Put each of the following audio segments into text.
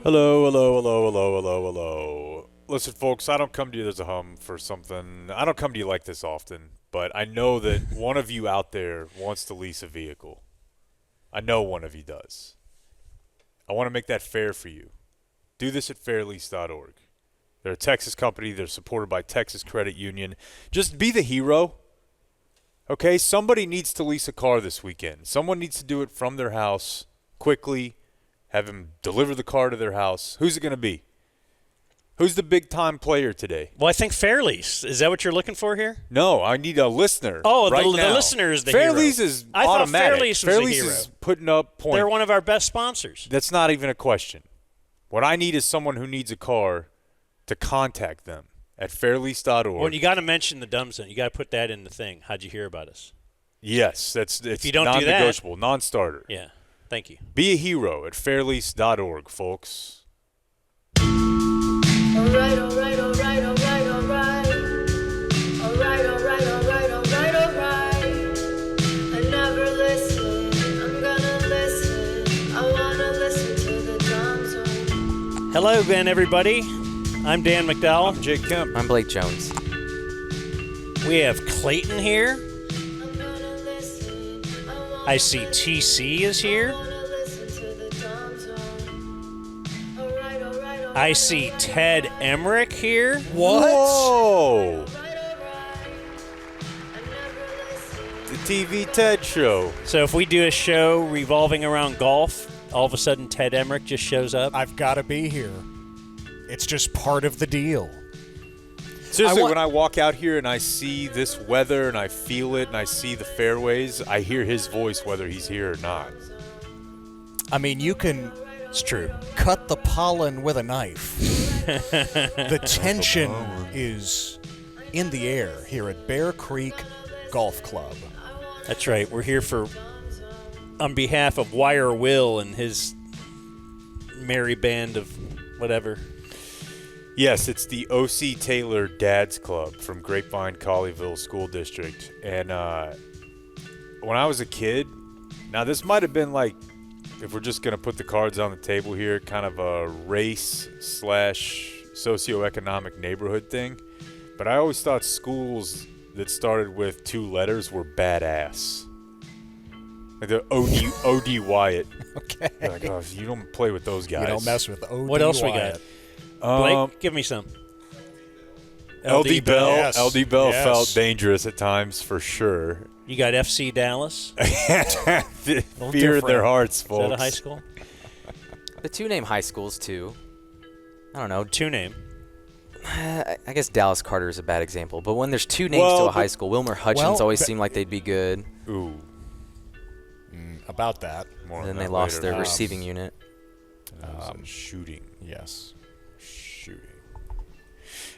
Hello, hello, hello, hello, hello, hello. Listen, folks, I don't come to you as a hum for something. I don't come to you like this often, but I know that one of you out there wants to lease a vehicle. I know one of you does. I want to make that fair for you. Do this at fairlease.org. They're a Texas company. They're supported by Texas Credit Union. Just be the hero. Okay? Somebody needs to lease a car this weekend. Someone needs to do it from their house quickly. Have him deliver the car to their house. Who's it going to be? Who's the big-time player today? Well, I think Fairlease. Is that what you're looking for here? No, I need a listener. Oh, right the now. listener is the hero. Fairlease is I automatic. thought Fairlease was the hero. Is putting up points. They're one of our best sponsors. That's not even a question. What I need is someone who needs a car to contact them at fairlease.org. Well, you got to mention the dumb zone. You got to put that in the thing. How'd you hear about us? Yes, it's if you don't do that, non-negotiable, non-starter. Yeah, thank you. Be a hero at fairlease.org, folks. All right, all right, all right, all right, all right. All right, all right, all right, all right, all right. I never listen, I'm gonna listen. I wanna listen to the dumb zone. Hello again, everybody. I'm Dan McDowell. I'm Jake Kemp. I'm Blake Jones. We have Clayton here. I'm gonna listen. I see TC is here. I see Ted Emrich here. What? Whoa! The TV Ted Show. So if we do a show revolving around golf, all of a sudden Ted Emrich just shows up. I've got to be here. It's just part of the deal. Seriously, when I walk out here and I see this weather and I feel it and I see the fairways, I hear his voice whether he's here or not. I mean, you can... It's true. Cut the pollen with a knife. The tension is in the air here at Bear Creek Golf Club. That's right. We're here on behalf of Wire Will and his merry band of whatever. Yes, it's the O.C. Taylor Dad's Club from Grapevine, Colleyville School District. And when I was a kid, now this might have been like, if we're just going to put the cards on the table here, kind of a race/socioeconomic neighborhood thing. But I always thought schools that started with two letters were badass. Like the O.D. Wyatt. Okay. You're like, oh, you don't play with those guys. You don't mess with O.D. What else Wyatt. we got? Blake, give me some. LD Bell. Yes. LD Bell Yes. felt dangerous at times, for sure. You got FC Dallas. Fear in their hearts, Is folks. that a high school? The two-name high schools, too. I don't know. Two name. I guess Dallas Carter is a bad example. But when there's two names to a high school, Wilmer Hutchins always seemed like they'd be good. Ooh. About that. More And then on they that lost later. their receiving unit. Shooting. Yes. Shooting.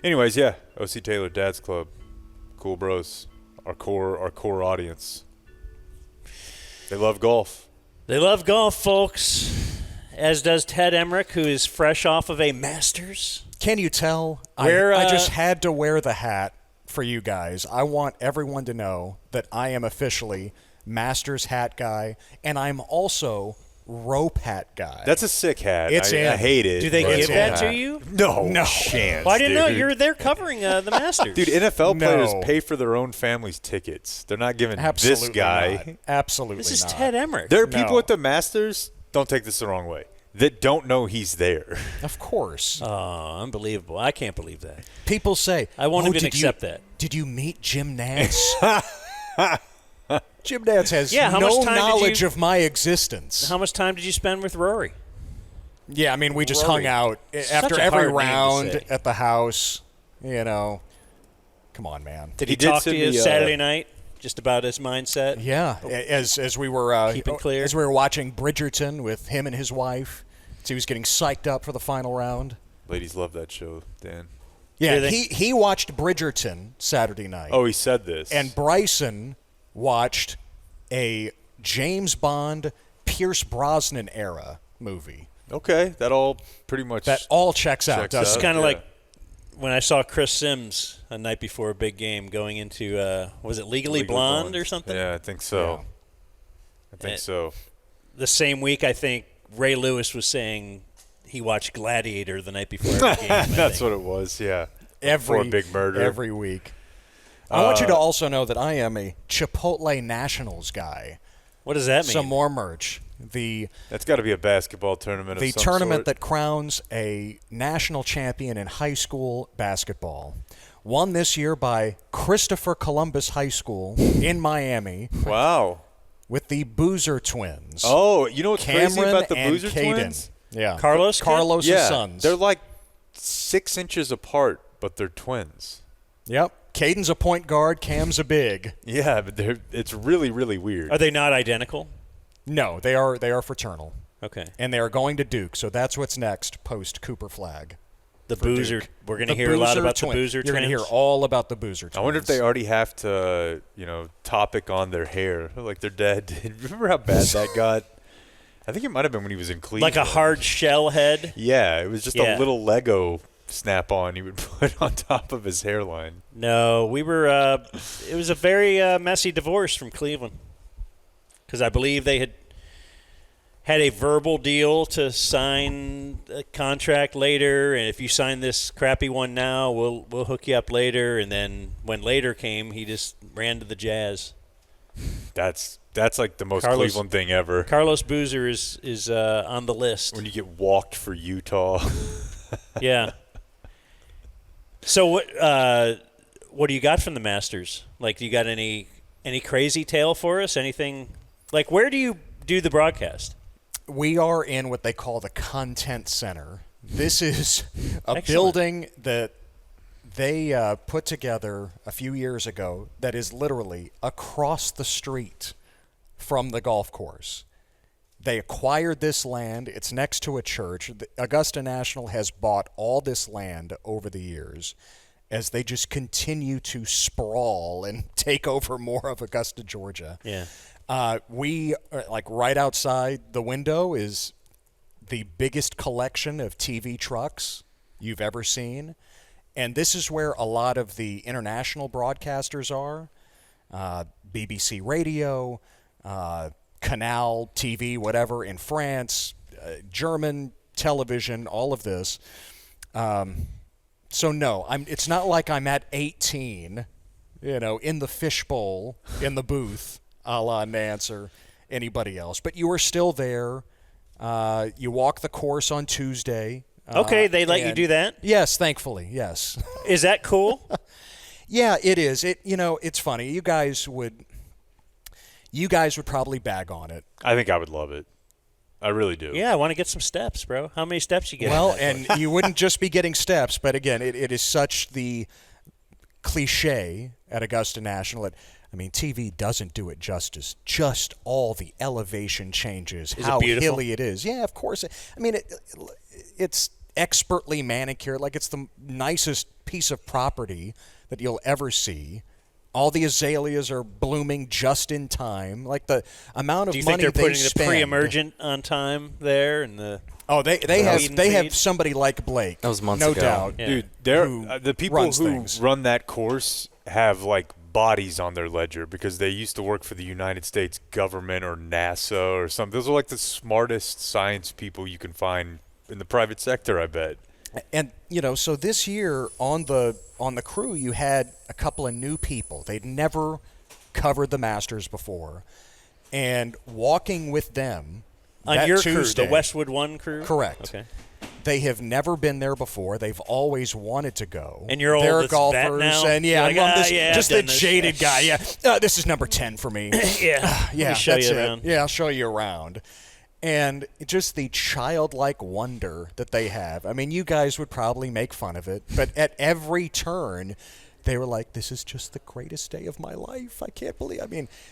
Anyways, yeah. O.C. Taylor Dad's Club. Cool bros. Our core audience. They love golf. They love golf, folks. As does Ted Emrich, who is fresh off of a Masters. Can you tell? Where, I just had to wear the hat for you guys. I want everyone to know that I am officially Masters hat guy, and I'm also rope hat guy. That's a sick hat. It's I hate it. Do they but- give that to you? No chance. Well, I didn't know dude. they're covering the Masters. Dude, NFL players No. pay for their own family's tickets. They're not giving Absolutely this guy. not. Absolutely This is not. Ted Emrich. There are people No. at the Masters, don't take this the wrong way, that don't know he's there. Of course. Oh, unbelievable. I can't believe that. People say, I won't even did accept you, that. Did you meet Jim Nance? Jim Nance has Yeah, how no much time did knowledge you- of my existence. How much time did you spend with Rory? Yeah, I mean, we just Rory. hung out after a every hard name to round say. at the house. You know, come on, man. Did He he did talk to send you me, Saturday night just about his mindset? Yeah, as we were Keep it clear. as we were watching Bridgerton with him and his wife, so he was getting psyched up for the final round. Ladies love that show, Dan. Yeah, Do they? he watched Bridgerton Saturday night. Oh, he said this. And Bryson watched a James Bond, Pierce Brosnan era movie. Okay, that all pretty much That all checks out, checks doesn't out. It's kind of Yeah. like when I saw Chris Sims a night before a big game going into, was it Legally Blonde or something? Yeah, I think so. Yeah. I think so. The same week, I think Ray Lewis was saying He watched Gladiator the night before every game. That's what it was. Yeah. For a big murder every week. I want you to also know that I am a Chipotle Nationals guy. What does that mean? Some more merch. That's got to be a basketball tournament. The of some tournament sort. that crowns a national champion in high school basketball. Won this year by Christopher Columbus High School in Miami. Wow. With the Boozer twins. Oh, you know what's crazy Cameron about the and Boozer Caden. twins? Yeah. Carlos' Yeah, sons. they're like 6 inches apart, but they're twins. Yep. Caden's a point guard, Cam's a big. Yeah, but it's really, really weird. Are they not identical? No, they are fraternal. Okay. And they are going to Duke, so that's what's next post Cooper Flag. The for Boozer. Duke. We're going to The hear a lot Boozer about twin. the Boozer You're going to hear twins. all about the Boozer twins. I wonder if they already have to, topic on their hair like their dad did. Remember how bad that got? I think it might have been when he was in Cleveland. Like a hard shell head? Yeah, it was just Yeah. a little Lego snap-on he would put on top of his hairline. No, we were it was a very messy divorce from Cleveland. Because I believe they had a verbal deal to sign a contract later, and if you sign this crappy one now, we'll hook you up later. And then when later came, he just ran to the Jazz. That's like the most Carlos- Cleveland thing ever. Carlos Boozer is on the list. When you get walked for Utah. Yeah. So what do you got from the Masters? Like, do you got any crazy tale for us? Anything like, where do you do the broadcast? We are in what they call the Content Center. This is a Excellent. building that they put together a few years ago that is literally across the street from the golf course. They acquired this land. It's next to a church. The Augusta National has bought all this land over the years as they just continue to sprawl and take over more of Augusta, Georgia. Yeah. We, like right outside the window is the biggest collection of TV trucks you've ever seen. And this is where a lot of the international broadcasters are. BBC Radio, Canal TV, whatever, in France, German television, all of this. So no, it's not like I'm at 18, in the fishbowl, in the booth, a la Nance or anybody else. But you are still there. You walk the course on Tuesday. Okay, they let you and- do that? Yes, thankfully, yes. Is that cool? Yeah, it is. It's funny. You guys would probably bag on it. I think I would love it. I really do. Yeah, I want to get some steps, bro. How many steps you get? Well, and you wouldn't just be getting steps, but again, it is such the cliche at Augusta National. TV doesn't do it justice. Just all the elevation changes, Is it how beautiful? hilly it is. Yeah, of course. It's expertly manicured. Like, it's the nicest piece of property that you'll ever see. All the azaleas are blooming just in time. Like, the amount of do you money think they're putting the spend. pre-emergent on time there? And the Oh, they Feed and have feed? somebody like Blake. That was months no ago. doubt. Yeah. Dude, Who the people runs who things. run that course have like bodies on their ledger because they used to work for the United States government or NASA or something. Those are like the smartest science people you can find in the private sector, I bet. And so this year on the crew, you had a couple of new people. They'd never covered the Masters before, and walking with them on that your Tuesday, crew, the Westwood One crew? Correct. Okay. They have never been there before. They've always wanted to go. And you're old They're as golfers, that now? and yeah, You're like, I'm yeah, just I've the done this. jaded guy. Yeah, this is number 10 for me. Yeah. Yeah, Let me show that's you it. around. Yeah, I'll show you around. And just the childlike wonder that they have. You guys would probably make fun of it, but at every turn, they were like, this is just the greatest day of my life. I can't believe.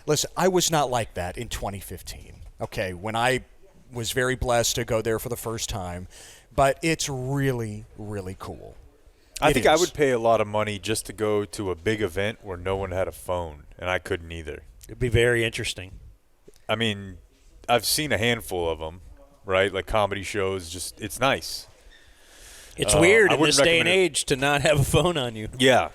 Listen, I was not like that in 2015, okay, when I was very blessed to go there for the first time, but it's really, really cool. I It think I is. would pay a lot of money just to go to a big event where no one had a phone, and I couldn't either. It'd be very interesting. I've seen a handful of them, right? Like comedy shows. It's nice. It's weird I in wouldn't this day and recommend it. age to not have a phone on you. Yeah.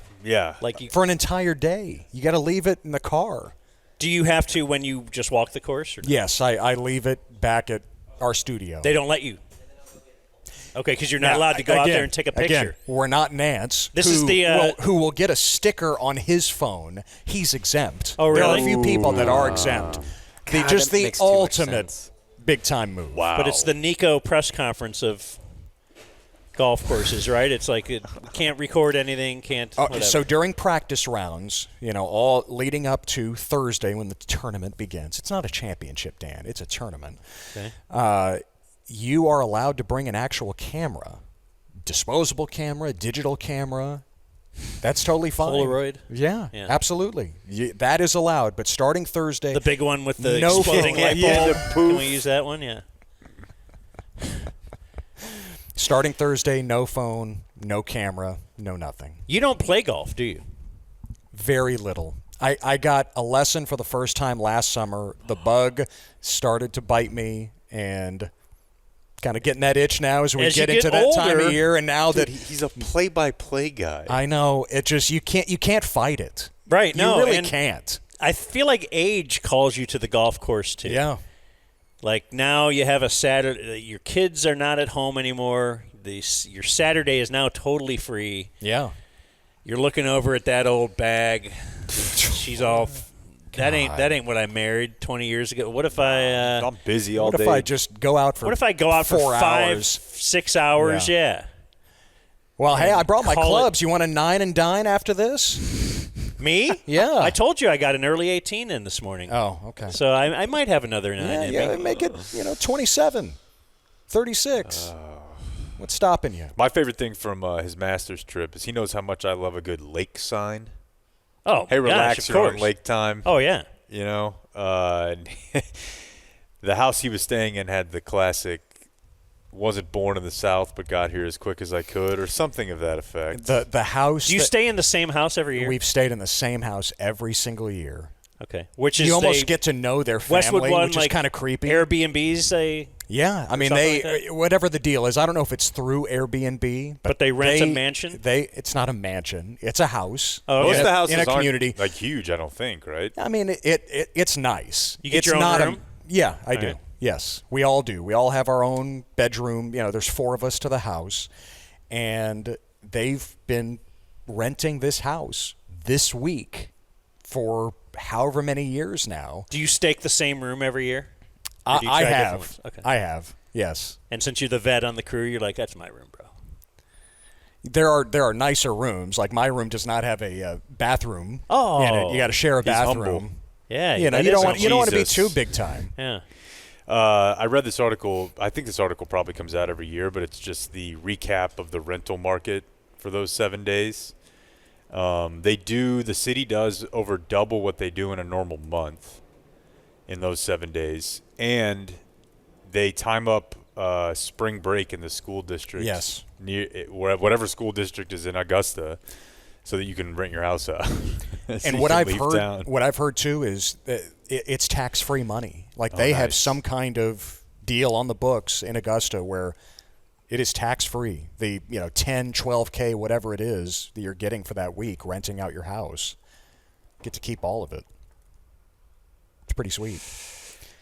Like, you, For an entire day. You got to leave it in the car. do you have to when you just walk the course? Or Yes, I leave it back at our studio. they don't let you. Okay, because you're not Now, allowed to go out again- there and take a picture. Again, we're not Nance. This who is the, who will get a sticker on his phone. He's exempt. Oh, There are a really? few people that are exempt. God, Just that the makes too much ultimate sense. big time move. Wow. But it's the Nico press conference of golf courses, right? It's like it can't record anything, can't. Whatever. So during practice rounds, all leading up to Thursday when the tournament begins. It's not a championship, Dan. It's a tournament. Okay. You are allowed to bring an actual camera, disposable camera, digital camera. That's totally fine. Polaroid? Yeah, Yeah. absolutely. That is allowed. But starting Thursday, The big one with the No exploding phone. light Yeah, bulb. the Can we poof. use that one? Yeah. starting Thursday, no phone, no camera, no nothing. You don't play golf, do you? Very little. I got a lesson for the first time last summer. The bug started to bite me, and kind of getting that itch now as we As you get into get that time older- of year. And now that He's a play-by-play guy. I know, it just you can't fight it. Right. You No. really and can't. I feel like age calls you to the golf course too. Yeah. Like now you have a Saturday. Your kids are not at home anymore. Your Saturday is now totally free. Yeah. You're looking over at that old bag. She's all. That ain't what I married 20 years ago. What if I? I'm busy all What day. if I just go out for What if I go out for 4 5, hours? 6 hours? Yeah. Well, hey, I brought my Call it- clubs. You want to nine and dine after this? Me? Yeah. I told you I got an early 18 in this morning. Oh, okay. So I might have another 9 in Yeah, me. make it, 27, 36. What's stopping you? My favorite thing from his Masters trip is he knows how much I love a good lake sign. Oh, Hey, relax, gosh, of you're on course. lake time. Oh, yeah. And the house he was staying in had the classic wasn't born in the South but got here as quick as I could or something of that effect. The house. Do you that- stay in the same house every year? We've stayed in the same house every single year. Okay. Which is You almost they- get to know their Westwood family, one, which like is kind of creepy. Airbnbs, Yeah, I mean something like whatever the deal is. I don't know if it's through Airbnb, But they rent a mansion? It's not a mansion. It's a house. Oh, okay. Most of the houses in a community. aren't like huge, I don't think, right? I mean, it's nice. You get it's your own not room? Yeah, I do. right. Yes, we all do. We all have our own bedroom. There's 4 of us to the house, and they've been renting this house this week for however many years now. do you stake the same room every year? Or do you I try different have. ones? Okay. I have. Yes. And since you're the vet on the crew, you're like, that's my room, bro. There are nicer rooms. Like my room does not have a bathroom. Oh. in it. You got to share a He's humble. bathroom. Yeah. You that don't is want to be Jesus. too big time. Yeah. I read this article. I think this article probably comes out every year, but it's just the recap of the rental market for those 7 days. The city does over double what they do in a normal month in those 7 days. And they time up spring break in the school district. Yes. Whatever school district is in Augusta, so that you can rent your house out. So And you what can I've leave heard, town. what I've heard too, is that it's tax-free money. Like they have nice. some kind of deal on the books in Augusta where it is tax-free. The 10, 12K, whatever it is that you're getting for that week, renting out your house, get to keep all of it. It's pretty sweet.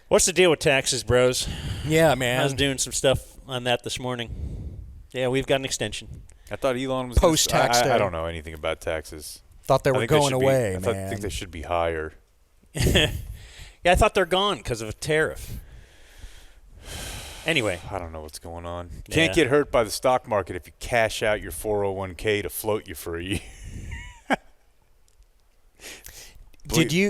What's the deal with taxes, bros? Yeah, I man. was doing some stuff on that this morning. Yeah, we've got an extension. I thought Elon was Post-tax I day. don't know anything about taxes. Thought they I were think going should be- away, I man. think they should be higher. Yeah, I thought they're gone because of a tariff. Anyway, I don't know what's going on. You Yeah. can't get hurt by the stock market if you cash out your 401k to float you for a year.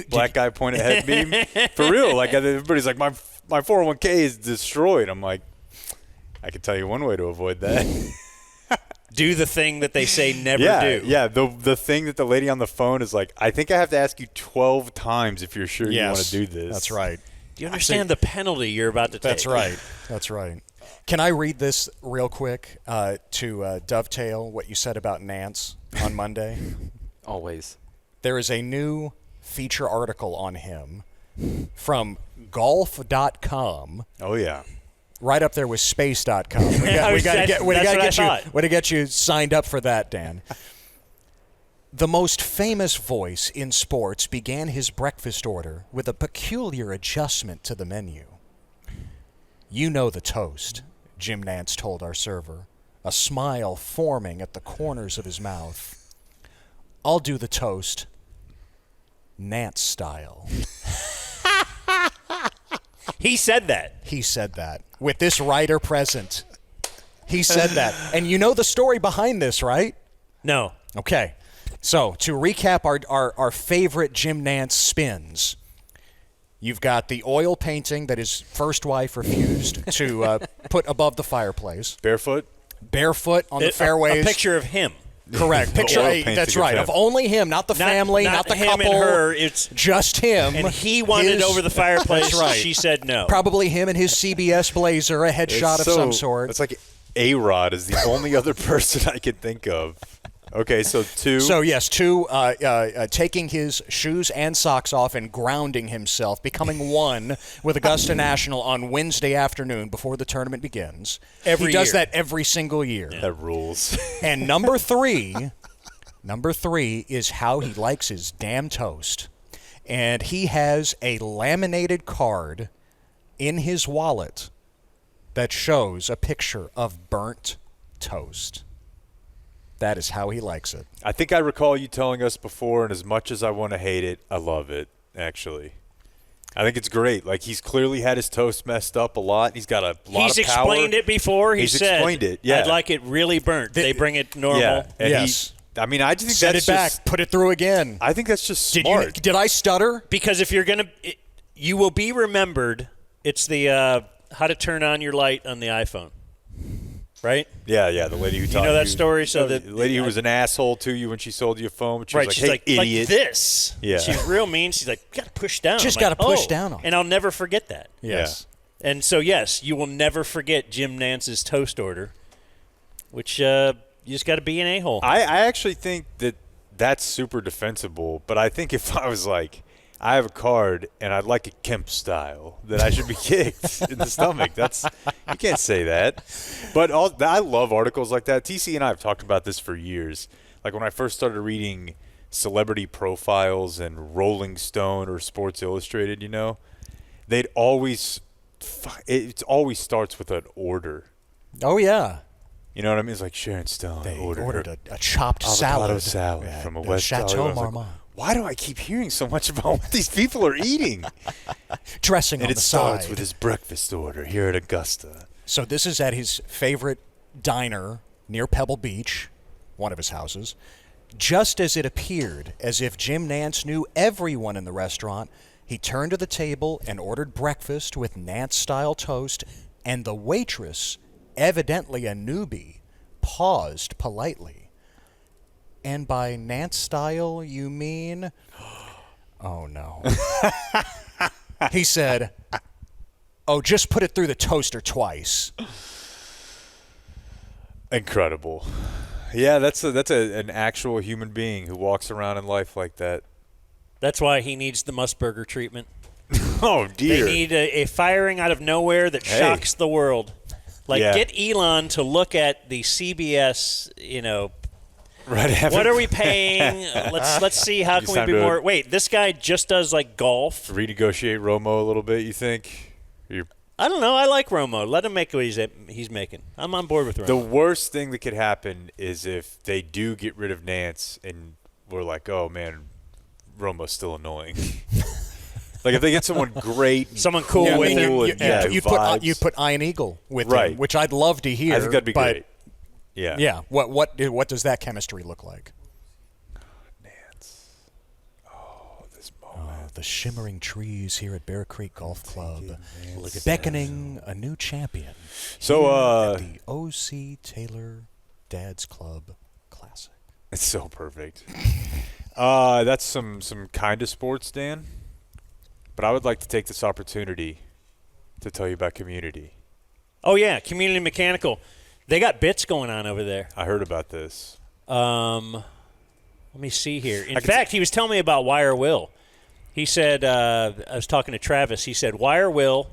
Black guy point ahead meme? For real. Like everybody's like, my 401k is destroyed. I'm like, I can tell you one way to avoid that. do the thing that they say never yeah, do. yeah. The thing that the lady on the phone is like, I think I have to ask you 12 times if you're sure you want to do this. That's right. Do you understand the penalty you're about to take? That's right. That's right. Can I read this real quick to dovetail what you said about Nance on Monday? Always. There is a new feature article on him from golf.com, Oh, yeah. right up there with space.com. We got to That's what I thought. get you signed up for that, Dan. The most famous voice in sports began his breakfast order with a peculiar adjustment to the menu. You know the toast, Jim Nance told our server. a smile forming at the corners of his mouth. I'll do the toast, Nance style. He said that. He said that. With this writer present, he said that. And you know the story behind this, right? No. Okay. So, to recap our favorite Jim Nance spins, you've got the oil painting that his first wife refused to put above the fireplace. Barefoot on the fairways. A picture of him. Correct. Picture. That's right. Of only him, not the family, not the him couple. and her. It's just him. And he wanted over the fireplace. That's right. She said no. Probably him and his CBS blazer, a headshot of some sort. It's like A-Rod is the only other person I can think of. Okay, so two. So, yes, taking his shoes and socks off and grounding himself, becoming one with Augusta National on Wednesday afternoon before the tournament begins. He does that every single year. Yeah. That rules. And number three is how he likes his damn toast. And he has a laminated card in his wallet that shows a picture of burnt toast. That is how he likes it. I think I recall you telling us before, and as much as I want to hate it, I love it, actually. I think it's great. Like, he's clearly had his toast messed up a lot. He's got a lot of power. He's explained it before. He's explained it, yeah. I'd like it really burnt. They bring it normal. Yeah, and yes. I mean, I just think Set that's it back. just, Put it through again. I think that's just smart. Did I stutter? Because if you're going to – you will be remembered. It's the how to turn on your light on the iPhone. Right? Yeah, the lady who taught you know that story? So the lady who was an asshole to you when she sold you a phone. But she was she's like, hey, idiot. like this. Yeah. She's real mean. She's like, you got to push down. Just got to push down on it. And I'll never forget that. Yes. Yeah. And so, yes, you will never forget Jim Nance's toast order, which you just got to be an a-hole. I actually think that that's super defensible. But I think if I was like, I have a card and I'd like a Kemp style, that I should be kicked in the stomach. You can't say that. But I love articles like that. TC and I have talked about this for years. Like when I first started reading celebrity profiles and Rolling Stone or Sports Illustrated, they'd always it always starts with an order. Oh, yeah. You know what I mean? It's like Sharon Stone ordered a chopped avocado salad from a West Chateau Hollywood. Marmont. Why do I keep hearing so much about what these people are eating? Dressing and on it the starts side. with his breakfast order here at Augusta. So this is at his favorite diner near Pebble Beach, one of his houses. Just as it appeared as if Jim Nance knew everyone in the restaurant, he turned to the table and ordered breakfast with Nance-style toast, and the waitress, evidently a newbie, paused politely. And by Nance style, you mean? Oh, no. He said, oh, just put it through the toaster twice. Incredible. Yeah, that's an actual human being who walks around in life like that. That's why he needs the Musburger treatment. Oh, dear. They need a firing out of nowhere that shocks the world. Like, get Elon to look at the CBS, Right after. What are we paying? Let's see how can we be more. Wait, this guy just does like golf. Renegotiate Romo a little bit, you think? I don't know. I like Romo. Let him make what he's making. I'm on board with Romo. The worst thing that could happen is if they do get rid of Nance and we're like, oh man, Romo's still annoying. Like if they get someone great, someone cool with him, you put Ian Eagle with him, which I'd love to hear. I think that'd be great. Yeah. Yeah. What does that chemistry look like? Nance. Oh, this moment. The shimmering trees here at Bear Creek Golf Club, beckoning a new champion. So at the O.C. Taylor Dad's Club Classic. It's so perfect. That's some kind of sports, Dan. But I would like to take this opportunity to tell you about Community. Oh yeah, Community Mechanical. They got bits going on over there. I heard about this. Let me see here. In fact, he was telling me about Wire Will. He said, I was talking to Travis. He said, Wire Will,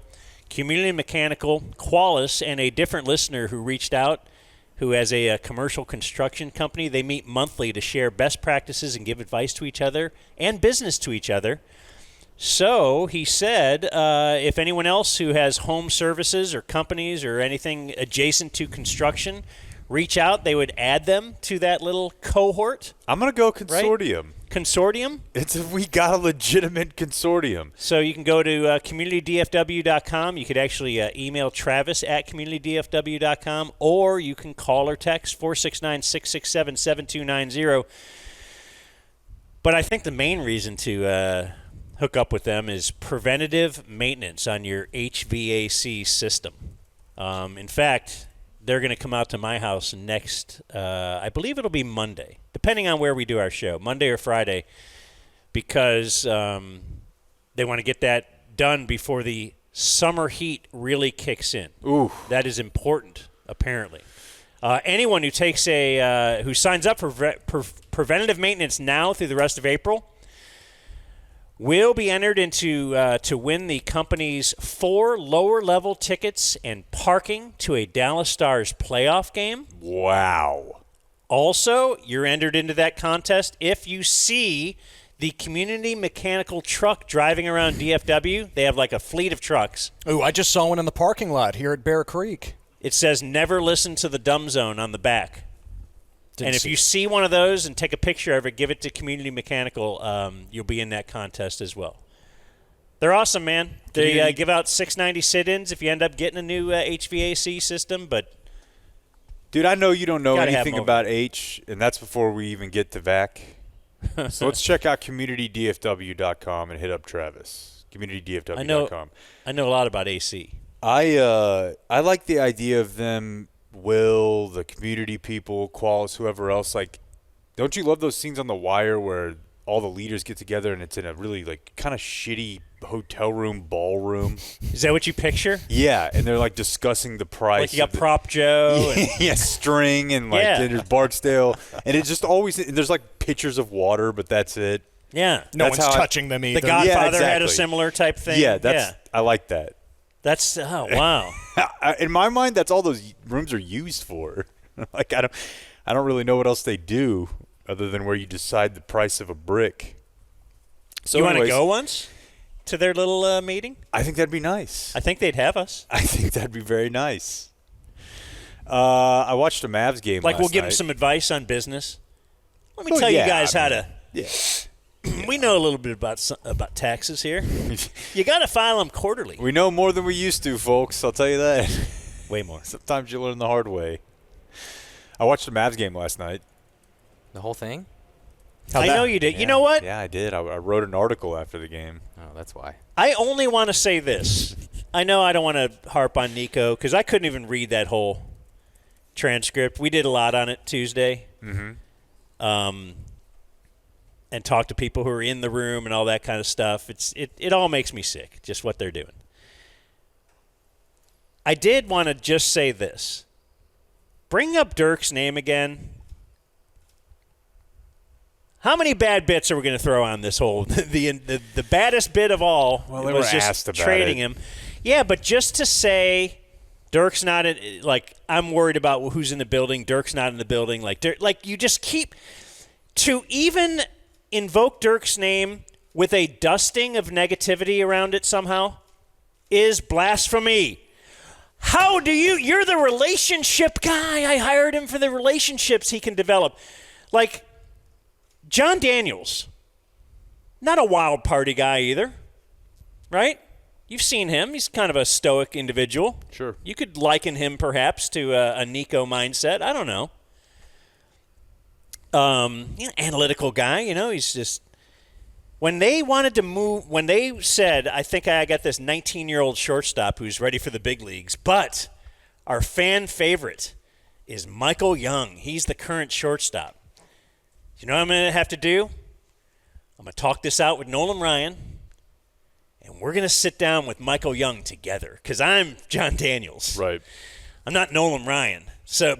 Community Mechanical, Qualis, and a different listener who reached out who has a commercial construction company. They meet monthly to share best practices and give advice to each other and business to each other. So he said, if anyone else who has home services or companies or anything adjacent to construction, reach out, they would add them to that little cohort. I'm going to go consortium. Consortium. We got a legitimate consortium. So you can go to communitydfw.com. You could actually email Travis at communitydfw.com, or you can call or text 469-667-7290. But I think the main reason to hook up with them is preventative maintenance on your HVAC system. In fact, they're going to come out to my house next, I believe it'll be Monday, depending on where we do our show, Monday or Friday, because they want to get that done before the summer heat really kicks in. Ooh. That is important, apparently. Anyone who takes who signs up for preventative maintenance now through the rest of April will be entered into to win the company's 4 lower-level tickets and parking to a Dallas Stars playoff game. Wow. Also, you're entered into that contest if you see the community mechanical truck driving around DFW. They have like a fleet of trucks. Ooh, I just saw one in the parking lot here at Bear Creek. It says never listen to the dumb zone on the back. And if you see one of those and take a picture of it, give it to Community Mechanical, you'll be in that contest as well. They're awesome, man. They give out $6.90 sit-ins if you end up getting a new HVAC system. But dude, I know you don't know Gotta have anything 'em about H, and that's before we even get to VAC. So let's check out communitydfw.com and hit up Travis. Communitydfw.com. I know a lot about AC. I like the idea of them, Will, the community people, Qualis, whoever else. Like, don't you love those scenes on The Wire where all the leaders get together and it's in a really like kind of shitty hotel room ballroom? Is that what you picture? Yeah, and they're like discussing the price. Like you got Prop Joe. And yeah, string and like there's Barksdale, and it's just always there's like pitchers of water, but that's it. Yeah, no That's one's how touching them either. The Godfather Yeah, had a exactly. similar type thing. Yeah, I like that. That's wow. In my mind, that's all those rooms are used for. Like I don't really know what else they do other than where you decide the price of a brick. So you want to anyways, go once to their little meeting? I think that'd be nice. I think they'd have us. I think that'd be very nice. I watched a Mavs game. Like last we'll give them night. some advice on business. Let me Well, tell you yeah, guys I how mean, to. Yeah. We know a little bit about taxes here. You got to file them quarterly. We know more than we used to, folks. I'll tell you that. Way more. Sometimes you learn the hard way. I watched the Mavs game last night. The whole thing? I know you did. Yeah, You know what? Yeah, I did. I wrote an article after the game. Oh, that's why. I only want to say this. I know I don't want to harp on Nico because I couldn't even read that whole transcript. We did a lot on it Tuesday. Mm-hmm. And talk to people who are in the room and all that kind of stuff. It all makes me sick, just what they're doing. I did want to just say this. Bring up Dirk's name again. How many bad bits are we going to throw on this whole the baddest bit of all Well, they was were just asked about trading it. him. Yeah, but just to say Dirk's not in, like I'm worried about who's in the building. Dirk's not in the building. Like you just keep to even invoke Dirk's name with a dusting of negativity around it somehow is blasphemy. How do you're the relationship guy. I hired him for the relationships he can develop. Like John Daniels, not a wild party guy either, right? You've seen him. He's kind of a stoic individual. Sure. You could liken him perhaps to a Nico mindset. I don't know. Analytical guy, he's just when they wanted to move, when they said, I think I got this 19-year-old shortstop who's ready for the big leagues, but our fan favorite is Michael Young. He's the current shortstop. You know what I'm going to have to do? I'm going to talk this out with Nolan Ryan, and we're going to sit down with Michael Young together because I'm John Daniels. Right. I'm not Nolan Ryan.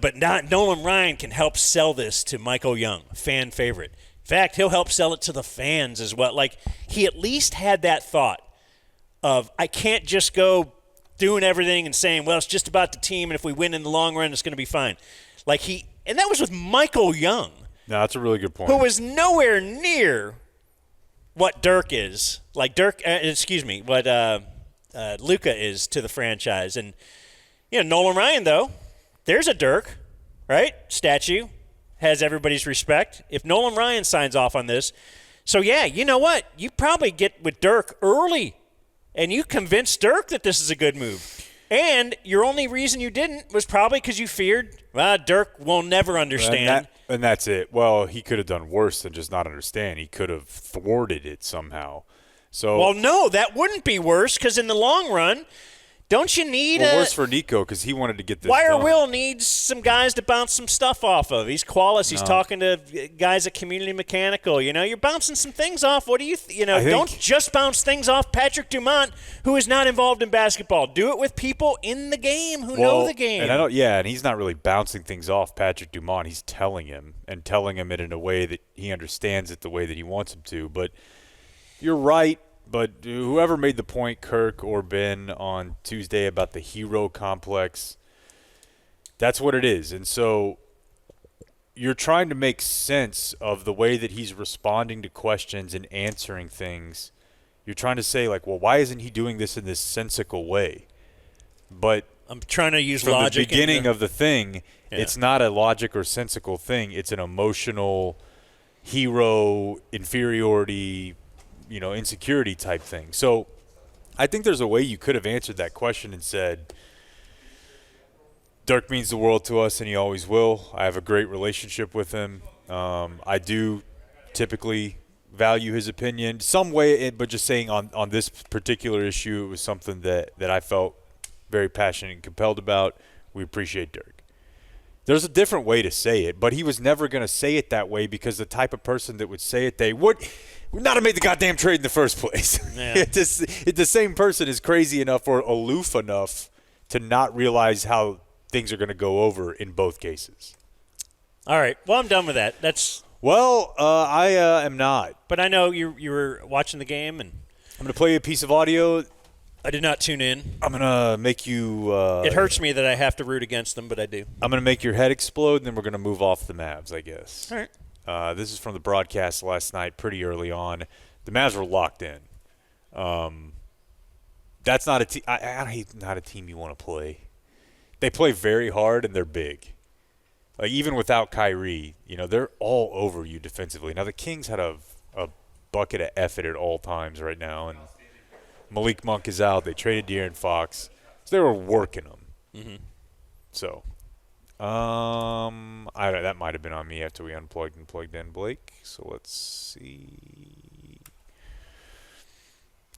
But Nolan Ryan can help sell this to Michael Young, fan favorite. In fact, he'll help sell it to the fans as well. Like, he at least had that thought of, I can't just go doing everything and saying, well, it's just about the team, and if we win in the long run, it's going to be fine. And that was with Michael Young. No, that's a really good point. Who was nowhere near what Dirk is. Like what Luka is to the franchise. And, Nolan Ryan, though, there's a Dirk, right? Statue has everybody's respect. If Nolan Ryan signs off on this, so yeah, you know what? You probably get with Dirk early, and you convince Dirk that this is a good move. And your only reason you didn't was probably because you feared, well, Dirk will never understand. And that's it. Well, he could have done worse than just not understand. He could have thwarted it somehow. So, well, no, that wouldn't be worse because in the long run, don't you need worse for Nico because he wanted to get this Wire done. Will needs some guys to bounce some stuff off of. He's Qualis. He's talking to guys at Community Mechanical. You know, you're bouncing some things off. What do you don't just bounce things off Patrick Dumont, who is not involved in basketball. Do it with people in the game who know the game. And and he's not really bouncing things off Patrick Dumont. He's telling him it in a way that he understands it the way that he wants him to. But you're right. But whoever made the point, Kirk or Ben, on Tuesday about the hero complex, that's what it is. And so you're trying to make sense of the way that he's responding to questions and answering things. You're trying to say, like, well, why isn't he doing this in this sensical way? But I'm trying to use from logic. The beginning of the thing, it's not a logic or sensical thing. It's an emotional hero inferiority insecurity type thing. So I think there's a way you could have answered that question and said, Dirk means the world to us and he always will. I have a great relationship with him. I do typically value his opinion some way, but just saying on this particular issue, it was something that I felt very passionate and compelled about. We appreciate Dirk. There's a different way to say it, but he was never going to say it that way because the type of person that would say it, they would not have made the goddamn trade in the first place. Yeah. The same person is crazy enough or aloof enough to not realize how things are going to go over in both cases. All right. Well, I'm done with that. I am not. But I know you were watching the game, and I'm going to play you a piece of audio. I did not tune in. I'm going to make you it hurts me that I have to root against them, but I do. I'm going to make your head explode, and then we're going to move off the Mavs, I guess. All right. This is from the broadcast last night, pretty early on. The Mavs were locked in. That's not a team. Not a team you want to play. They play very hard and they're big. Like even without Kyrie, they're all over you defensively. Now the Kings had a bucket of effort at all times right now, and Malik Monk is out. They traded De'Aaron Fox, so they were working them. Mm-hmm. So. That might have been on me after we unplugged and plugged in Blake. So let's see.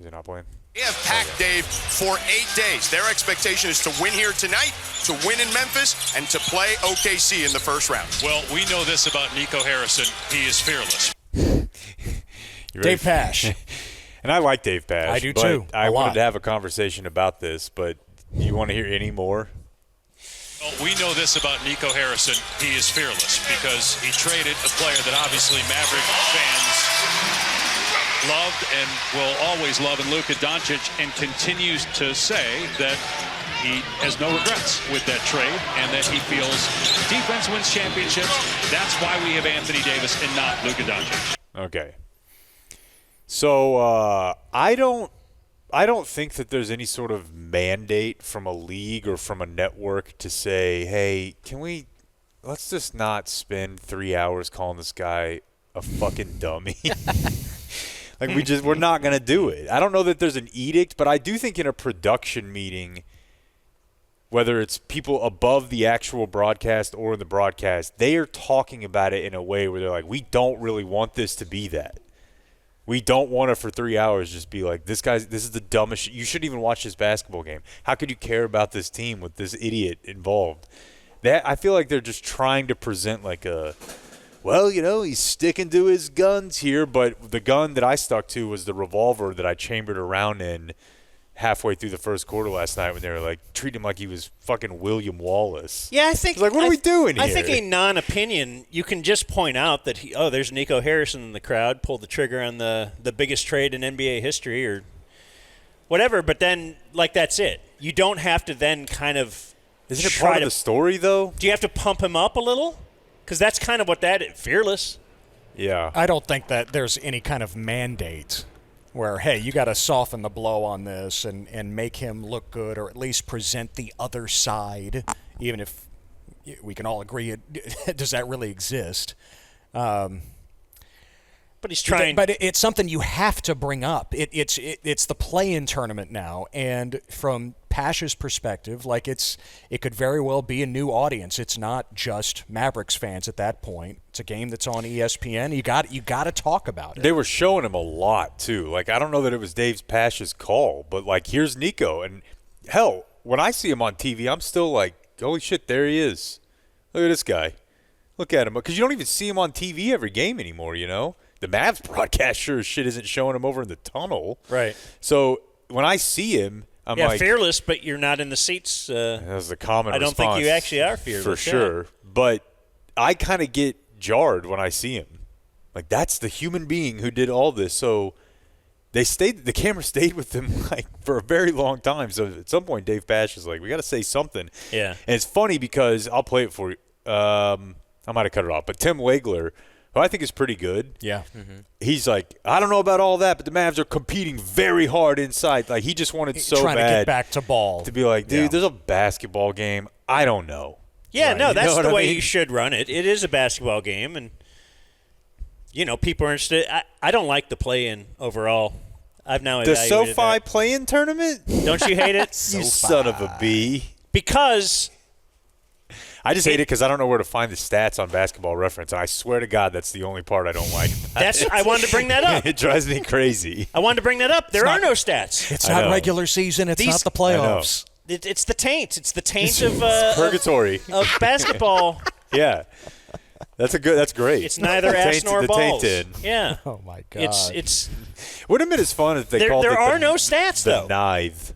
Is it not playing? They have packed Dave for 8 days. Their expectation is to win here tonight, to win in Memphis, and to play OKC in the first round. Well, we know this about Nico Harrison. He is fearless. Dave Pash. And I like Dave Pash. I do too. I wanted to have a conversation about this, but you want to hear any more? Well, we know this about Nico Harrison. He is fearless because he traded a player that obviously Maverick fans loved and will always love in Luka Doncic, and continues to say that he has no regrets with that trade and that he feels defense wins championships. That's why we have Anthony Davis and not Luka Doncic. Okay. So I don't think that there's any sort of mandate from a league or from a network to say, hey, let's just not spend 3 hours calling this guy a fucking dummy. We're not going to do it. I don't know that there's an edict, but I do think in a production meeting, whether it's people above the actual broadcast or in the broadcast, they are talking about it in a way where they're like, we don't really want this to be that. We don't want to for 3 hours just be like, this is the dumbest shit. You shouldn't even watch this basketball game. How could you care about this team with this idiot involved? I feel like they're just trying to present like he's sticking to his guns here, but the gun that I stuck to was the revolver that I chambered around in halfway through the first quarter last night when they were like, treat him like he was fucking William Wallace. Yeah, I think. What are we doing here? I think a non-opinion, you can just point out that there's Nico Harrison in the crowd, pulled the trigger on the biggest trade in NBA history or whatever, but then, that's it. You don't have to then kind of. Isn't it part of the story, though? Do you have to pump him up a little? Because that's kind of what that is. Fearless. Yeah. I don't think that there's any kind of mandate where, hey, you got to soften the blow on this and make him look good or at least present the other side, even if we can all agree, does that really exist? But he's trying. But it's something you have to bring up. It's the play-in tournament now, and from Pash's perspective, like it could very well be a new audience. It's not just Mavericks fans at that point. It's a game that's on ESPN. You got to talk about it. They were showing him a lot too. Like, I don't know that it was Dave Pash's call, but like, here's Nico, and hell, when I see him on TV, I'm still like, holy shit, there he is. Look at this guy. Look at him, because you don't even see him on TV every game anymore. You know. The Mavs broadcast sure as shit isn't showing him over in the tunnel. Right. So when I see him, I'm like, fearless, but you're not in the seats. That's the common I don't response. think you actually are fearless. For sure. But I kind of get jarred when I see him. Like, that's the human being who did all this. So the camera stayed with him like for a very long time. So at some point, Dave Pasch is like, we got to say something. Yeah. And it's funny because I'll play it for you. I might have cut it off, but Tim Legler, who I think is pretty good. Yeah. Mm-hmm. He's like, I don't know about all that, but the Mavs are competing very hard inside. Like, he just wanted so trying bad to get back to ball. to be like, dude, there's a basketball game. I don't know. Yeah, Right. no, You that's know the what I way mean? you should run it. It is a basketball game, and people are interested. I don't like the play-in overall. I've now The evaluated SoFi that. play-in tournament? Don't you hate it? You son of a bee. Because I just hate it because I don't know where to find the stats on Basketball Reference, and I swear to God that's the only part I don't like. I wanted to bring that up. It drives me crazy. I wanted to bring that up. There are no stats. It's I not know. regular season. It's not the playoffs. It's the taint. It's the taint of Purgatory. of basketball. Yeah. That's great. It's neither ass nor the balls. tainted. Yeah. Oh my God. It's Would have been as fun if they called it there are the, no stats the though. ninth.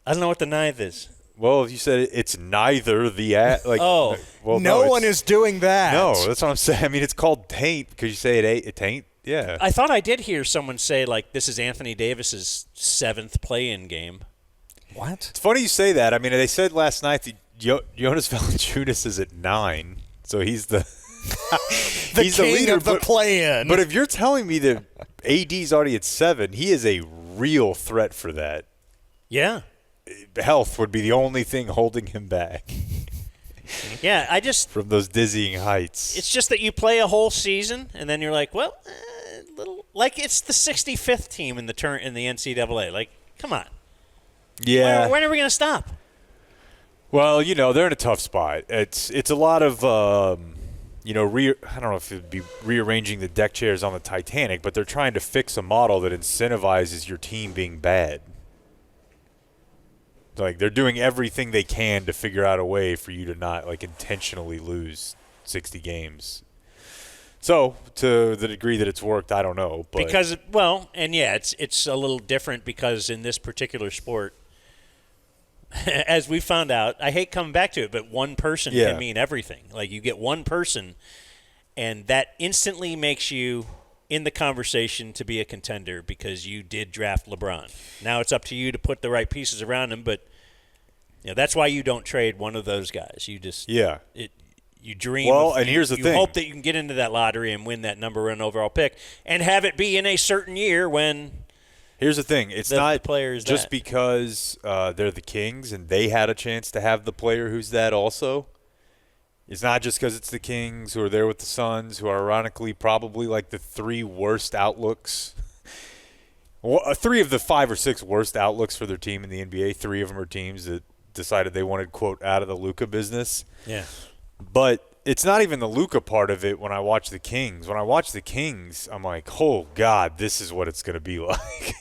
I don't know what the ninth is. Well, you said it's neither the like. Oh. Well, no one it's- is doing that. No, that's what I'm saying. I mean, it's called taint because you say it taint. Yeah. I thought I did hear someone say like this is Anthony Davis's 7th play-in game. What? It's funny you say that. I mean, they said last night that Jonas Valanciunas is at 9, so he's the he's king the leader of the play-in. But if you're telling me that AD's already at 7, he is a real threat for that. Yeah. Health would be the only thing holding him back Yeah, I just from those dizzying heights. it's just that you play a whole season and then you're like, well, little like it's the 65th team in the NCAA. Like, come on. Yeah. When are we going to stop? Well, they're in a tough spot. It's a lot of I don't know if it'd be rearranging the deck chairs on the Titanic, but they're trying to fix a model that incentivizes your team being bad. Like, they're doing everything they can to figure out a way for you to not like intentionally lose 60 games. So, to the degree that it's worked, I don't know. But Because it's a little different because in this particular sport, as we found out, I hate coming back to it, but one person Yeah. can mean everything. Like, you get one person, and that instantly makes you in the conversation to be a contender because you did draft LeBron. Now it's up to you to put the right pieces around him, but that's why you don't trade one of those guys. You just you dream. Well, and here's the you thing. hope that you can get into that lottery and win that number one overall pick, and have it be in a certain year when. Here's the thing. It's the not player is just that. because they're the Kings and they had a chance to have the player who's that also. It's not just because it's the Kings who are there with the Suns, who are ironically probably like the 3 worst outlooks. 3 of the 5 or 6 worst outlooks for their team in the NBA. 3 of them are teams that decided they wanted, quote, out of the Luka business. Yeah. But it's not even the Luka part of it when I watch the Kings. When I watch the Kings, I'm like, oh, God, this is what it's going to be like.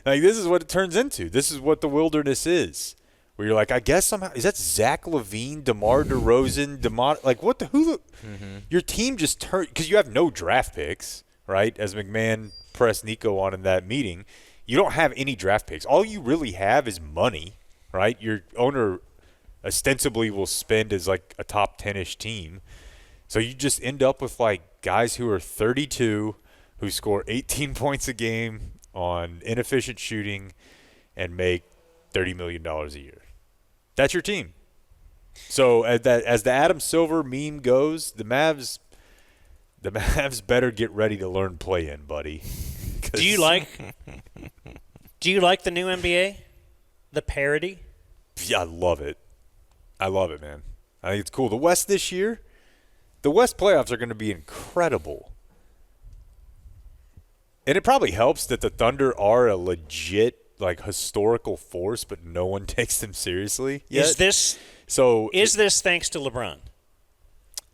Like, this is what it turns into. This is what the wilderness is. Where you're like, I guess somehow – is that Zach LaVine, DeMar DeRozan, like, what the – who – your team just turned – because you have no draft picks, right, as McMahon pressed Nico on in that meeting. You don't have any draft picks. All you really have is money, right? Your owner – ostensibly will spend as like a top 10-ish team. So you just end up with like guys who are 32 who score 18 points a game on inefficient shooting and make $30 million a year. That's your team. So as the Adam Silver meme goes, the Mavs better get ready to learn play-in, buddy. Do you like the new NBA? The parody? Yeah, I love it. I love it, man. I think it's cool. The West this year, the West playoffs are going to be incredible. And it probably helps that the Thunder are a legit, like, historical force, but no one takes them seriously yet. Is this thanks to LeBron?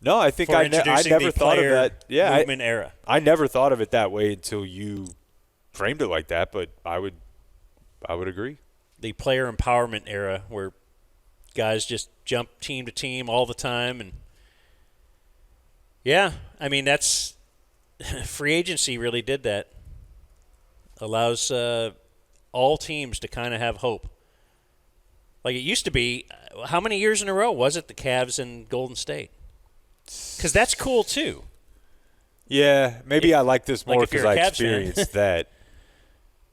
No, I think I never thought of that. Yeah, movement era. I never thought of it that way until you framed it like that, but I would agree. The player empowerment era where guys just jump team to team all the time. And yeah, I mean, that's free agency really did that. Allows all teams to kind of have hope. Like it used to be, how many years in a row was it the Cavs and Golden State? Because that's cool too. Yeah, maybe I like this more because I experienced that.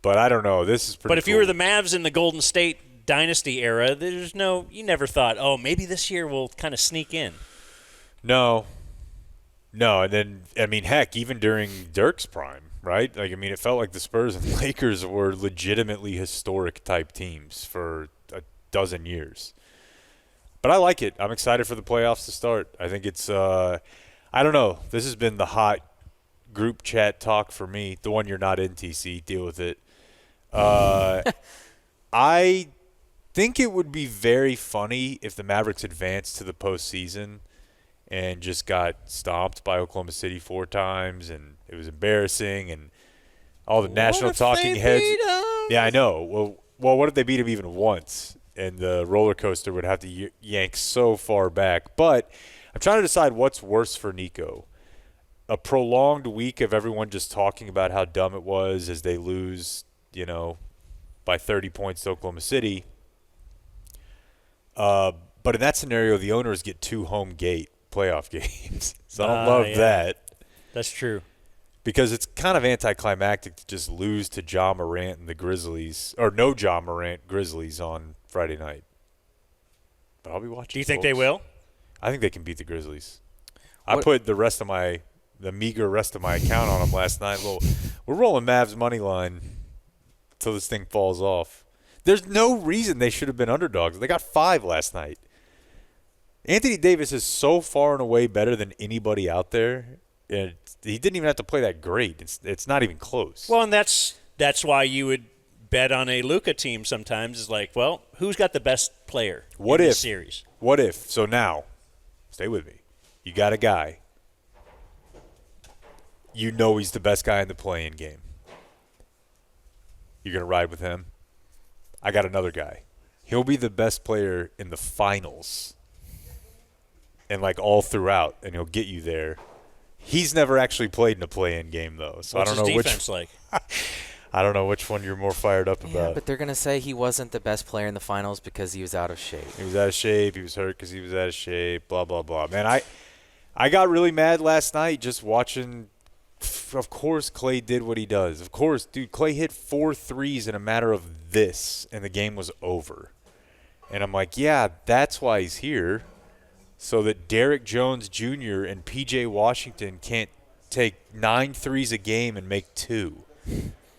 But I don't know. This is pretty But if cool. you were the Mavs in the Golden State dynasty era, you never thought, oh, maybe this year we'll kind of sneak in. No. And then, I mean, heck, even during Dirk's prime, right? Like, I mean, it felt like the Spurs and Lakers were legitimately historic type teams for a dozen years. But I like it. I'm excited for the playoffs to start. I think it's, I don't know. This has been the hot group chat talk for me. The one you're not in, TC. Deal with it. I think it would be very funny if the Mavericks advanced to the postseason and just got stomped by Oklahoma City 4 times, and it was embarrassing, and all the national talking heads. Yeah, I know. Well, what if they beat him even once? And the roller coaster would have to yank so far back. But I'm trying to decide what's worse for Nico. A prolonged week of everyone just talking about how dumb it was as they lose, by 30 points to Oklahoma City. But in that scenario, the owners get 2 home gate playoff games. So I don't love that. That's true. Because it's kind of anticlimactic to just lose to Ja Morant and the Grizzlies, or no Ja Morant Grizzlies on Friday night. But I'll be watching. Do you think they will? I think they can beat the Grizzlies. I put the meager rest of my account on them last night. We're rolling Mavs money line until this thing falls off. There's no reason they should have been underdogs. They got 5 last night. Anthony Davis is so far and away better than anybody out there. And he didn't even have to play that great. It's not even close. Well, and that's why you would bet on a Luka team sometimes. Is like, well, who's got the best player in this series? What if? So now, stay with me. You got a guy. You know he's the best guy in the play-in game. You're going to ride with him? I got another guy. He'll be the best player in the finals and, all throughout, and he'll get you there. He's never actually played in a play-in game, though. So What's I don't know his defense like? I don't know which one you're more fired up about. Yeah, but they're going to say he wasn't the best player in the finals because he was out of shape. He was out of shape. He was hurt because he was out of shape, blah, blah, blah. Man, I got really mad last night just watching. Of course, Clay did what he does. Of course, dude, Clay hit 4 threes in a matter of this, and the game was over. And I'm like, yeah, that's why he's here, so that Derrick Jones Jr. and P.J. Washington can't take 9 threes a game and make 2.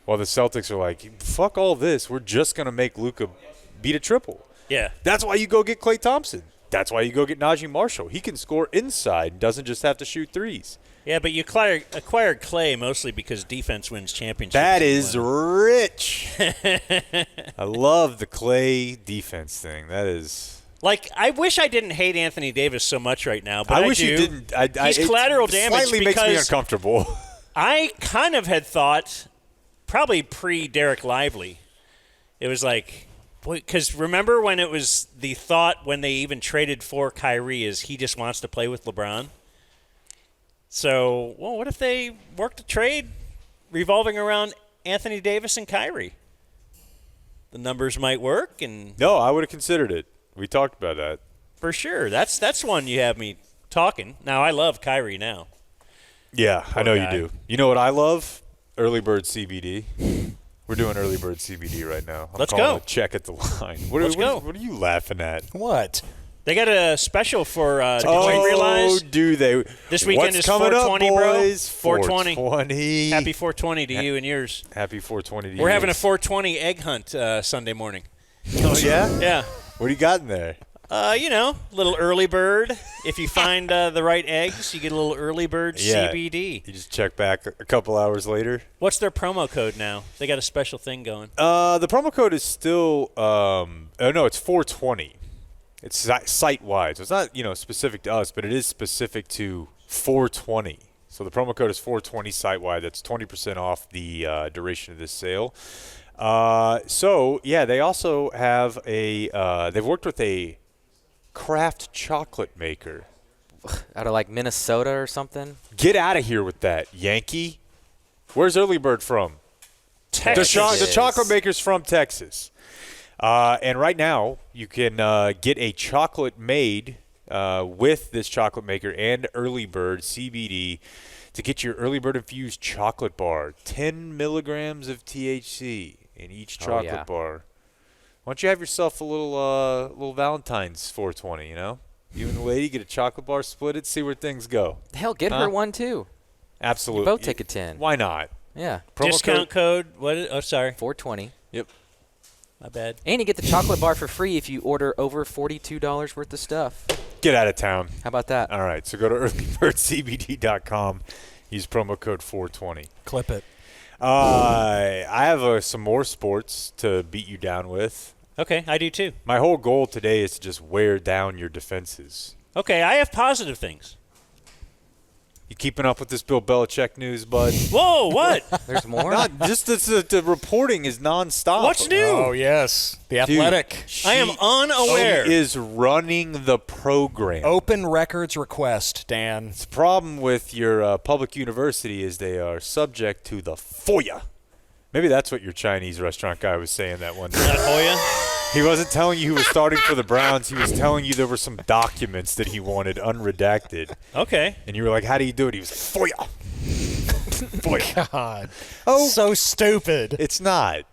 While the Celtics are like, fuck all this. We're just going to make Luka beat a triple. Yeah. That's why you go get Klay Thompson. That's why you go get Najee Marshall. He can score inside and doesn't just have to shoot threes. Yeah, but you acquired Clay mostly because defense wins championships. That is rich. I love the Clay defense thing. That is... I wish I didn't hate Anthony Davis so much right now, but I wish do. you didn't. He's collateral damage slightly makes me uncomfortable. I kind of had thought, probably pre-Derek Lively, it was because remember when it was the thought when they even traded for Kyrie is he just wants to play with LeBron? So, what if they worked a trade revolving around Anthony Davis and Kyrie? The numbers might work. No, I would have considered it. We talked about that. For sure. That's one you have me talking. Now, I love Kyrie now. Yeah, Poor I know guy. you do. You know what I love? Early Bird CBD. We're doing Early Bird CBD right now. Let's calling go. a check at the line. Let's go. What are you laughing at? What? They got a special for did you realize? Oh, do they? This weekend What's is coming 420, up, bro. boys? 420. 420. Happy 420 to you and yours. Happy 420 to you. We're having a 420 egg hunt Sunday morning. Oh, yeah? Yeah. What do you got in there? Little early bird. If you find the right eggs, you get a little early bird CBD. You just check back a couple hours later. What's their promo code now? They got a special thing going. The promo code is still it's 420. It's site-wide. So it's not, specific to us, but it is specific to 420. So the promo code is 420 site-wide. That's 20% off the duration of this sale. They also have they've worked with a craft chocolate maker. Out of like Minnesota or something? Get out of here with that, Yankee. Where's Early Bird from? Texas. The chocolate maker's from Texas. And right now, you can get a chocolate made with this chocolate maker and Early Bird CBD to get your Early Bird infused chocolate bar. 10 milligrams of THC in each chocolate bar. Why don't you have yourself a little Valentine's 420, You and the lady get a chocolate bar, split it, see where things go. Hell, get her one too. Absolutely. You both take a 10. Why not? Yeah. Discount code. What? Oh, sorry. 420. Yep. My bad. And you get the chocolate bar for free if you order over $42 worth of stuff. Get out of town. How about that? All right, so go to earlybirdcbd.com. Use promo code 420. Clip it. I have some more sports to beat you down with. Okay, I do too. My whole goal today is to just wear down your defenses. Okay, I have positive things. You keeping up with this Bill Belichick news, bud? Whoa, what? There's more? Not just the reporting is nonstop. What's new? Oh, yes. The Athletic. I am unaware. She is running the program. Open records request, Dan. The problem with your public university is they are subject to the FOIA. Maybe that's what your Chinese restaurant guy was saying that one day. Not Hoya? He wasn't telling you he was starting for the Browns. He was telling you there were some documents that he wanted unredacted. Okay. And you were like, how do you do it? He was like, FOIA. FOIA. God. Oh. So stupid. It's not.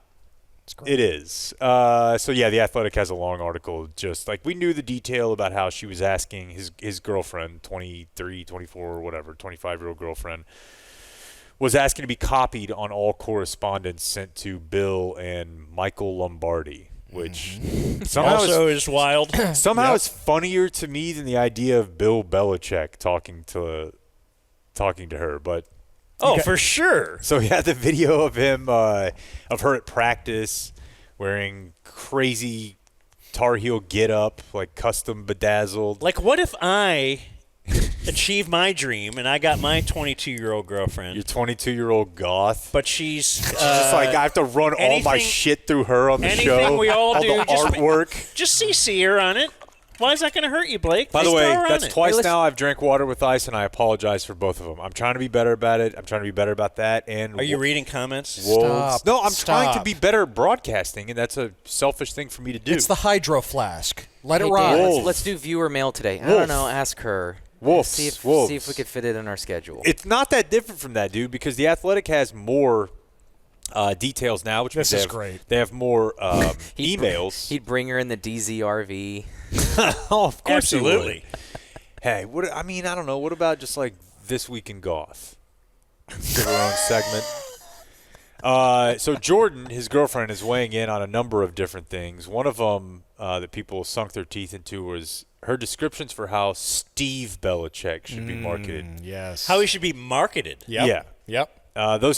It's great. It is. The Athletic has a long article. Just like we knew the detail about how she was asking his girlfriend, 23, 24, or whatever, 25-year-old girlfriend, was asking to be copied on all correspondence sent to Bill and Michael Lombardi, which somehow also is wild. Somehow it's funnier to me than the idea of Bill Belichick talking to her. But for sure. so he had the video of him of her at practice wearing crazy Tar Heel get up, like custom bedazzled. Like, what if I achieve my dream and I got my 22-year-old girlfriend? Your 22-year-old goth. But she's Just like I have to run all my shit through her on the show. Anything we all do, the artwork. Just CC her on it. Why is that going to hurt you, Blake? By the Just way, throw her that's on it. twice now I've drank water with ice, and I apologize for both of them. I'm trying to be better about it. I'm trying to be better about that. And Are you reading comments? Wolves. Stop. No, I'm trying to Stop. be better at broadcasting, and that's a selfish thing for me to do. It's the hydro flask. Let Hey, it Dan, ride. Wolves. let's do viewer mail today. I Wolf. don't know. Ask her. Wolves. See if we could fit it in our schedule. It's not that different from that, dude, because the Athletic has more details now, which means This is great. They have more He'd emails. He'd bring her in the DZRV. Oh, of course he would. Absolutely. Hey, I don't know. What about just like This Week in Goth? Let's give her own segment. So Jordan, his girlfriend, is weighing in on a number of different things. One of them that people sunk their teeth into was her descriptions for how Steve Belichick should be marketed. Yes. How he should be marketed. Yep. Yeah. Yep.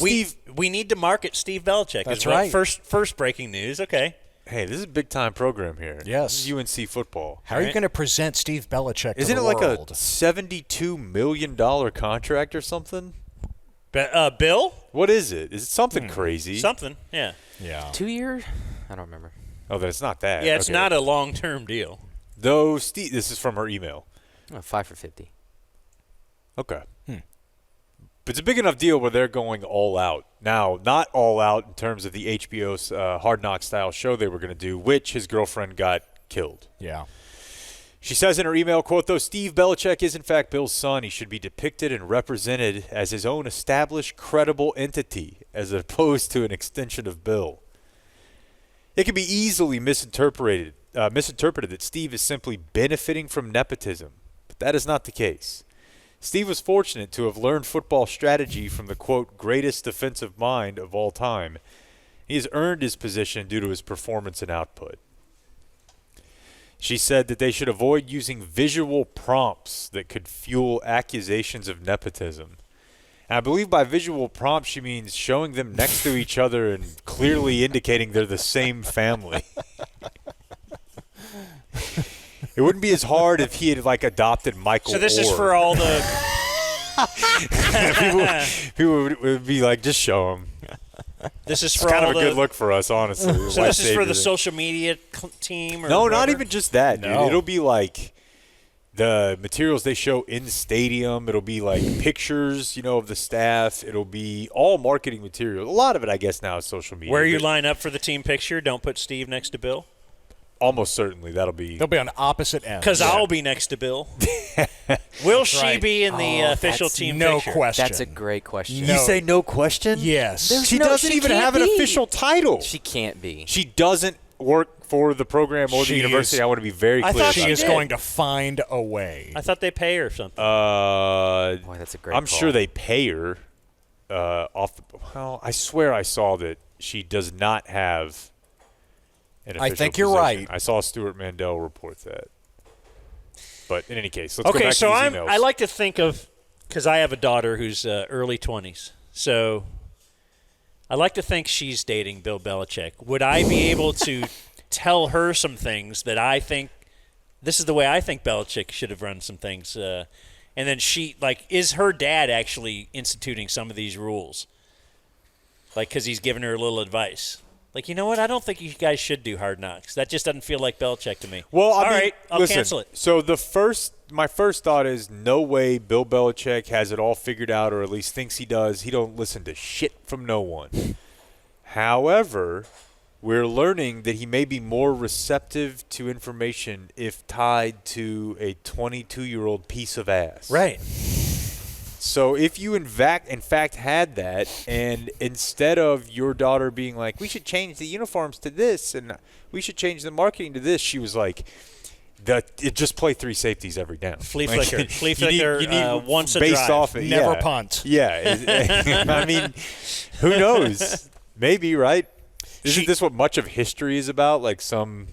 We need to market Steve Belichick. That's is what- right. First breaking news. Okay. Hey, this is a big-time program here. Yes. This is UNC football. How are you Right. going to present Steve Belichick Isn't to it the like world? a $72 million contract or something? Bill? What is it? Is it something crazy? Something. Yeah. Yeah. 2 years? I don't remember. Oh, then it's not that. Yeah, it's Okay. not a long-term deal. Though Steve, this is from her email. Oh, 5 for 50. Okay. But it's a big enough deal where they're going all out. Now, not all out in terms of the HBO's Hard Knock style show they were going to do, which his girlfriend got killed. Yeah. She says in her email, quote, though Steve Belichick is in fact Bill's son, he should be depicted and represented as his own established, credible entity as opposed to an extension of Bill. It can be easily misinterpreted that Steve is simply benefiting from nepotism, but that is not the case. Steve was fortunate to have learned football strategy from the, quote, greatest defensive mind of all time. He has earned his position due to his performance and output. She said that they should avoid using visual prompts that could fuel accusations of nepotism. And I believe by visual prompts she means showing them next to each other and clearly indicating they're the same family. It wouldn't be as hard if he had like adopted Michael. So this Orr. is for all the people would be like, just show him. This is It's for kind all of a good look for us, honestly. So this is for the social media team? Or No, not whatever? even just that, dude. No. It'll be like the materials they show in the stadium. It'll be like pictures, of the staff. It'll be all marketing material. A lot of it, I guess, now is social media. Where you but line up for the team picture, don't put Steve next to Bill. almost certainly that'll be. They'll be on opposite ends. Because I'll be next to Bill. Will she Right. be in the official that's team no picture? question. That's a great question. You say no question? Yes. She doesn't even can't have an be. official title. She can't be. She doesn't work for the program or the She university. is- I want to be very I clear thought about She is that. going to find a way. I thought they pay her something. Boy, that's a great I'm call. sure they pay her off the. Well, I swear I saw that she does not have an I official think you're position. right. I saw Stuart Mandel report that. But in any case, let's go Okay, back so to these emails. I like to think of, because I have a daughter who's early 20s, so I like to think she's dating Bill Belichick. Would I be able to tell her some things that I think, this is the way I think Belichick should have run some things, and then she, is her dad actually instituting some of these rules? Because he's giving her a little advice. You know what? I don't think you guys should do Hard Knocks. That just doesn't feel like Belichick to me. Well, All right, I'll listen, cancel it. So my first thought is no way Bill Belichick has it all figured out, or at least thinks he does. He don't listen to shit from no one. However, we're learning that he may be more receptive to information if tied to a 22-year-old piece of ass. Right. So if you in fact had that, and instead of your daughter being like, we should change the uniforms to this, and we should change the marketing to this, she was like, just play 3 safeties every down. Flea Like, flicker. Flea you need- flicker you need once a based drive. off it. Never yeah. punt. Yeah. I mean, who knows? Maybe, right? Isn't this what much of history is about? Like some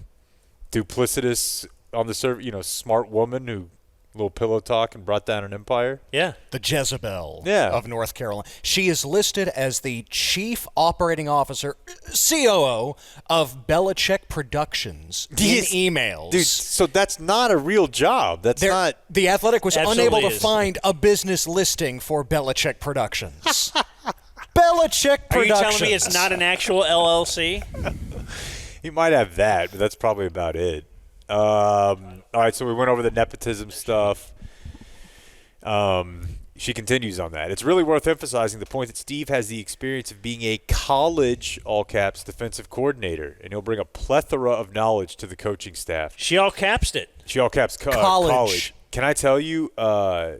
duplicitous on the smart woman who little pillow talk and brought down an empire? Yeah. The Jezebel Yeah. of North Carolina. She is listed as the Chief Operating Officer, COO, of Belichick Productions in Yes. emails. Dude, so that's not a real job. That's not. The Athletic was Absolutely unable to is. find a business listing for Belichick Productions. Belichick Are you Productions. telling me it's not an actual LLC? He might have that, but that's probably about it. All right, so we went over the nepotism stuff. She continues on that. It's really worth emphasizing the point that Steve has the experience of being a college, all caps, defensive coordinator, and he'll bring a plethora of knowledge to the coaching staff. She all capsed it. She all caps college. Can I tell you, I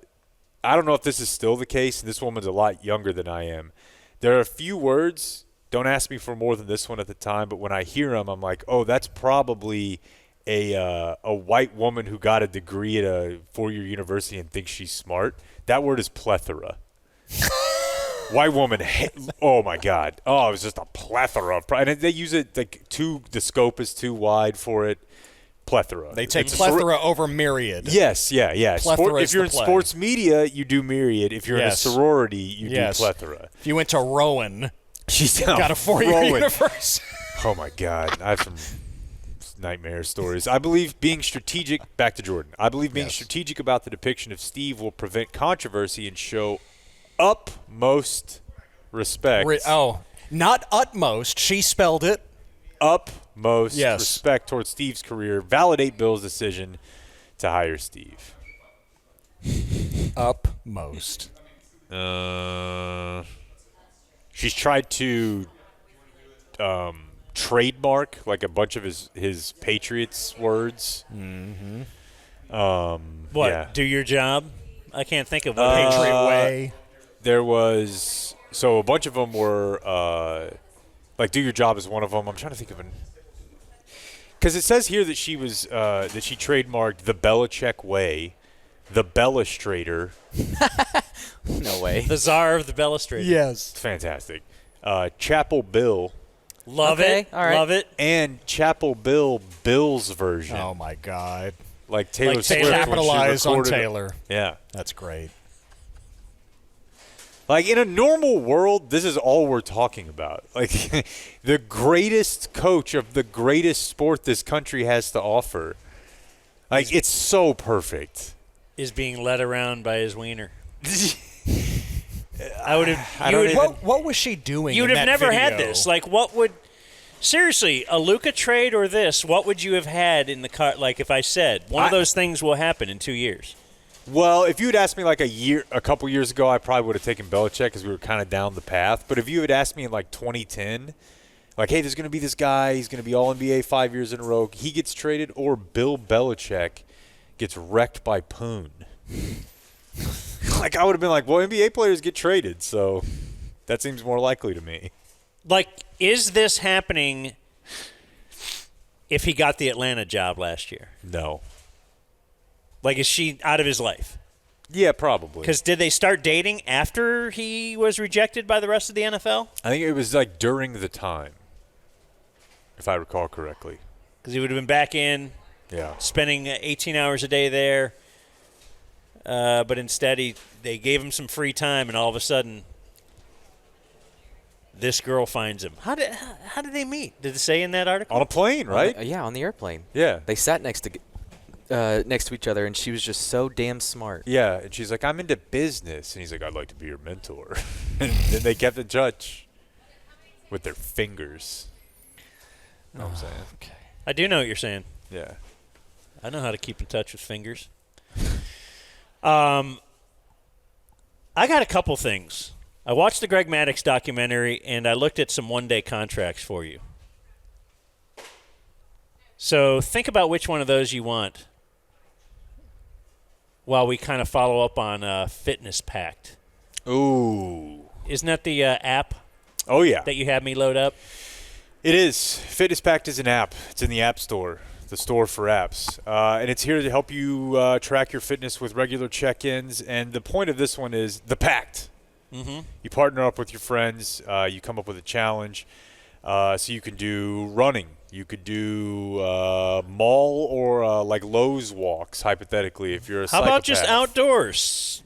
don't know if this is still the case, and this woman's a lot younger than I am. There are a few words, don't ask me for more than this one at the time, but when I hear them, I'm like, oh, that's probably a white woman who got a degree at a 4-year university and thinks she's smart. That word is plethora. White woman, oh my God. Oh, it was just a plethora. And they use it the scope is too wide for it. Plethora. They take It's plethora over myriad. Yes, yeah. Plethora If is you're the in play. sports media, you do myriad. If you're Yes. in a sorority, you Yes. do plethora. If you went to Rowan, She's got a 4-year university. Oh my God, I have some nightmare stories. I believe being strategic. Back to Jordan. I believe being strategic about the depiction of Steve will prevent controversy and show utmost respect. Not utmost. She spelled it. Utmost Yes. respect towards Steve's career. Validate Bill's decision to hire Steve. Upmost. She's tried to trademark like a bunch of his Patriots words. Mm-hmm. What? Yeah. Do your job? I can't think of one. Patriot Way. There was a bunch of them were like do your job is one of them. I'm trying to think of an because it says here that she was that she trademarked the Belichick way, the Bellustrator. No way. The czar of the Bellustrator. Yes. Fantastic. Chapel Bill. Love Okay, it. all right. Love it. And Chapel Bill, Bill's version. Oh my God! Like Taylor Like Swift. Taylor. when she Capitalize on recorded it. Taylor. Yeah. That's great. Like, in a normal world, this is all we're talking about. Like, the greatest coach of the greatest sport this country has to offer. Like, it's so perfect. Is being led around by his wiener. I would have. I don't even- What was she doing? You would in have that never had video? this. Like, what would? Seriously, a Luka trade or this? What would you have had in the car? Like, if I said one of those things will happen in 2 years. Well, if you had asked me like a couple years ago, I probably would have taken Belichick because we were kind of down the path. But if you had asked me in like 2010, like, hey, there's going to be this guy, he's going to be all NBA 5 years in a row, he gets traded, or Bill Belichick gets wrecked by Poon. Like, I would have been like, well, NBA players get traded, so that seems more likely to me. Like, is this happening if he got the Atlanta job last year? No. Like, is she out of his life? Yeah, probably. Because did they start dating after he was rejected by the rest of the NFL? I think it was like during the time, if I recall correctly. Because he would have been back in, Yeah. spending 18 hours a day there. But instead, they gave him some free time, and all of a sudden, this girl finds him. How did they meet? Did it say in that article? On a plane, right? Yeah, on the airplane. Yeah. They sat next to each other, and she was just so damn smart. Yeah, and she's like, I'm into business. And he's like, I'd like to be your mentor. And then they kept in touch with their fingers. You know what I'm saying? Okay. I do know what you're saying. Yeah. I know how to keep in touch with fingers. I got a couple things. I watched the Greg Maddux documentary, and I looked at some one-day contracts for you. So think about which one of those you want while we kind of follow up on Fitness Pact. Ooh. Isn't that the app Oh, yeah. that you had me load up? It is. Fitness Pact is an app. It's in the App Store, the store for apps. And it's here to help you track your fitness with regular check-ins. And the point of this one is the Pact. Mm-hmm. You partner up with your friends. You come up with a challenge. So you can do running. You could do mall or like Lowe's walks, hypothetically, if you're a How about just psychopath. outdoors?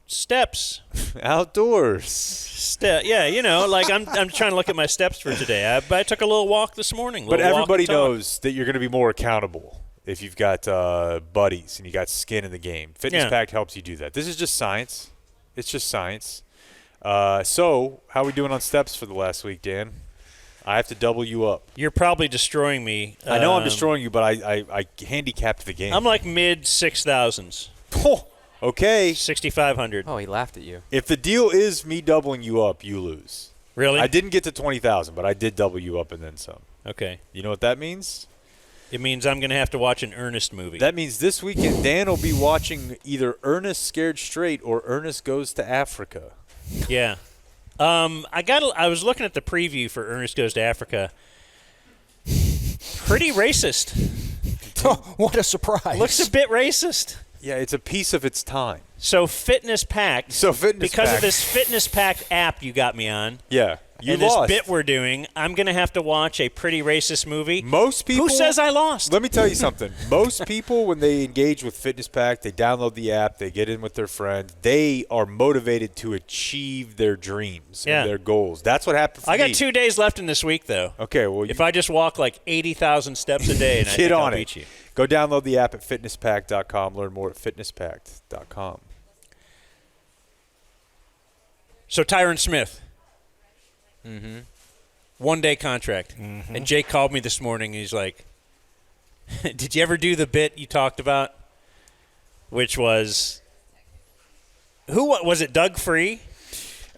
Steps. Outdoors. Yeah, you know, like I'm trying to look at my steps for today. I took a little walk this morning. But little walk everybody and talk. knows that you're going to be more accountable if you've got buddies and you got skin in the game. Fitness Yeah. Pact helps you do that. This is just science. It's just science. So how are we doing on steps for the last week, Dan? I have to double you up. You're probably destroying me. I know I'm destroying you, but I handicapped the game. I'm like mid 6,000s, Okay. 6,500. Oh, he laughed at you. If the deal is me doubling you up, you lose. Really? I didn't get to 20,000, but I did double you up and then some. Okay. You know what that means? It means I'm going to have to watch an Ernest movie. That means this weekend Dan will be watching either Ernest Scared Straight or Ernest Goes to Africa. Yeah. I was looking at the preview for Ernest Goes to Africa. Pretty racist. What a surprise! Looks a bit racist. Yeah, it's a piece of its time. So Fitness Pact. Because of Pact. this Fitness Pact app you got me on. Yeah, you and lost. this bit we're doing, I'm going to have to watch a pretty racist movie. Most people. Who says I lost? Let me tell you something. Most people, when they engage with Fitness Pact, they download the app, they get in with their friends. They are motivated to achieve their dreams Yeah. and their goals. That's what happened for I me. got 2 days left in this week, though. Okay, well, If I just walk like 80,000 steps a day, and I get think I'll on beat it. you. Go download the app at fitnesspact.com. Learn more at fitnesspact.com. So Tyron Smith. Mm-hmm. 1-day contract. Mm-hmm. And Jake called me this morning, and he's like, did you ever do the bit you talked about? Which was, was it Doug Free?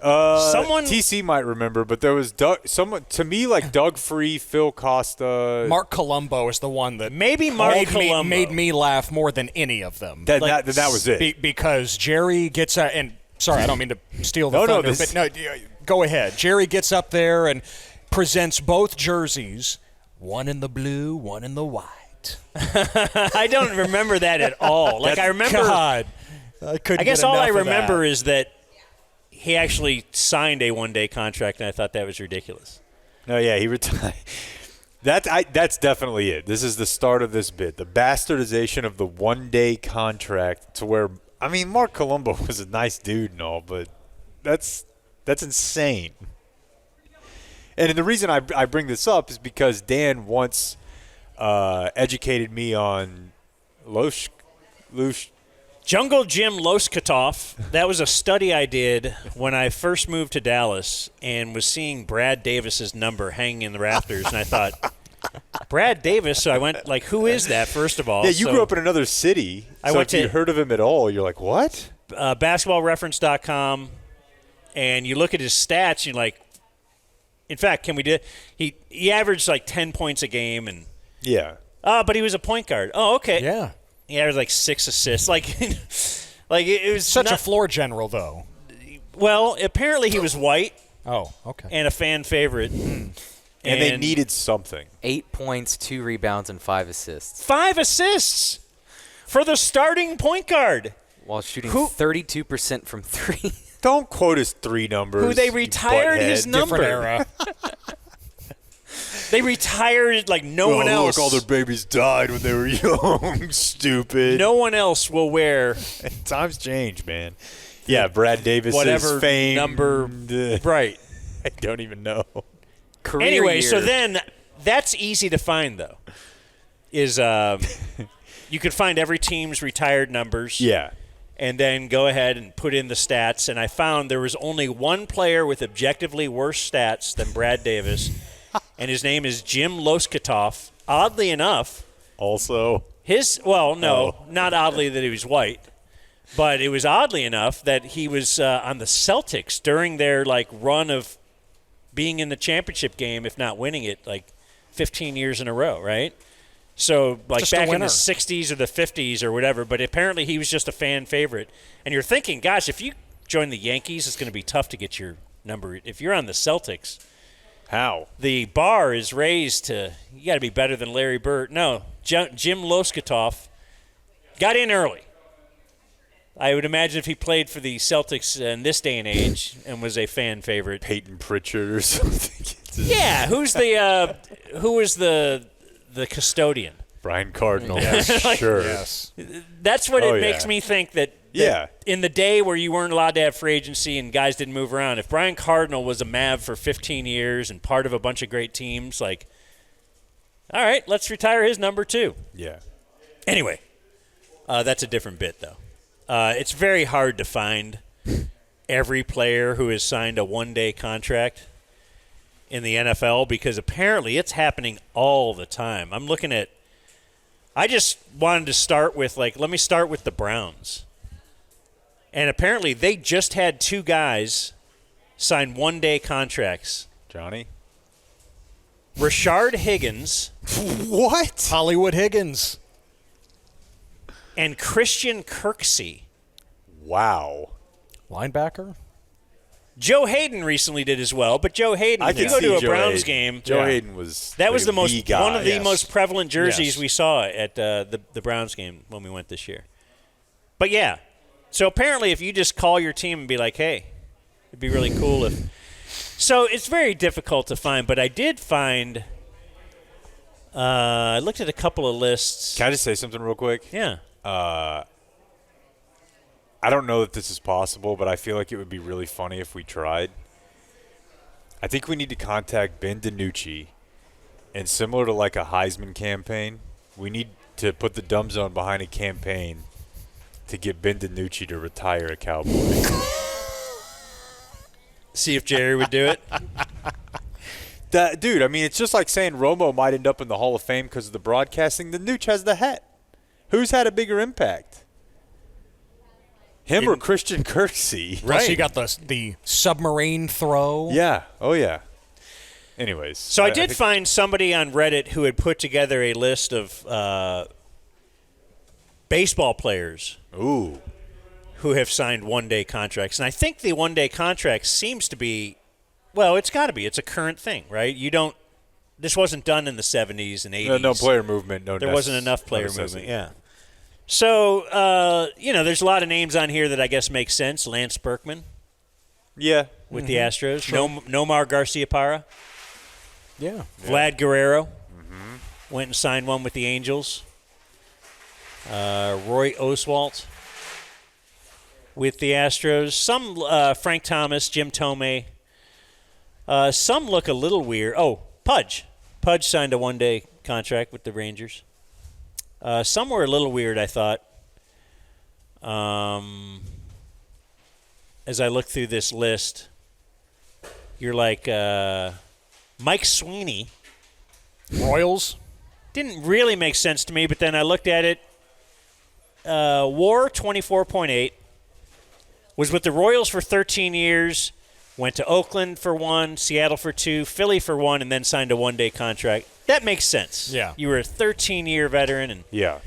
Someone TC might remember, but there was someone to me like Doug Free, Phil Costa. Mark Colombo is the one that Maybe Mark Colombo. made me laugh more than any of them. That was it. Because Jerry gets out, and sorry, I don't mean to steal the No, thunder, this- but no, go ahead. Jerry gets up there and presents both jerseys, one in the blue, one in the white. I don't remember that at all. Like I remember. God, I guess all I remember is that he actually signed a 1-day contract, and I thought that was ridiculous. No, yeah, he retired. That's definitely it. This is the start of this bit. The bastardization of the one-day contract to where, I mean, Mark Colombo was a nice dude and all, but that's insane. And the reason I bring this up is because Dan once educated me on Jungle Jim Loskatov. That was a study I did when I first moved to Dallas and was seeing Brad Davis's number hanging in the rafters, and I thought, Brad Davis. So I went like, who is that? First of all, yeah, you grew up in another city. So if you heard of him at all, you're like, what? BasketballReference.com, and you look at his stats, and you're like, in fact, can we do? He averaged like 10 points a game, and yeah. But he was a point guard. Oh, okay. Yeah. He averaged like 6 assists. Like it was such a floor general, though. Well, apparently he was white. Oh, okay. And a fan favorite. And they needed something. 8 points, 2 rebounds, and 5 assists. 5 assists for the starting point guard. While shooting 32% from 3. Don't quote his 3 numbers. Who they retired his number. Different era. They retired like no one else. Look, all their babies died when they were young. Stupid. No one else will wear. Times change, man. Yeah, Brad Davis whatever fame number. Right. I don't even know. Career anyway, year. so then that's easy to find, though. Is you could find every team's retired numbers. Yeah. And then go ahead and put in the stats. And I found there was only one player with objectively worse stats than Brad Davis, and his name is Jim Loskatov. Oddly enough, also not oddly that he was white, but it was oddly enough that he was on the Celtics during their run of being in the championship game, if not winning it, 15 years in a row, right? So, back in the 60s or the 50s or whatever, but apparently he was just a fan favorite. And you're thinking, gosh, if you join the Yankees, it's going to be tough to get your number. If you're on the Celtics, how? The bar is raised to, you got to be better than Larry Bird. No, Jim Loskatov got in early. I would imagine if he played for the Celtics in this day and age and was a fan favorite. Peyton Pritchard or something. Yeah, who was the custodian? Brian Cardinal. Yeah, sure. Yes. That's what it makes me think that in the day where you weren't allowed to have free agency and guys didn't move around, if Brian Cardinal was a Mav for 15 years and part of a bunch of great teams, all right, let's retire his number too. Yeah. Anyway, that's a different bit, though. It's very hard to find every player who has signed a one-day contract in the NFL because apparently it's happening all the time. I'm looking at – I just wanted to start with, let me start with the Browns. And apparently they just had 2 guys sign one-day contracts. Johnny? Rashard Higgins. What? Hollywood Higgins. And Christian Kirksey. Wow. Linebacker? Joe Hayden recently did as well, but Joe Hayden, if you go to a Browns game, Joe Hayden was that was one of the most prevalent jerseys we saw at the Browns game when we went this year. But yeah, so apparently if you just call your team and be like, hey, it'd be really cool if. So it's very difficult to find, but I did find. I looked at a couple of lists. Can I just say something real quick? Yeah. I don't know that this is possible, but I feel like it would be really funny if we tried. I think we need to contact Ben DiNucci, and similar to a Heisman campaign, we need to put the Dumb Zone behind a campaign to get Ben DiNucci to retire a Cowboy. See if Jerry would do it. Dude, I mean, it's just like saying Romo might end up in the Hall of Fame because of the broadcasting. The Nooch has the hat. Who's had a bigger impact? Him or Christian Kirksey? Right. So you got the submarine throw. Yeah. Oh, yeah. Anyways. So I did find somebody on Reddit who had put together a list of baseball players who have signed one-day contracts. And I think the one-day contract seems to be, well, it's got to be. It's a current thing, right? This wasn't done in the 70s and 80s. No player movement. There wasn't enough player movement, yeah. So, there's a lot of names on here that I guess make sense. Lance Berkman. Yeah. With the Astros. Sure. Nomar Garciaparra. Yeah. Vlad Guerrero went and signed one with the Angels. Roy Oswalt with the Astros. Some Frank Thomas, Jim Tomei. Some look a little weird. Oh, Pudge. Pudge signed a one-day contract with the Rangers. Some were a little weird, I thought. As I look through this list, you're like Mike Sweeney. Royals? Didn't really make sense to me, but then I looked at it. WAR 24.8. Was with the Royals for 13 years. Went to Oakland for 1, Seattle for 2, Philly for 1, and then signed a one-day contract. That makes sense. Yeah. You were a 13-year veteran. And Yeah.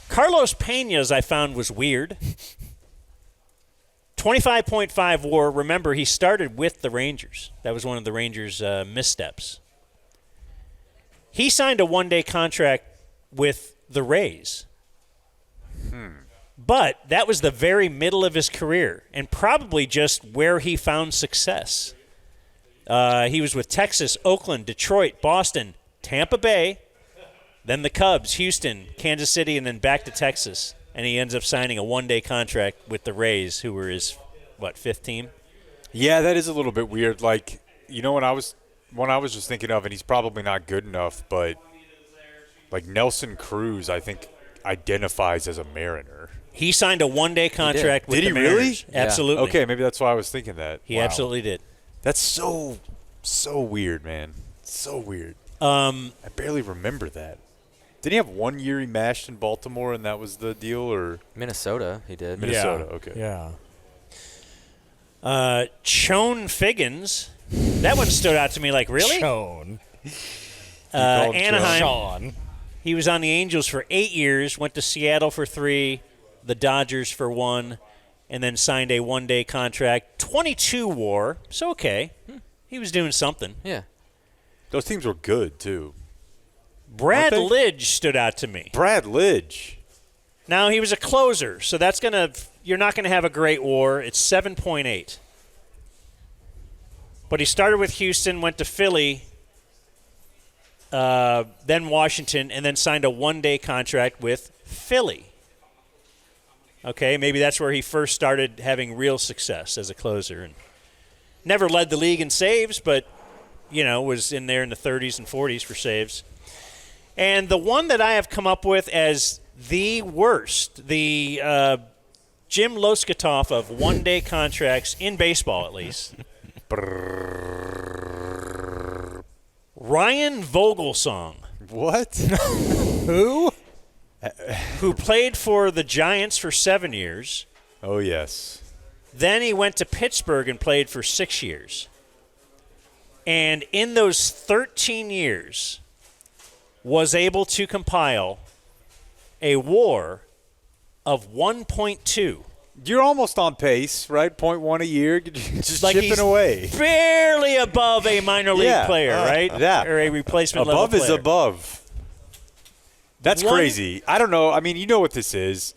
Carlos Pena's I found was weird. 25.5 WAR. Remember, he started with the Rangers. That was one of the Rangers' missteps. He signed a one-day contract with the Rays. But that was the very middle of his career and probably just where he found success. He was with Texas, Oakland, Detroit, Boston, Tampa Bay, then the Cubs, Houston, Kansas City, and then back to Texas. And he ends up signing a one-day contract with the Rays, who were his, fifth team? Yeah, that is a little bit weird. Like, you know, when I was just thinking of, and he's probably not good enough, but like Nelson Cruz, I think identifies as a Mariner. He signed a one-day contract with Did the he really? Mariners. Yeah. Absolutely. Okay, maybe that's why I was thinking that. He absolutely did. That's so weird, man. So weird. I barely remember that. Didn't he have 1 year he mashed in Baltimore and that was the deal, or Minnesota, he did. Minnesota? Okay. Yeah. Chone Figgins. That one stood out to me like, really? Chone. Anaheim. Sean. He was on the Angels for 8 years, went to Seattle for 3, the Dodgers for 1, and then signed a one-day contract. 22 WAR, so okay. He was doing something. Yeah. Those teams were good, too. Brad Aren't they? Lidge stood out to me. Brad Lidge. Now, he was a closer, so that's going to – you're not going to have a great WAR. It's 7.8. But he started with Houston, went to Philly, then Washington, and then signed a one-day contract with Philly. Okay, maybe that's where he first started having real success as a closer. And never led the league in saves, but, you know, was in there in the 30s and 40s for saves. And the one that I have come up with as the worst, the Jim Loskatoff of one-day contracts, in baseball at least, Ryan Vogelsong. What? Who? Who played for the Giants for 7 years. Oh, yes. Then he went to Pittsburgh and played for 6 years. And in those 13 years, was able to compile a WAR of 1.2. You're almost on pace, right? 0.1 a year, just Like chipping he's away. barely above a minor league Yeah, player, right? yeah. Or a replacement Above level is player. above. That's One- crazy. I don't know. I mean, you know what this is.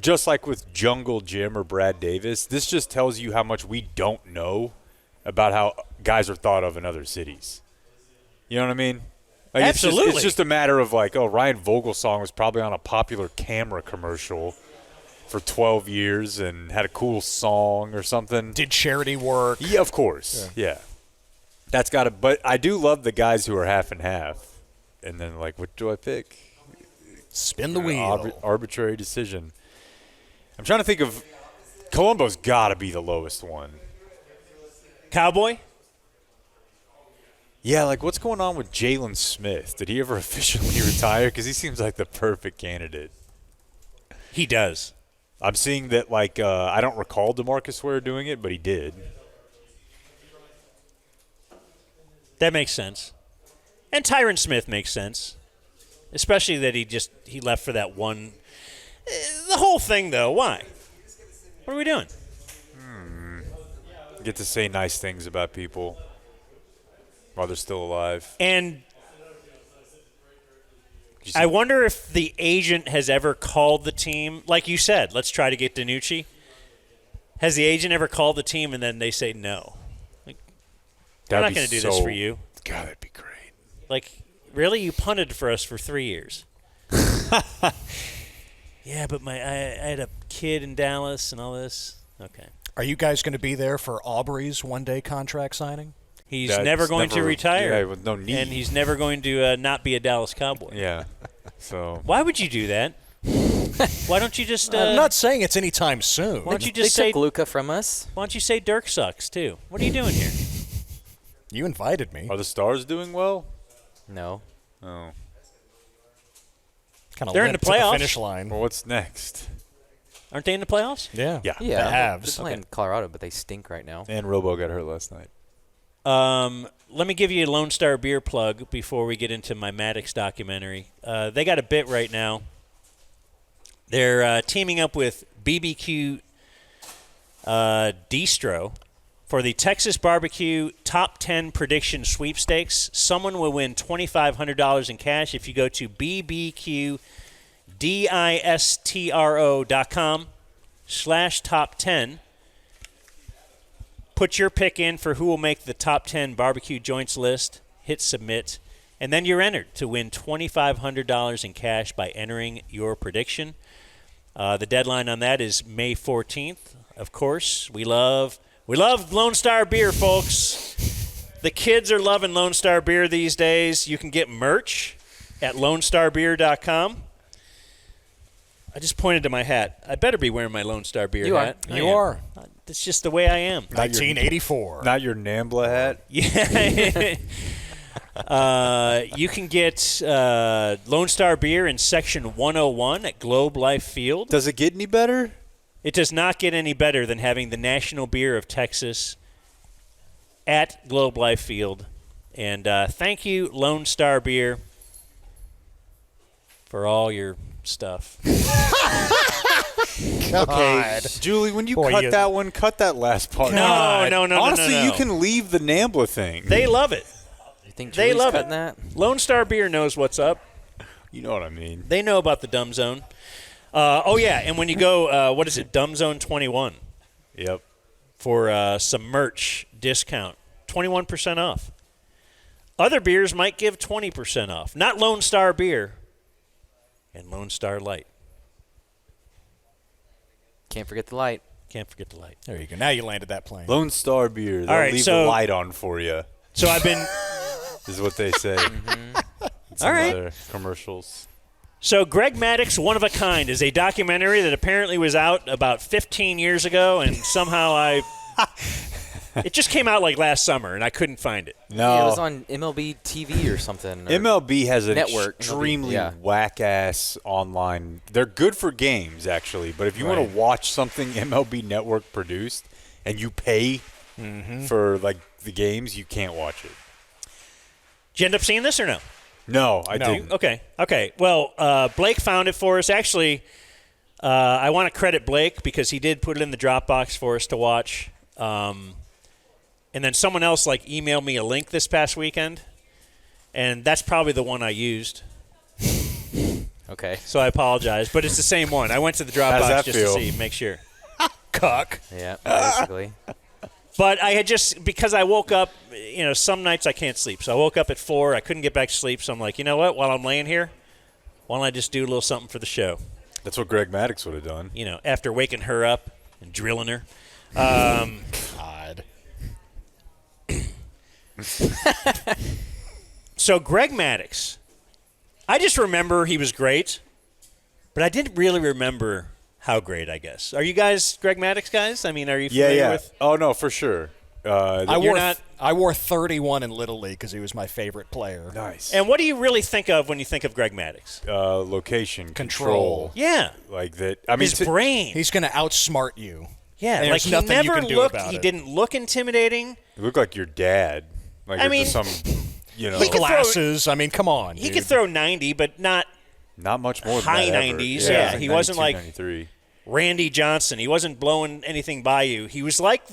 Just like with Jungle Jim or Brad Davis, this just tells you how much we don't know about how guys are thought of in other cities. You know what I mean? Like, Absolutely. It's just a matter of like, oh, Ryan Vogelsong was probably on a popular camera commercial for 12 years and had a cool song or something. Did charity work? Yeah, of course. Yeah. That's got to – but I do love the guys who are half and half. And then, like, what do I pick? Spin the wheel. Arbitrary decision. I'm trying to think of – Colombo's got to be the lowest one. Cowboy? Yeah, like, what's going on with Jalen Smith? Did he ever officially retire? Because he seems like the perfect candidate. He does. I'm seeing that, like, I don't recall DeMarcus Ware doing it, but he did. That makes sense. And Tyron Smith makes sense. Especially that he left for that one. The whole thing, though, why? What are we doing? Get to say nice things about people while they're still alive. And I wonder if the agent has ever called the team. Like you said, let's try to get DiNucci. Has the agent ever called the team and then they say no? Like, we're not going to do this for you. God, that'd be great. Like, really? You punted for us for 3 years. Yeah, but I had a kid in Dallas and all this. Okay. Are you guys going to be there for Aubrey's one-day contract signing? He's That's never going to retire. Yeah, with no need. And he's never going to not be a Dallas Cowboy. Yeah. So. Why would you do that? Why don't you just? I'm not saying it's anytime soon. Why don't you They just say? took Luka from us. Why don't you say Dirk sucks too? What are you doing here? You invited me. Are the Stars doing well? No. Oh. Kind of They're in the playoffs. finish line. Well, what's next? Aren't they in the playoffs? Yeah. Yeah. Yeah. The Avs. They're playing Colorado, but they stink right now. And Robo got hurt last night. Let me give you a Lone Star beer plug before we get into my Maddox documentary. They got a bit right now. They're teaming up with BBQ Distro for the Texas Barbecue Top 10 Prediction Sweepstakes. Someone will win $2,500 in cash if you go to bbqdistro.com/top10. Put your pick in for who will make the top 10 barbecue joints list. Hit submit. And then you're entered to win $2,500 in cash by entering your prediction. The deadline on that is May 14th. Of course, we love Lone Star beer, folks. The kids are loving Lone Star beer these days. You can get merch at lonestarbeer.com. I just pointed to my hat. I better be wearing my Lone Star beer You are. hat. I You am. are. That's just the way I am. 1984. Not your Nambla hat? Yeah. You can get Lone Star beer in Section 101 at Globe Life Field. Does it get any better? It does not get any better than having the national beer of Texas at Globe Life Field. And thank you, Lone Star Beer, for all your stuff. Okay, Julie, when you Boy, cut you- that one, cut that last part. No. Honestly, no. you can leave the Nambla thing. They love it. You think They Julie's love cutting it. that? Lone Star Beer knows what's up. You know what I mean. They know about the Dumb Zone. And when you go, what is it, Dumb Zone 21 Yep. for some merch discount, 21% off. Other beers might give 20% off. Not Lone Star Beer and Lone Star Light. Can't forget the light. Can't forget the light. There you go. Now you landed that plane. Lone Star beer. They'll All right, leave so- the light on for you, So I've been is what they say. In some All right. other commercials. So Greg Maddox, One of a Kind, is a documentary that apparently was out about 15 years ago, and somehow it just came out like last summer, and I couldn't find it. No. Yeah, it was on MLB TV or something. Or MLB has an Network, extremely MLB, yeah. whack-ass online. They're good for games, actually, but if you want to watch something MLB Network produced and you pay for like the games, you can't watch it. Did you end up seeing this or no? No, I didn't. Okay. Well, Blake found it for us. Actually, I want to credit Blake because he did put it in the Dropbox for us to watch. And then someone else emailed me a link this past weekend, and that's probably the one I used. Okay. So I apologize, but it's the same one. I went to the How does Dropbox that just feel? to see, make sure. Cuck. Yeah, basically. But I had because I woke up, some nights I can't sleep. So I woke up at 4. I couldn't get back to sleep. So I'm like, you know what? While I'm laying here, why don't I just do a little something for the show? That's what Greg Maddox would have done. After waking her up and drilling her. God. So Greg Maddox, I just remember he was great, but I didn't really remember how great, I guess. Are you guys Greg Maddox guys? I mean, are you familiar with? Oh, no, for sure. I wore 31 in Little League because he was my favorite player. Nice. And what do you really think of when you think of Greg Maddox? Location Control. Yeah. Like that. I mean, His brain. He's going to outsmart you. Yeah, And like there's he nothing you never can do looked. about He it. didn't look intimidating. you look like your dad. Like I you're mean, just some, he could throw- Glasses. I mean, come on. He dude. could throw 90, but not not much more than high that ever. 90s, yeah. like He wasn't 92, like- 93. Randy Johnson. He wasn't blowing anything by you. He was like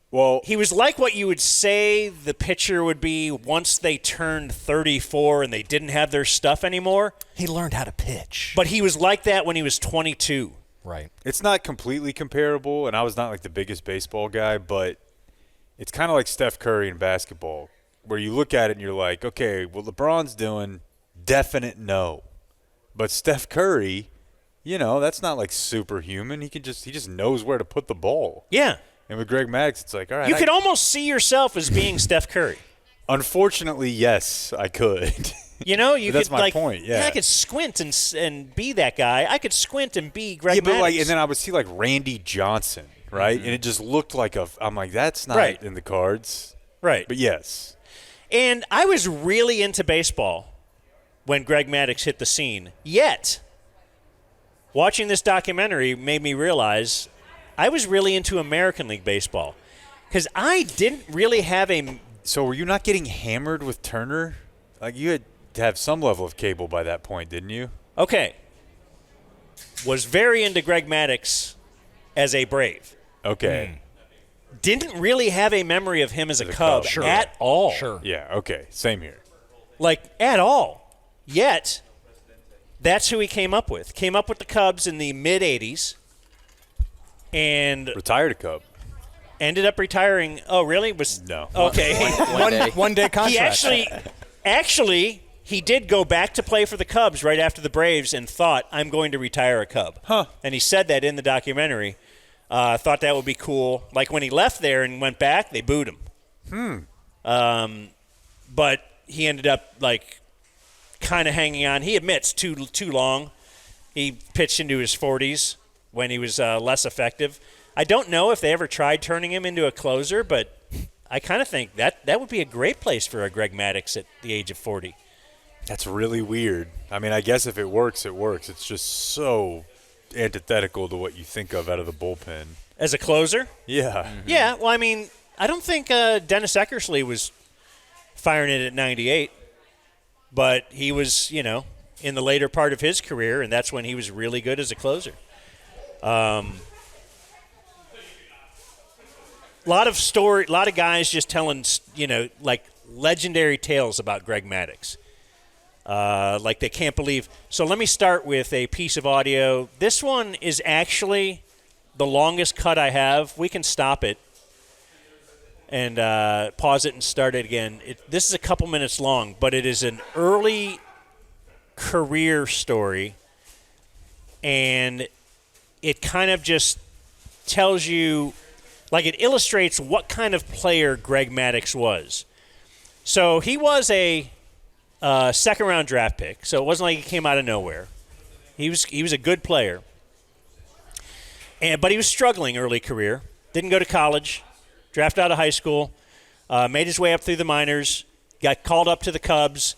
Well, He was like what you would say the pitcher would be once they turned 34 and they didn't have their stuff anymore. He learned how to pitch. But he was like that when he was 22. Right. it's not completely comparable, and I was not like the biggest baseball guy, but it's kind of like Steph Curry in basketball, where you look at it and you're like, okay, well, LeBron's doing definite no. But Steph Curry, that's not like superhuman. He just knows where to put the ball. Yeah. And with Greg Maddox, it's like, all right. You could almost see yourself as being Steph Curry. Unfortunately, yes, I could. That's my point. Yeah, I could squint and be that guy. I could squint and be Greg Maddox. But and then I would see like Randy Johnson, right? And it just looked like I'm like, that's not in the cards. Right. But yes. And I was really into baseball when Greg Maddox hit the scene. Yet, watching this documentary made me realize I was really into American League Baseball because I didn't really have a. So were you not getting hammered with Turner? Like you had to have some level of cable by that point, didn't you? Okay. Was very into Greg Maddox as a Brave. Okay. Didn't really have a memory of him as a Cub at all. Sure. Yeah, okay. Same here. Like, at all. Yet, that's who he came up with. Came up with the Cubs in the mid-'80s. And retired a Cub. Ended up retiring. Oh, really? No. Okay. One day contract. He actually, he did go back to play for the Cubs right after the Braves and thought, I'm going to retire a Cub. Huh. And he said that in the documentary. Thought that would be cool. Like when he left there and went back, they booed him. But he ended up like kind of hanging on. He admits too long. He pitched into his 40s when he was less effective. I don't know if they ever tried turning him into a closer, but I kind of think that would be a great place for a Greg Maddox at the age of 40. That's really weird. I mean, I guess if it works, it works. It's just so antithetical to what you think of out of the bullpen. As a closer? Yeah. Mm-hmm. Yeah, well, I mean, I don't think Dennis Eckersley was firing it at 98, but he was, in the later part of his career, and that's when he was really good as a closer. A lot of guys just telling, like legendary tales about Greg Maddox. Like they can't believe. So let me start with a piece of audio. This one is actually the longest cut I have. We can stop it and pause it and start it again. This is a couple minutes long, but it is an early career story, and it kind of just tells you, like it illustrates what kind of player Greg Maddox was. So he was a second-round draft pick, so it wasn't like he came out of nowhere. He was a good player, but he was struggling early career. Didn't go to college, drafted out of high school, made his way up through the minors, got called up to the Cubs,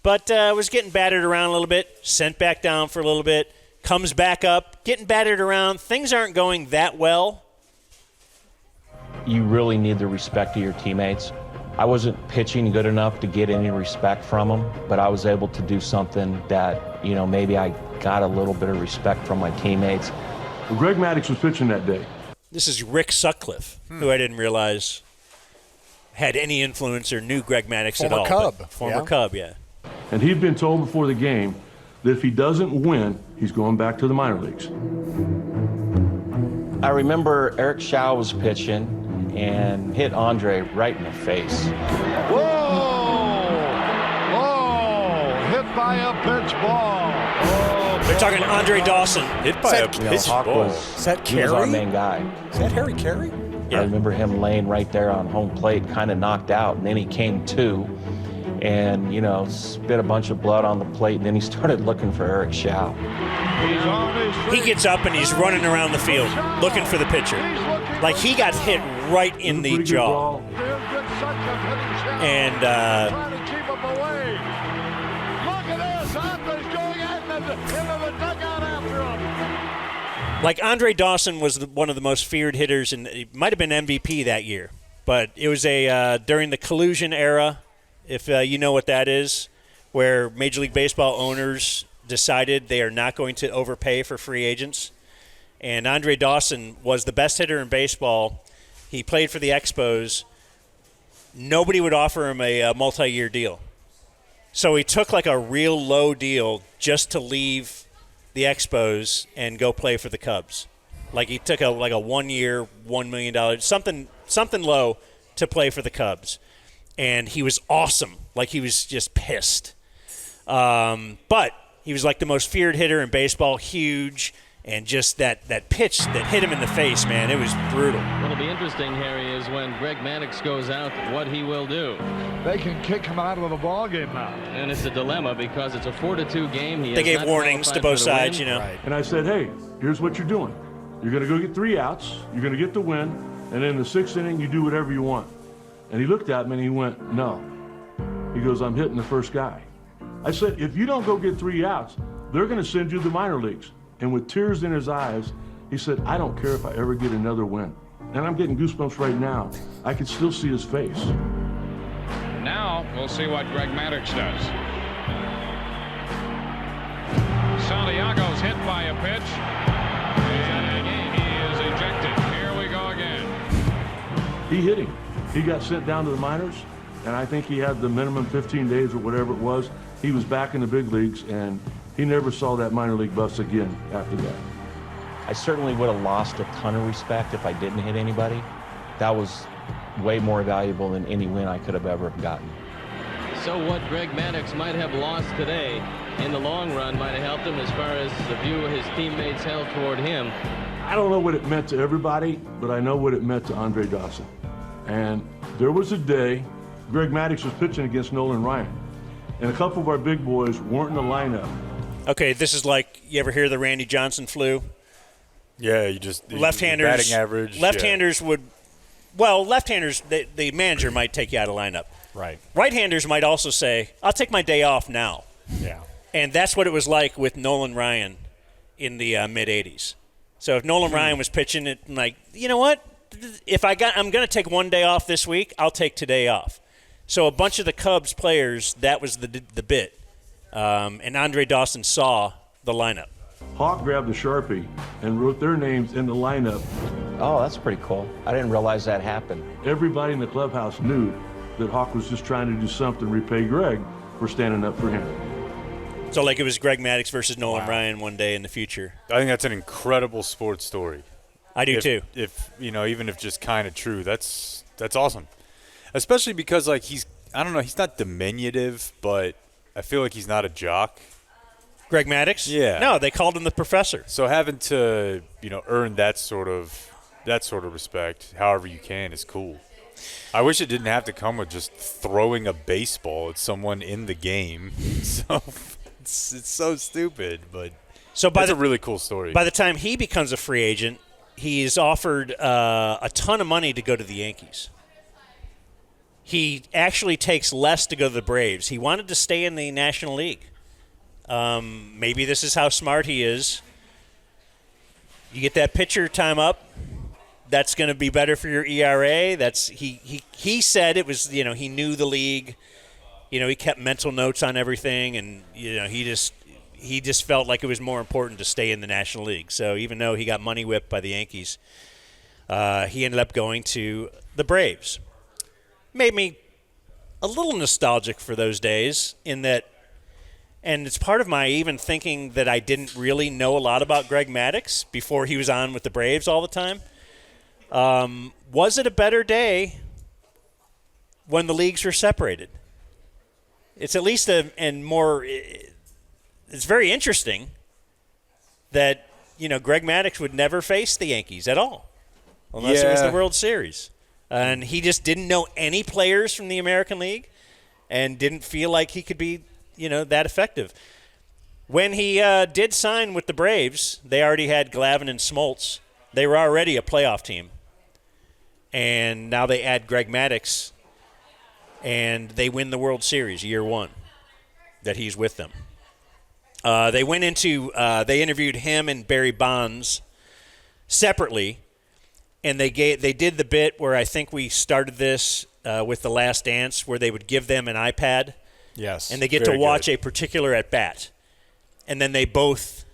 but was getting battered around a little bit, sent back down for a little bit, comes back up, getting battered around. Things aren't going that well. You really need the respect of your teammates. I wasn't pitching good enough to get any respect from them, but I was able to do something that, maybe I got a little bit of respect from my teammates. Well, Greg Maddox was pitching that day. This is Rick Sutcliffe, who I didn't realize had any influence or knew Greg Maddox at all. Former Cub, yeah. And he'd been told before the game that if he doesn't win, he's going back to the minor leagues. I remember Eric Shaw was pitching and hit Andre right in the face. Whoa! Hit by a pitch ball. Oh, they're talking Andre Dawson. Hit by a pitch ball. Is that He was our Carey? main guy. Is that Harry Carey? Yeah. I remember him laying right there on home plate, kind of knocked out, and then he came to and, spit a bunch of blood on the plate, and then he started looking for Eric Shaw. He gets up and he's running around the field looking for the pitcher. Like he got hit right in the jaw. And trying to keep him away. Look at this. Andre's going into the dugout after him. like Andre Dawson was one of the most feared hitters, and he might have been MVP that year. But it was during the collusion era, if you know what that is, where Major League Baseball owners decided they are not going to overpay for free agents. And Andre Dawson was the best hitter in baseball. He played for the Expos. Nobody would offer him a multi-year deal. So he took like a real low deal just to leave the Expos and go play for the Cubs. Like he took a 1 year, $1 million, something low to play for the Cubs. and he was awesome. Like, he was just pissed. But he was like the most feared hitter in baseball, huge, and just that pitch that hit him in the face, man, it was brutal. What'll be interesting, Harry, is when Greg Maddux goes out, what he will do. They can kick him out of the ball game now. And it's a dilemma because it's a 4-2 game. They gave warnings to both sides, you know. And I said, hey, here's what you're doing. You're going to go get 3 outs. You're going to get the win. And in the 6th inning, you do whatever you want. And he looked at me and he went, no. He goes, I'm hitting the first guy. I said, if you don't go get 3 outs, they're going to send you to the minor leagues. And with tears in his eyes, he said, I don't care if I ever get another win. And I'm getting goosebumps right now. I can still see his face. Now we'll see what Greg Maddux does. Santiago's hit by a pitch. And he is ejected. Here we go again. He hit him. He got sent down to the minors, and I think he had the minimum 15 days or whatever it was. He was back in the big leagues, and he never saw that minor league bus again after that. I certainly would have lost a ton of respect if I didn't hit anybody. That was way more valuable than any win I could have ever gotten. So what Greg Maddux might have lost today, in the long run, might have helped him as far as the view his teammates held toward him. I don't know what it meant to everybody, but I know what it meant to Andre Dawson. And there was a day Greg Maddux was pitching against Nolan Ryan, and a couple of our big boys weren't in the lineup. Okay, this is like, you ever hear the Randy Johnson flu? Yeah, you just left-handers, batting average. Left-handers would, well, left-handers, the manager might take you out of lineup. Right. Right-handers might also say, I'll take my day off now. Yeah. And that's what it was like with Nolan Ryan in the mid-'80s. So if Nolan Ryan was pitching it, like, you know what? If I'm going to take one day off this week, I'll take today off. So a bunch of the Cubs players, that was the bit. And Andre Dawson saw the lineup. Hawk grabbed a Sharpie and wrote their names in the lineup. Oh, that's pretty cool. I didn't realize that happened. Everybody in the clubhouse knew that Hawk was just trying to do something, repay Greg for standing up for him. So like it was Greg Maddux versus Nolan Ryan one day in the future. I think that's an incredible sports story. I do too. If you know, even if just kind of true, that's awesome. Especially because like he's not diminutive, but I feel like he's not a jock. Greg Maddux? Yeah. No, they called him the professor. So having to, earn that sort of respect, however you can, is cool. I wish it didn't have to come with just throwing a baseball at someone in the game. So it's so stupid, but that's a really cool story. By the time he becomes a free agent, he's offered a ton of money to go to the Yankees. He actually takes less to go to the Braves. He wanted to stay in the National League. Maybe this is how smart he is. You get that pitcher time up. That's going to be better for your ERA. He said it was, he knew the league. He kept mental notes on everything, and he just felt like it was more important to stay in the National League. So even though he got money whipped by the Yankees, he ended up going to the Braves. Made me a little nostalgic for those days in that, and it's part of my even thinking that I didn't really know a lot about Greg Maddux before he was on with the Braves all the time. Was it a better day when the leagues were separated? It's at least it's very interesting that, Greg Maddux would never face the Yankees at all unless it was the World Series. And he just didn't know any players from the American League and didn't feel like he could be, that effective. When he did sign with the Braves, they already had Glavine and Smoltz. They were already a playoff team. And now they add Greg Maddux, and they win the World Series year one that he's with them. They interviewed him and Barry Bonds separately. And they did the bit where I think we started this with The Last Dance, where they would give them an iPad. Yes. And they get to watch a particular at-bat. And then they both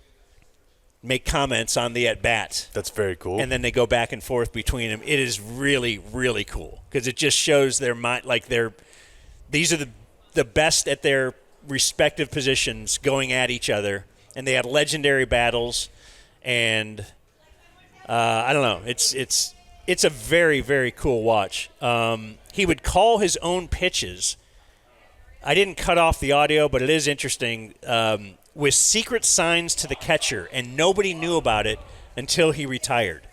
make comments on the at-bat. That's very cool. And then they go back and forth between them. It is really, really cool because it just shows their mind, like these are the best at their respective positions going at each other. And they had legendary battles, and I don't know. It's it's a very, very cool watch. He would call his own pitches. I didn't cut off the audio, but it is interesting, with secret signs to the catcher, and nobody knew about it until he retired,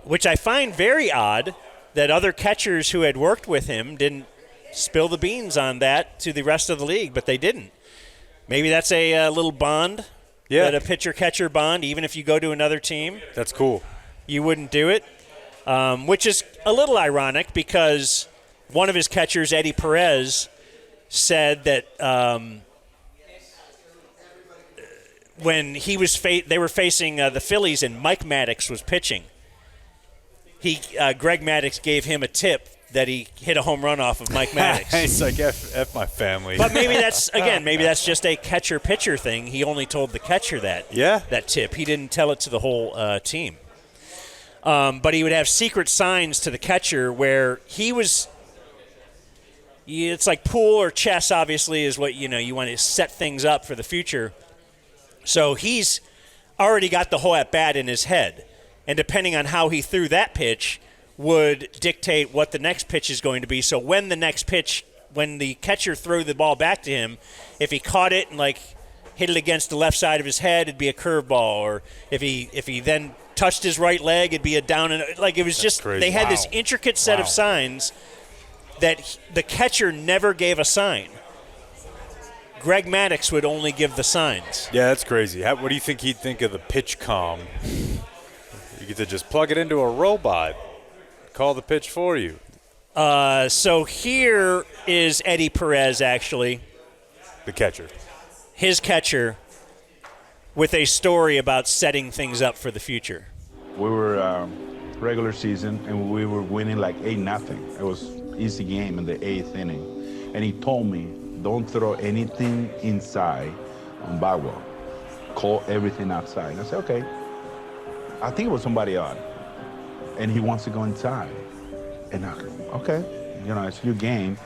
which I find very odd that other catchers who had worked with him didn't spill the beans on that to the rest of the league, but they didn't. Maybe that's a little bond, that a pitcher-catcher bond, even if you go to another team. That's cool. You wouldn't do it, which is a little ironic because one of his catchers, Eddie Perez, said that when he was they were facing the Phillies and Mike Maddox was pitching, Greg Maddox gave him a tip that he hit a home run off of Mike Maddox. It's like F my family. But maybe that's just a catcher-pitcher thing. He only told the catcher that tip. He didn't tell it to the whole team. But he would have secret signs to the catcher where he was. It's like pool or chess. Obviously, is what you want to set things up for the future. So he's already got the whole at bat in his head, and depending on how he threw that pitch, would dictate what the next pitch is going to be. So when the catcher threw the ball back to him, if he caught it and hit it against the left side of his head, it'd be a curveball. Or if he then touched his right leg, it'd be a down and it was just crazy. They had this intricate set of signs that the catcher never gave a sign. Greg Maddox would only give the signs. Yeah, that's crazy. What do you think he'd think of the pitch comm? You get to just plug it into a robot. Call the pitch for you. So here is Eddie Perez, actually. The catcher. His catcher, with a story about setting things up for the future. We were regular season, and we were winning 8-0. It was easy game in the 8th inning. And he told me, don't throw anything inside on Bagwell. Call everything outside. And I said, okay. I think it was somebody on. And he wants to go inside. And I okay, it's your game.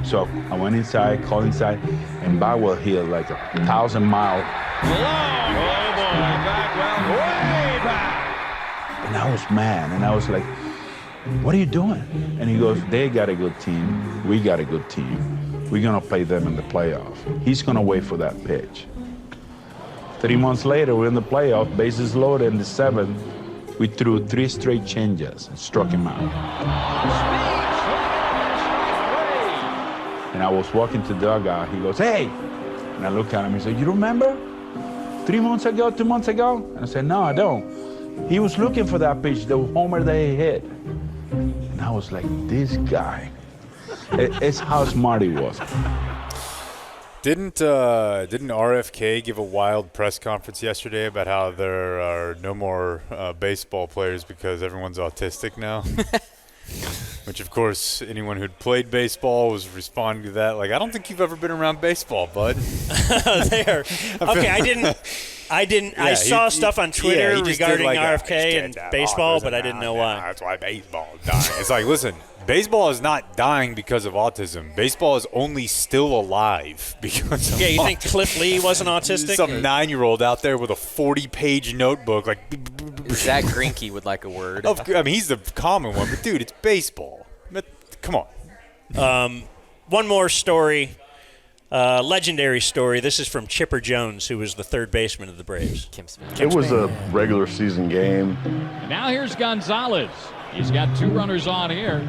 So I went inside, called inside, and Bagwell hit 1,000-mile. Long fly ball, Bagwell, way back. And I was mad, and I was like, what are you doing? And he goes, they got a good team, we got a good team. We're gonna play them in the playoff. He's gonna wait for that pitch. 3 months later, we're in the playoff, bases loaded in the 7th. We threw 3 straight changes and struck him out. And I was walking to the dugout. He goes, hey! And I look at him. He said, you remember 3 months ago, 2 months ago? And I said, no, I don't. He was looking for that pitch, the homer that he hit. And I was like, this guy. It's how smart he was. Didn't RFK give a wild press conference yesterday about how there are no more baseball players because everyone's autistic now? Which, of course, anyone who'd played baseball was responding to that I don't think you've ever been around baseball, bud. There. Okay, I didn't. I saw stuff on Twitter regarding RFK and baseball, but I didn't know why. That's why baseball is dying. It's listen, baseball is not dying because of autism. Baseball is only still alive because of you think Cliff Lee wasn't autistic? Some 9-year-old out there with a 40-page notebook. Zach Greinke would like a word. He's the common one, but, dude, it's baseball. Come on. One more story. Legendary story. This is from Chipper Jones, who was the third baseman of the Braves. It was a regular season game. And now here's Gonzalez. He's got 2 runners on here.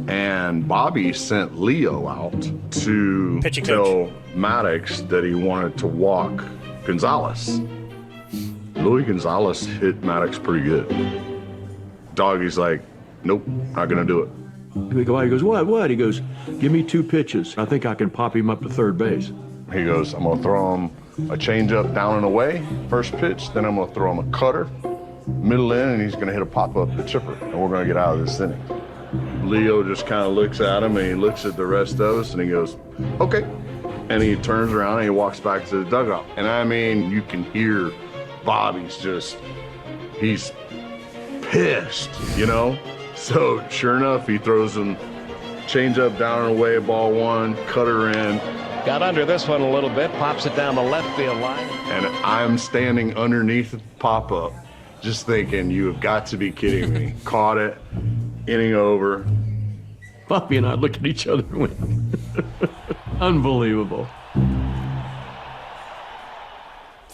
And Bobby sent Leo out to tell Maddox that he wanted to walk Gonzalez. Louis Gonzalez hit Maddox pretty good. Doggy's like, nope, not going to do it. He goes, what? He goes, give me 2 pitches. I think I can pop him up to third base. He goes, I'm going to throw him a changeup down and away, first pitch. Then I'm going to throw him a cutter, middle in, and he's going to hit a pop-up to Chipper. And we're going to get out of this inning. Leo just kind of looks at him, and he looks at the rest of us, and he goes, okay. And he turns around, and he walks back to the dugout. And I mean, you can hear Bobby's he's pissed, So sure enough, he throws him changeup down and away, ball 1, cutter in. Got under this one a little bit, pops it down the left field line. And I'm standing underneath the pop-up, just thinking, you have got to be kidding me. Caught it, inning over. Poppy and I look at each other and went, unbelievable.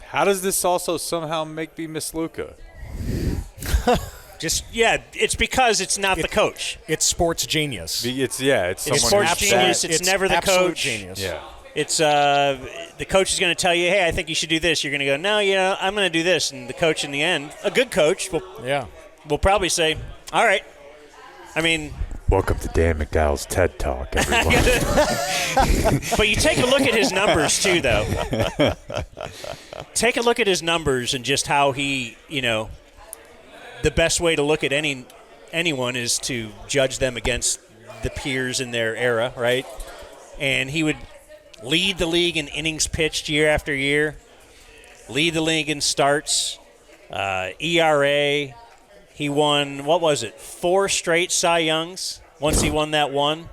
How does this also somehow make me miss Luka? It's because it's not the coach. It's sports genius. It's sports genius. It's never the absolute coach. Genius. Yeah. It's the coach is going to tell you, hey, I think you should do this. You're going to go, no, I'm going to do this. And the coach in the end, a good coach, will probably say, all right. I mean, welcome to Dan McDowell's TED Talk, everyone. but you take a look at his numbers too, though. Take a look at his numbers and just how he, the best way to look at anyone is to judge them against the peers in their era, right? And he would lead the league in innings pitched year after year, lead the league in starts, ERA. He won, 4 straight Cy Youngs once he won that one.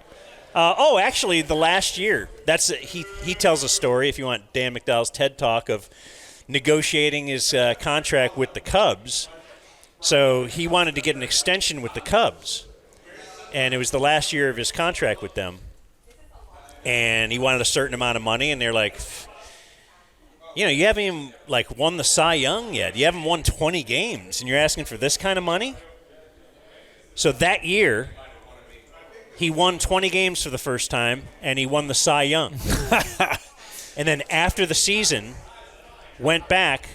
Actually, the last year. He tells a story, if you want Dan McDowell's TED Talk, of negotiating his contract with the Cubs. So he wanted to get an extension with the Cubs, and it was the last year of his contract with them. And he wanted a certain amount of money, and they're like, you haven't even won the Cy Young yet. You haven't won 20 games, and you're asking for this kind of money? So that year, he won 20 games for the first time, and he won the Cy Young. And then after the season, went back,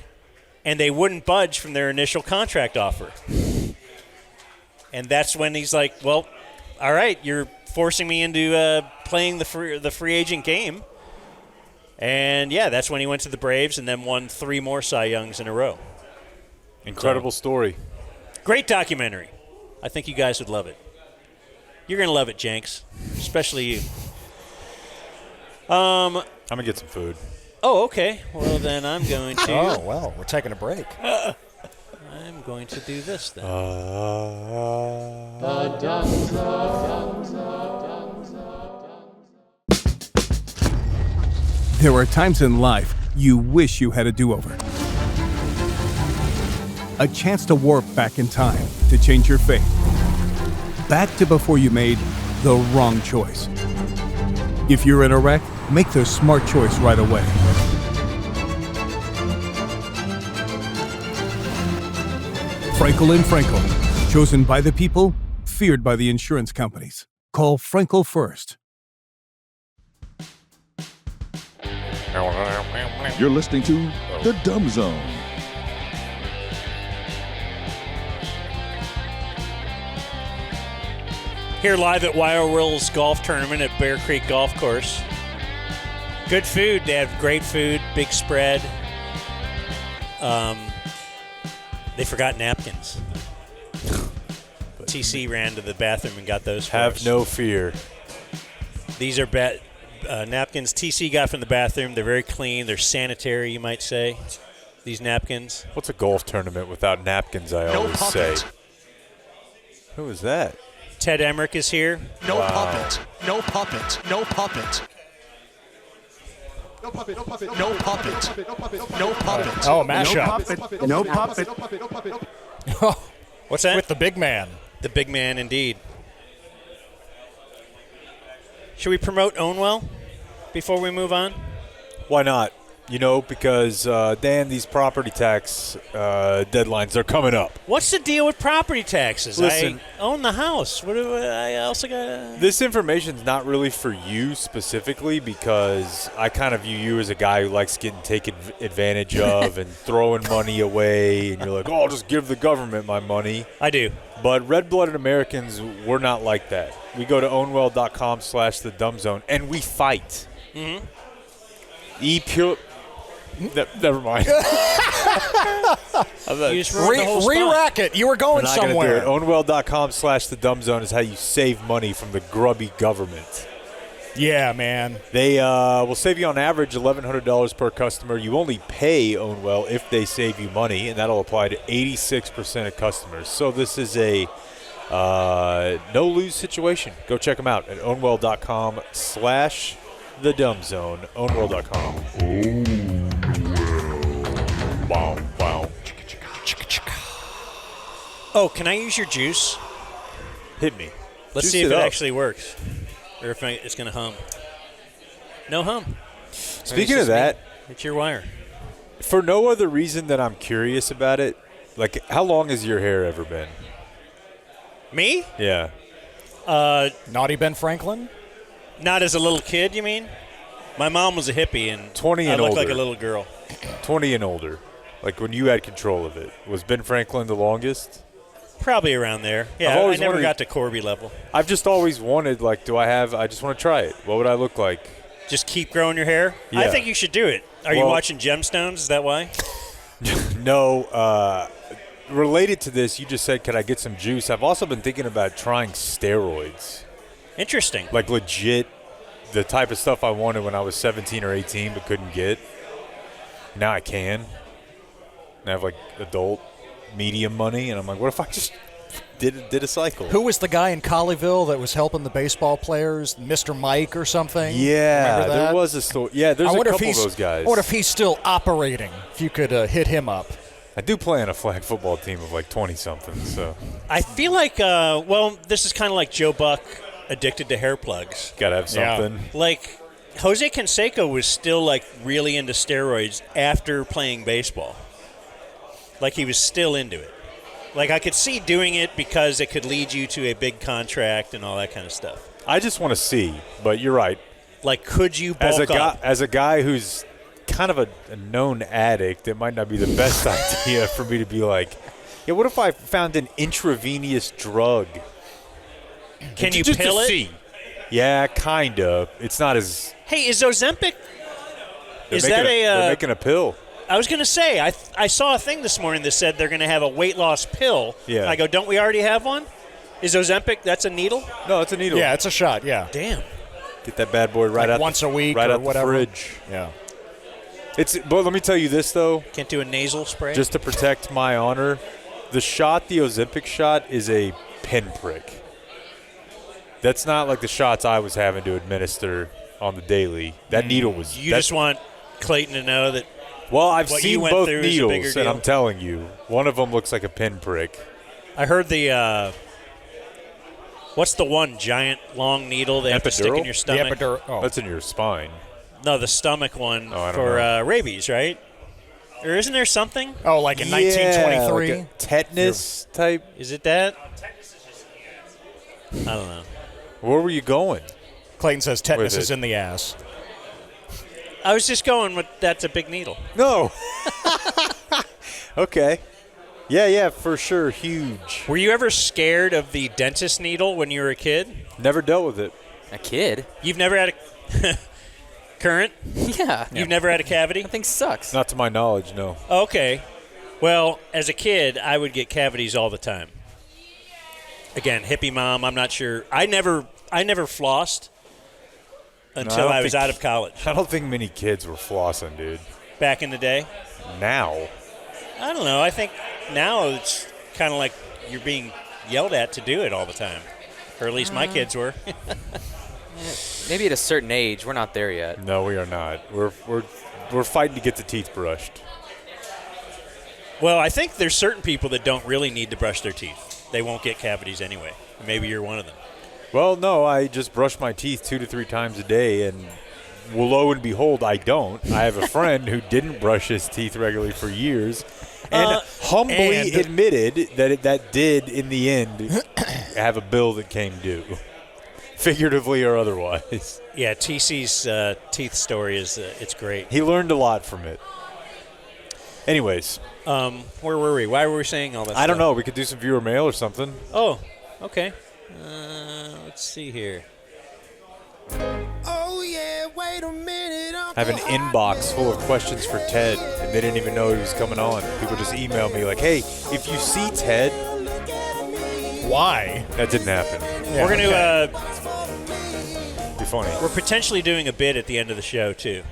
and they wouldn't budge from their initial contract offer. And that's when he's like, well, all right, you're forcing me into playing the free agent game. And, that's when he went to the Braves and then won 3 more Cy Youngs in a row. Incredible story. Great documentary. I think you guys would love it. You're going to love it, Jenks, especially you. I'm going to get some food. Oh, okay. Well, then I'm going to. Oh, well, we're taking a break. I'm going to do this then. There are times in life you wish you had a do-over. A chance to warp back in time to change your fate. Back to before you made the wrong choice. If you're in a wreck, make the smart choice right away. Frankel and Frankel. Chosen by the people, feared by the insurance companies. Call Frankel first. You're listening to The Dumb Zone. Here live at Wild Will's Golf Tournament at Bear Creek Golf Course. Good food. They have great food, big spread. They forgot napkins. TC ran to the bathroom and got those for us. Have no fear. These are napkins TC got from the bathroom. They're very clean. They're sanitary, you might say, these napkins. What's a golf tournament without napkins, I always say. Who is that? Ted Emrich is here. No puppet. No puppet. No puppet. No puppet. No puppet. No puppet. No puppet. Oh, mashup. No puppet. No puppet. What's that? With the big man. The big man, indeed. Should we promote Ownwell before we move on? Why not? Because, Dan, these property tax deadlines are coming up. What's the deal with property taxes? Listen, I own the house. What do I also got? This information's not really for you specifically because I kind of view you as a guy who likes getting taken advantage of and throwing money away. And you're like, I'll just give the government my money. I do. But red-blooded Americans, we're not like that. We go to ownwell.com/thedumbzone and we fight. Mm-hmm. Never mind. Re-rack it. You were going somewhere. Ownwell.com/thedumbzone is how you save money from the grubby government. Yeah, man. They will save you on average $1,100 per customer. You only pay Ownwell if they save you money, and that'll apply to 86% of customers. So this is a no-lose situation. Go check them out at ownwell.com/thedumbzone. Ownwell.com. Wow. Oh, can I use your juice? Hit me. Let's Juice see if it up. actually works, or if it's going to hum. No hum. Speaking of that, it's your wire. For no other reason than I'm curious about it, like, how long has your hair ever been? Me? Yeah. Naughty Ben Franklin? Not as a little kid, you mean? My mom was a hippie, and 20 and I looked older. like a little girl. 20 and older. Like when you had control of it. Was Ben Franklin the longest? Probably around there. I've Yeah, I always never wondered- got to Corby level. I've just always wanted, like, I just want to try it. What would I look like? Just keep growing your hair? I Yeah. think you should do it. Are you Well- watching Gemstones? Is that why? No. Related to this, you just said, could I get some juice? I've also been thinking about trying steroids. Interesting. Like legit, the type of stuff I wanted when I was 17 or 18 but couldn't get. Now I can. And I have like adult medium money, and I'm like, what if I just did a cycle? Who was the guy in Colleyville that was helping the baseball players? Mr. Mike or something? Yeah, Remember that? there was a story. Yeah, there's I a wonder couple if of he's, those guys. I wonder if he's still operating, if you could hit him up. I do play on a flag football team of like 20-something, so. I feel like, this is kind of like Joe Buck addicted to hair plugs. Gotta have something. Like, Jose Canseco was still, like, really into steroids after playing baseball. Like, he was still into it. Like, I could see doing it because it could lead you to a big contract and all that kind of stuff. I just want to see, but you're right. Like, could you bulk up? As a guy who's kind of a known addict, it might not be the best idea for me to be like, yeah, what if I found an intravenous drug? Can you just pill to it? see. Yeah, kind of. It's not as. Hey, is Ozempic? They're making a pill. I was going to say, I saw a thing this morning that said they're going to have a weight loss pill. Yeah. I go, don't we already have one? Is Ozempic, that's a needle? No, it's a needle. Yeah, it's a shot, yeah. Damn. Get that bad boy right Like out once a week right or out whatever. the fridge. Yeah. But let me tell you this, though. Can't do a nasal spray? Just to protect my honor, the Ozempic shot is a pinprick. That's not like the shots I was having to administer on the daily. That needle was. You just want Clayton to know that. Well, I've what seen you went both through is a bigger needles, and deal. I'm telling you, one of them looks like a pinprick. I heard the. What's the one giant long needle they have to stick in your stomach? The epidural. Oh. That's in your spine. No, the stomach one I don't for know. rabies, right? Or isn't there something? Oh, like in 1923? Like a tetanus type. Is it that? I don't know. Where were you going? Clayton says tetanus With is it. in the ass. I was just going with that's a big needle. No. Okay. Yeah, for sure. Huge. Were you ever scared of the dentist needle when you were a kid? Never dealt with it. A kid? You've never had a current? Yeah. You've never had a cavity? That thing sucks. Not to my knowledge, no. Okay. Well, as a kid, I would get cavities all the time. Again, hippie mom, I'm not sure. I never flossed until don't I was think- out of college. I don't think many kids were flossing, dude. Back in the day? Now. I don't know. I think now it's kind of like you're being yelled at to do it all the time. Or at least my kids were. Maybe at a certain age. We're not there yet. No, we are not. We're fighting to get the teeth brushed. Well, I think there's certain people that don't really need to brush their teeth. They won't get cavities anyway. Maybe you're one of them. Well, no, I just brush my teeth 2 to 3 times a day, and lo and behold, I don't. I have a friend who didn't brush his teeth regularly for years, and humbly admitted that that did, in the end, have a bill that came due, figuratively or otherwise. Yeah, TC's teeth story is it's great. He learned a lot from it. Anyways. Where were we? Why were we saying all that I don't stuff? know. We could do some viewer mail or something. Oh, okay. Let's see here. Oh yeah, wait a minute. I have an inbox full of questions for Ted, and they didn't even know he was coming on. People just emailed me like, hey, if you see Ted. Why? That didn't happen. Yeah, We're going to be funny. We're potentially doing a bit at the end of the show, too.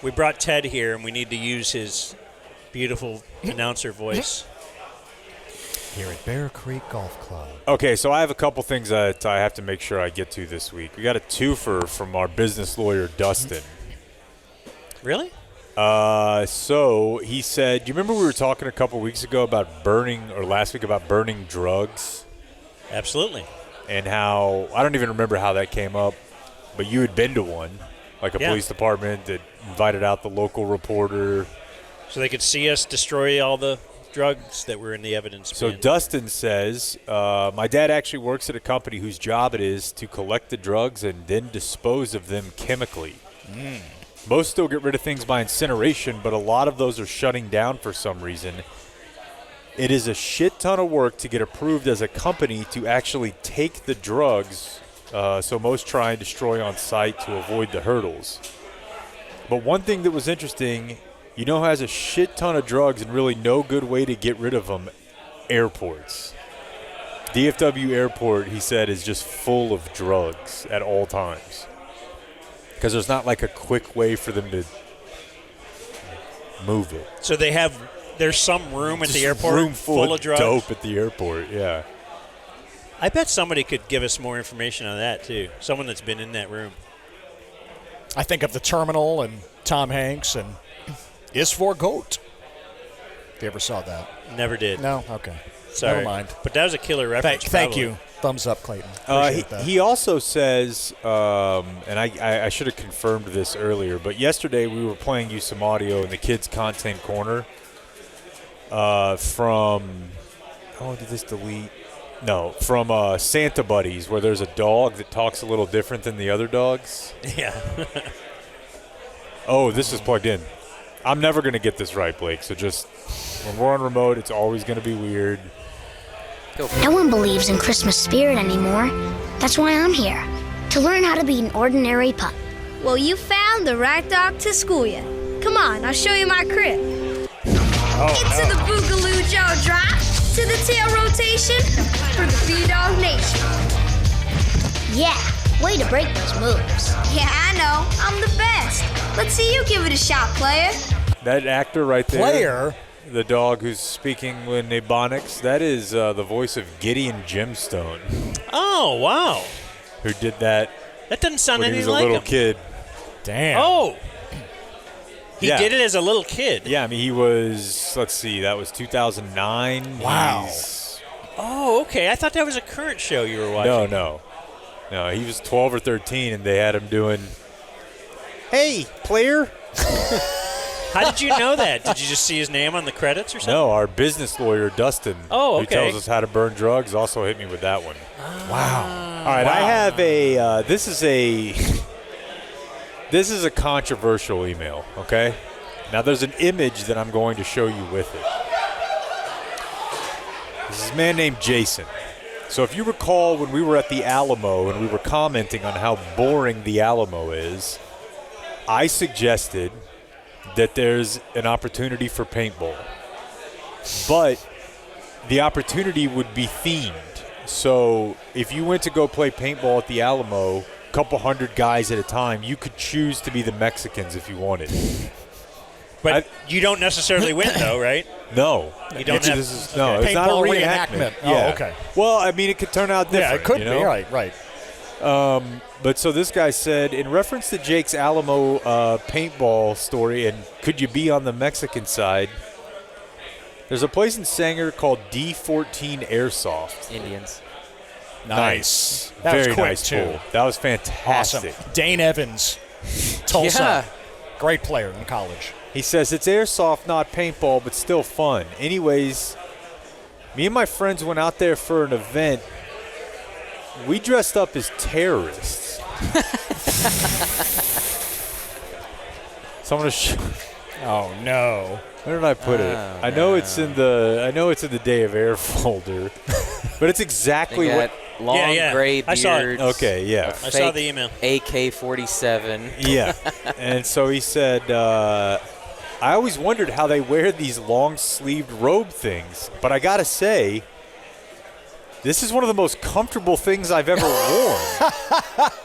We brought Ted here, and we need to use his beautiful announcer voice. Here at Bear Creek Golf Club. Okay, so I have a couple things that I have to make sure I get to this week. We got a twofer from our business lawyer, Dustin. Really? So he said, do you remember we were talking a couple weeks ago about burning, or last week about burning drugs? Absolutely. And how, I don't even remember how that came up, but you had been to one, like a police department that invited out the local reporter. So they could see us destroy all the drugs that were in the evidence bin. So Dustin says, my dad actually works at a company whose job it is to collect the drugs and then dispose of them chemically. Most still get rid of things by incineration, but a lot of those are shutting down for some reason. It is a shit ton of work to get approved as a company to actually take the drugs, so most try and destroy on site to avoid the hurdles. But one thing that was interesting, you know who has a shit ton of drugs and really no good way to get rid of them? Airports. DFW Airport, he said, is just full of drugs at all times. Because there's not like a quick way for them to move it. So there's some room at the airport room full of drugs? Dope at the airport, yeah. I bet somebody could give us more information on that, too. Someone that's been in that room. I think of the terminal and Tom Hanks and Is for Goat. If you ever saw that. Never did. No? Okay. Sorry. Never mind. But that was a killer reference. Thank you. Thumbs up, Clayton. Appreciate that. He also says, and I should have confirmed this earlier, but yesterday we were playing you some audio in the Kids Content Corner from, did this delete? No, from Santa Buddies, where there's a dog that talks a little different than the other dogs. Yeah. Oh, this is plugged in. I'm never going to get this right, Blake, so just when we're on remote, it's always going to be weird. No one believes in Christmas spirit anymore. That's why I'm here, to learn how to be an ordinary pup. Well, you found the right dog to school you. Come on, I'll show you my crib. Into the Boogaloo Joe drop, to the tail rotation, for the B-Dog Nation. Yeah, way to break those moves. Yeah, I know, I'm the best. Let's see you give it a shot, player. That actor right there. Player? The dog who's speaking in Ebonics, that is the voice of Gideon Gemstone. Oh, wow. Who did that That doesn't sound when he anything was a like little him. kid. Damn. Oh. He Yeah. did it as a little kid. Yeah, I mean, he was, let's see, that was 2009. Wow. Oh, okay. I thought that was a current show you were watching. No, he was 12 or 13, and they had him doing, hey, player. How did you know that? Did you just see his name on the credits or something? No, our business lawyer, Dustin, Oh, who okay. tells us how to burn drugs, also hit me with that one. Wow. All right, I have a this is a controversial email, okay? Now, there's an image that I'm going to show you with it. This is a man named Jason. So if you recall when we were at the Alamo and we were commenting on how boring the Alamo is, I suggested that there's an opportunity for paintball. But the opportunity would be themed. So if you went to go play paintball at the Alamo, a couple hundred guys at a time, you could choose to be the Mexicans if you wanted. But you don't necessarily win, though, right? No. You don't have. It's not a Paintball reenactment. Oh, Yeah. okay. Well, I mean, it could turn out different. Yeah, it could you know? be. Right. But so this guy said, in reference to Jake's Alamo paintball story, and could you be on the Mexican side, there's a place in Sanger called D14 Airsoft. Indians. Nice. That Very was quick, nice too. pool. That was fantastic. Awesome. Dane Evans, Tulsa. Yeah. Great player in college. He says, it's airsoft, not paintball, but still fun. Anyways, me and my friends went out there for an event. We dressed up as terrorists. So I'm gonna Oh no! Where did I put it? I know it's in the Day of Air folder, but it's exactly They what. got long gray beards. I saw it. Okay, yeah. I saw the email. AK-47. Yeah, and so he said, I always wondered how they wear these long-sleeved robe things, but I gotta say, this is one of the most comfortable things I've ever worn.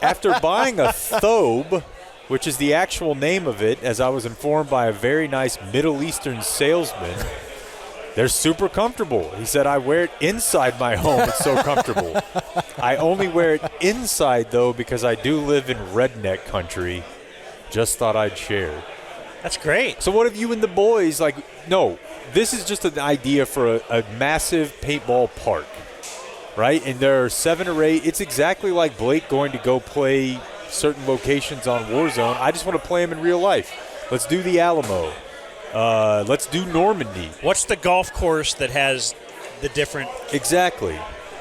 After buying a thobe, which is the actual name of it, as I was informed by a very nice Middle Eastern salesman, they're super comfortable. He said, I wear it inside my home. It's so comfortable. I only wear it inside, though, because I do live in redneck country. Just thought I'd share. That's great. So what if you and the boys, like, no, this is just an idea for a massive paintball park, right? And there are 7 or 8. It's exactly like Blake going to go play certain locations on Warzone. I just want to play them in real life. Let's do the Alamo. Let's do Normandy. What's the golf course that has the different? Exactly.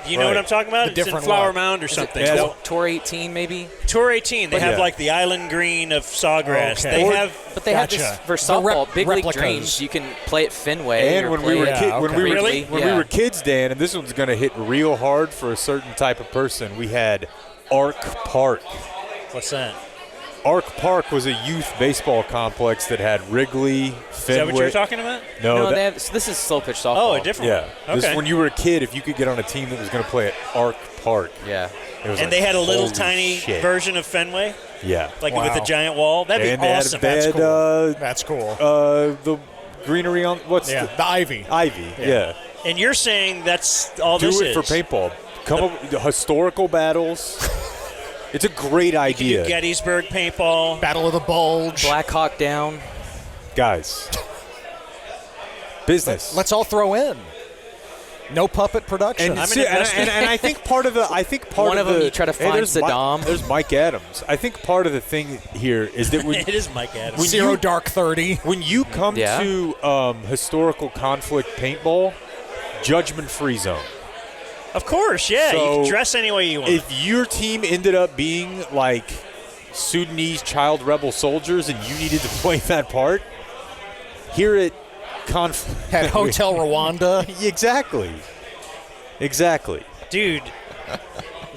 You know what I'm talking about? It's in Flower Mound or something. Tour 18, maybe? Tour 18. They have like the island green of Sawgrass. Okay. They have, but they have this for softball, big league dreams. You can play at Fenway. And when we were when we Yeah. were kids, Dan, and this one's going to hit real hard for a certain type of person, we had Arc Park. What's that? Arc Park was a youth baseball complex that had Wrigley, Fenway. Is that what you're talking about? No, they have, so this is slow pitch softball. Oh, a different yeah. one. This Okay. when you were a kid, if you could get on a team that was going to play at Arc Park. Yeah. It was And like, they had a little holy tiny shit. version of Fenway? Yeah. Like with a giant wall? That'd be And they awesome. They had, That's cool. The greenery on what's the ivy. Ivy, yeah. And you're saying that's all Do this it is? for paintball. Come up with historical battles. It's a great idea. Gettysburg paintball. Battle of the Bulge. Black Hawk Down. Guys. Business. Let's all throw in. No puppet production. And, and I think part of the One of them you try to find there's Saddam. There's Mike Adams. I think part of the thing here is that when It is Mike Adams. when Zero you, Dark 30. when you come Yeah. to historical conflict paintball, judgment-free zone. Of course, yeah. So, you can dress any way you want. If your team ended up being like Sudanese child rebel soldiers and you needed to play that part, here at conflict At Hotel Rwanda. Exactly. Dude,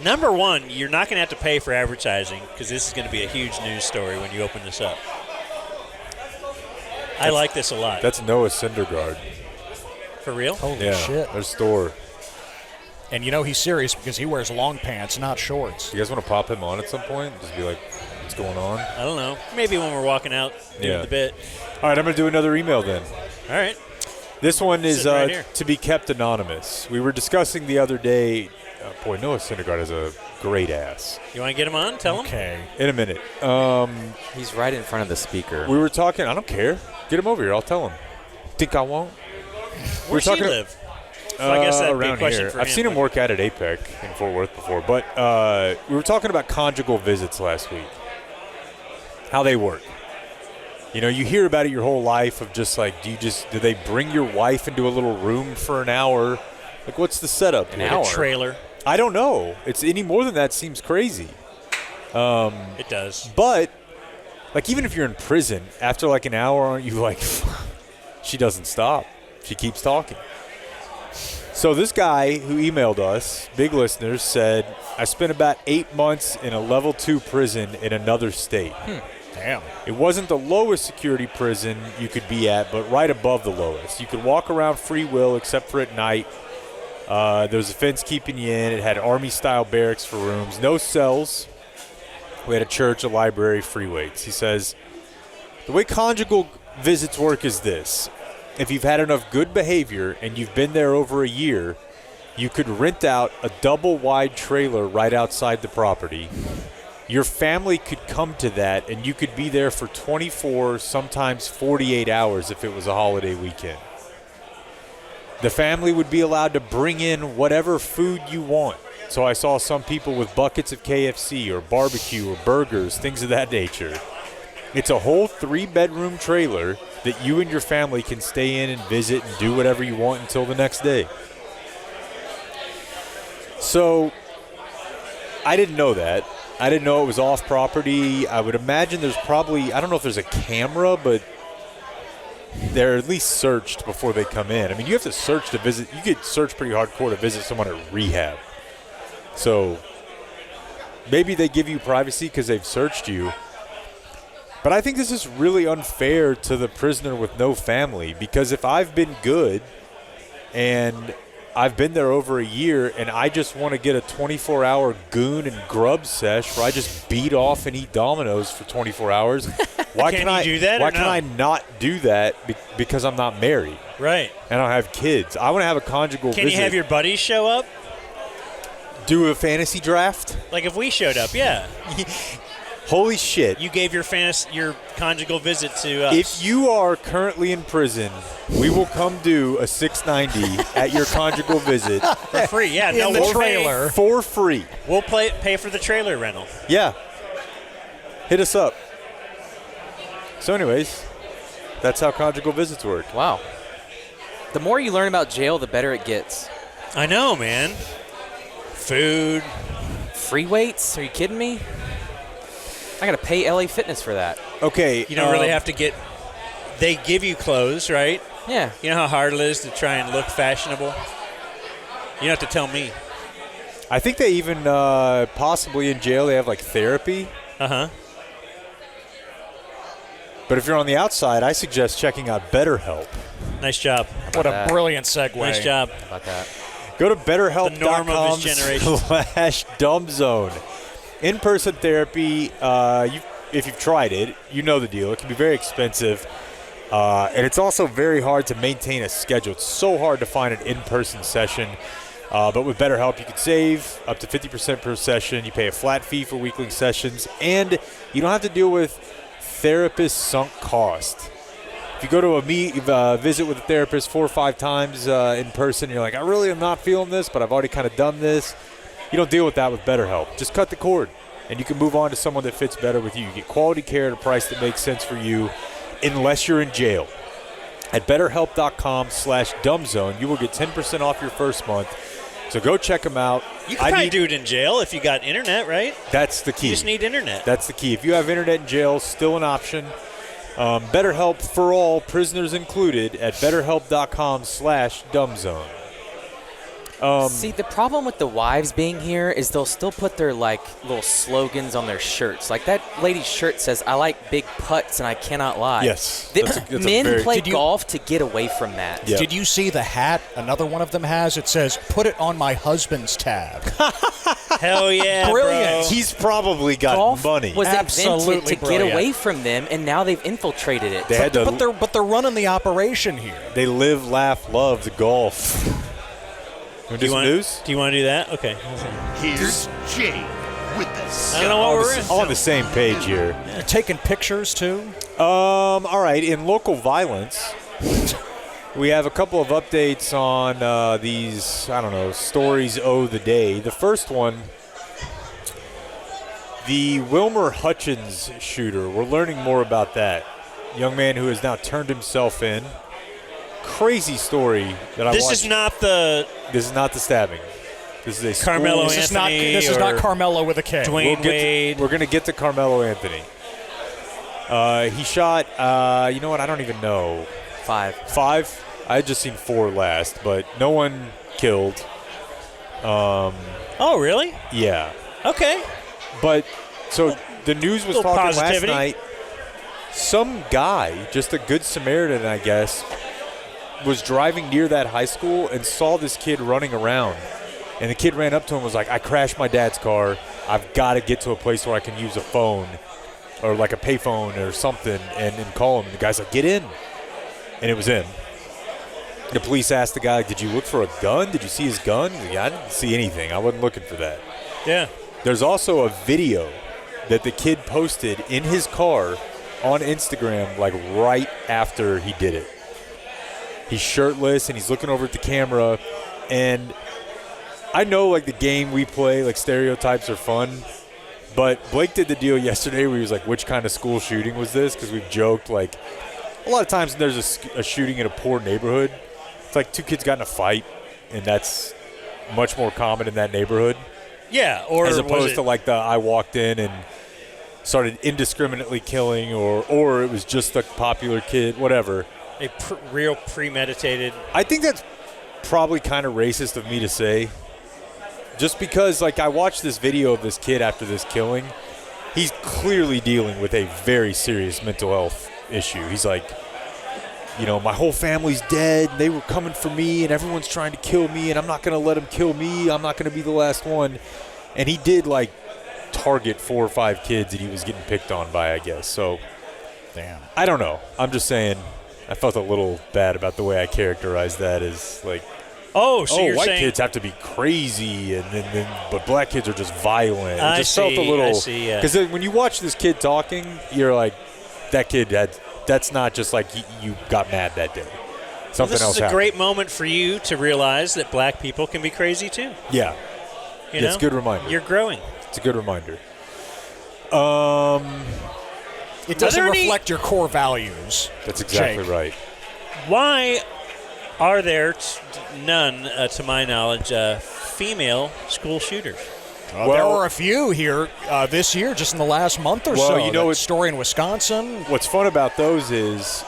number one, you're not going to have to pay for advertising because this is going to be a huge news story when you open this up. I like this a lot. That's Noah Syndergaard. For real? Holy Yeah, shit. their store. And you know he's serious because he wears long pants, not shorts. You guys want to pop him on at some point? Just be like, what's going on? I don't know. Maybe when we're walking out doing the bit. All right, I'm going to do another email then. All right. This one is Sitting right here. to be kept anonymous. We were discussing the other day. Boy, Noah Syndergaard has a great ass. You want to get him on? Tell him. Okay. In a minute. He's right in front of the speaker. We were talking. I don't care. Get him over here. I'll tell him. Think I won't? Where's he live? So I guess that'd be a around question here. for I've him, seen him but- work out at APEC in Fort Worth before. But we were talking about conjugal visits last week. How they work. You know, you hear about it your whole life of just like, do they bring your wife into a little room for an hour? Like, what's the setup? An hour? A trailer. I don't know. It's any more than that seems crazy. It does. But, like, even if you're in prison, after like an hour, aren't you like, she doesn't stop. She keeps talking. So this guy who emailed us, big listeners, said, I spent about 8 months in a level 2 prison in another state. Damn. It wasn't the lowest security prison you could be at, but right above the lowest. You could walk around free will except for at night. There was a fence keeping you in. It had Army-style barracks for rooms. No cells. We had a church, a library, free weights. He says, the way conjugal visits work is this. If you've had enough good behavior and you've been there over a year, you could rent out a double-wide trailer right outside the property. Your family could come to that, and you could be there for 24, sometimes 48 hours if it was a holiday weekend. The family would be allowed to bring in whatever food you want. So I saw some people with buckets of KFC or barbecue or burgers, things of that nature. It's a whole 3-bedroom trailer that you and your family can stay in and visit and do whatever you want until the next day. So I didn't know that. I didn't know it was off property. I would imagine there's probably, I don't know if there's a camera, but they're at least searched before they come in. I mean, you have to search to visit. You get searched pretty hardcore to visit someone at rehab. So maybe they give you privacy because they've searched you. But I think this is really unfair to the prisoner with no family, because if I've been good and I've been there over a year and I just want to get a 24-hour goon and grub sesh where I just beat off and eat Domino's for 24 hours, why Can can you I do that or Why can no? I not do that because I'm not married? Right. And I don't have kids. I want to have a conjugal Can visit. you have your buddies show up? Do a fantasy draft? Like if we showed up, yeah. Holy shit. You gave your conjugal visit to us. If you are currently in prison, we will come do a 690 at your conjugal visit. For free, yeah. In the trailer. For free. We'll pay for the trailer rental. Yeah. Hit us up. So anyways, that's how conjugal visits work. Wow. The more you learn about jail, the better it gets. I know, man. Food. Free weights? Are you kidding me? I got to pay LA Fitness for that. Okay. You don't really have to get – they give you clothes, right? Yeah. You know how hard it is to try and look fashionable? You don't have to tell me. I think they even possibly in jail they have like therapy. Uh-huh. But if you're on the outside, I suggest checking out BetterHelp. Nice job. What a brilliant segue. Nice job. How about that? Go to The norm of his generation. BetterHelp.com/dumbzone. In-person therapy, if you've tried it, you know the deal. It can be very expensive, and it's also very hard to maintain a schedule. It's so hard to find an in-person session. But with BetterHelp, you can save up to 50% per session. You pay a flat fee for weekly sessions, and you don't have to deal with therapist sunk cost. If you go to a visit with a therapist 4 or 5 times in person, you're like, I really am not feeling this, but I've already kind of done this. You don't deal with that with BetterHelp. Just cut the cord, and you can move on to someone that fits better with you. You get quality care at a price that makes sense for you, unless you're in jail. At BetterHelp.com/dumbzone, you will get 10% off your first month. So go check them out. You can probably do it in jail if you got internet, right? That's the key. You just need internet. That's the key. If you have internet in jail, still an option. BetterHelp for all, prisoners included, at BetterHelp.com/dumbzone. See, the problem with the wives being here is they'll still put their, like, little slogans on their shirts. Like, that lady's shirt says, I like big putts and I cannot lie. Yes. Men play golf to get away from that. Yep. Did you see the hat another one of them has? It says, put it on my husband's tab. Hell yeah, Brilliant. bro. He's probably got Golf money. was Absolutely invented to brilliant. get away from them, and now they've infiltrated it. They had to, But they're running the operation here. they live, laugh, love the golf. You want to do some news? Do you want to do that? Okay. Here's Jay with the I don't know what we're in. All on the same page here. You're taking pictures, too? All right. In local violence, we have a couple of updates on these, stories of the day. The first one, the Wilmer Hutchins shooter. We're learning more about that. Young man who has now turned himself in. Crazy story that I watched. This is not the stabbing. This is a Carmelo school. Anthony. This is not Carmelo with a K. Dwayne Wade. We're going to get to Carmelo Anthony. He shot, you know what? I don't even know. 5. 5? I had just seen 4 last, but no one killed. Oh, really? Yeah. Okay. But, so the news was Little talking positivity. last night. Some guy, just a good Samaritan, I guess, was driving near that high school and saw this kid running around. And the kid ran up to him and was like, I crashed my dad's car. I've got to get to a place where I can use a phone or like a payphone or something and call him. And the guy's like, get in. And it was him. The police asked the guy, like, did you look for a gun? Did you see his gun? He's like, I didn't see anything. I wasn't looking for that. Yeah. There's also a video that the kid posted in his car on Instagram like right after he did it. He's shirtless and he's looking over at the camera, and I know like the game we play, like stereotypes are fun, but Blake did the deal yesterday where he was like, which kind of school shooting was this? Because we've joked like a lot of times when there's a shooting in a poor neighborhood, it's like 2 kids got in a fight, and that's much more common in that neighborhood. Yeah, or as opposed to like I walked in and started indiscriminately killing, or it was just a popular kid, whatever. A real premeditated. I think that's probably kind of racist of me to say. Just because, like, I watched this video of this kid after this killing. He's clearly dealing with a very serious mental health issue. He's like, my whole family's dead. They were coming for me, and everyone's trying to kill me, and I'm not going to let them kill me. I'm not going to be the last one. And he did, like, target 4 or 5 kids that he was getting picked on by, I guess. So, damn. I don't know. I'm just saying I felt a little bad about the way I characterized that as, like, Oh, so you're white saying kids have to be crazy, but black kids are just violent. I It just felt a see, little. I see, yeah. Because when you watch this kid talking, you're like, that kid that's not just like you got mad that day. Something this else is a happened. great moment for you to realize that black people can be crazy too. Yeah. You It's know? a good reminder. You're growing. It's a good reminder. It doesn't Are there any- reflect your core values. That's exactly Jake. right. Why are there none, to my knowledge, female school shooters? There were a few here this year, just in the last month or so. You know, that story in Wisconsin. What's fun about those is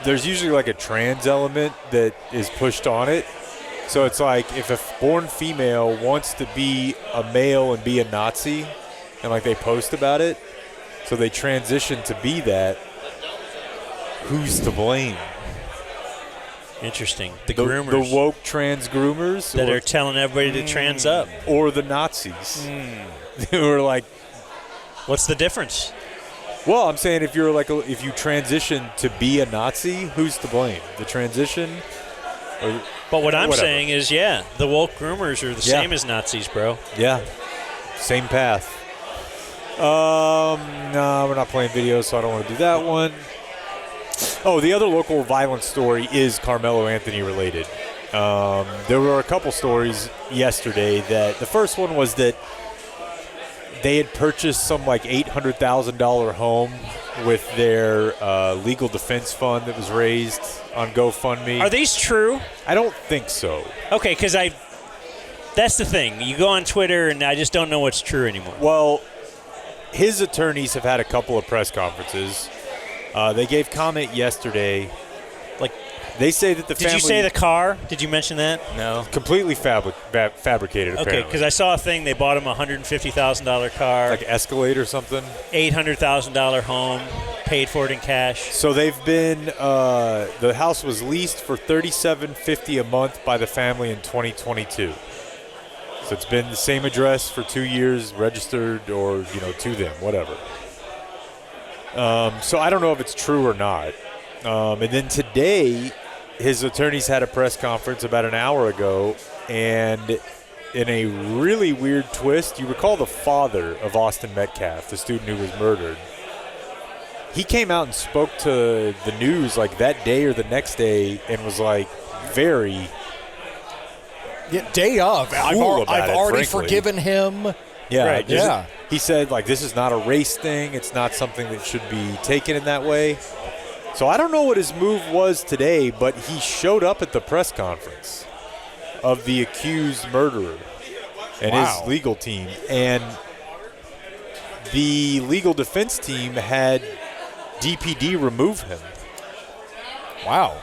there's usually like a trans element that is pushed on it. So it's like if a born female wants to be a male and be a Nazi, and like they post about it, so they transition to be that, who's to blame? Interesting. The groomers. The woke trans groomers. That are telling everybody to trans up. Or the Nazis. Who are like, what's the difference? Well, I'm saying if you're like if you transition to be a Nazi, who's to blame? The transition? But what I'm whatever. saying is, the woke groomers are the same as Nazis, bro. Yeah. Same path. No, we're not playing videos, so I don't want to do that one. Oh, the other local violence story is Carmelo Anthony related. There were a couple stories yesterday that the first one was that they had purchased some like $800,000 home with their legal defense fund that was raised on GoFundMe. Are these true? I don't think so. Okay, because that's the thing. You go on Twitter, and I just don't know what's true anymore. Well, his attorneys have had a couple of press conferences. They gave comment yesterday. Like, they say that the family. Did you say the car? Did you mention that? No. Completely fabricated, apparently. Okay, because I saw a thing. They bought him a $150,000 car. Like Escalade or something? $800,000 home. Paid for it in cash. So they've been. The house was leased for $37.50 a month by the family in 2022. So it's been the same address for 2 years, registered or to them, whatever. So I don't know if it's true or not. And then today, his attorneys had a press conference about an hour ago, and in a really weird twist, you recall the father of Austin Metcalf, the student who was murdered. He came out and spoke to the news like that day or the next day and was like very day of. cool I've about already it, frankly. forgiven him. Yeah, Right, yeah. He said, like, this is not a race thing. It's not something that should be taken in that way. So I don't know what his move was today, but he showed up at the press conference of the accused murderer and his legal team. And the legal defense team had DPD remove him. Wow.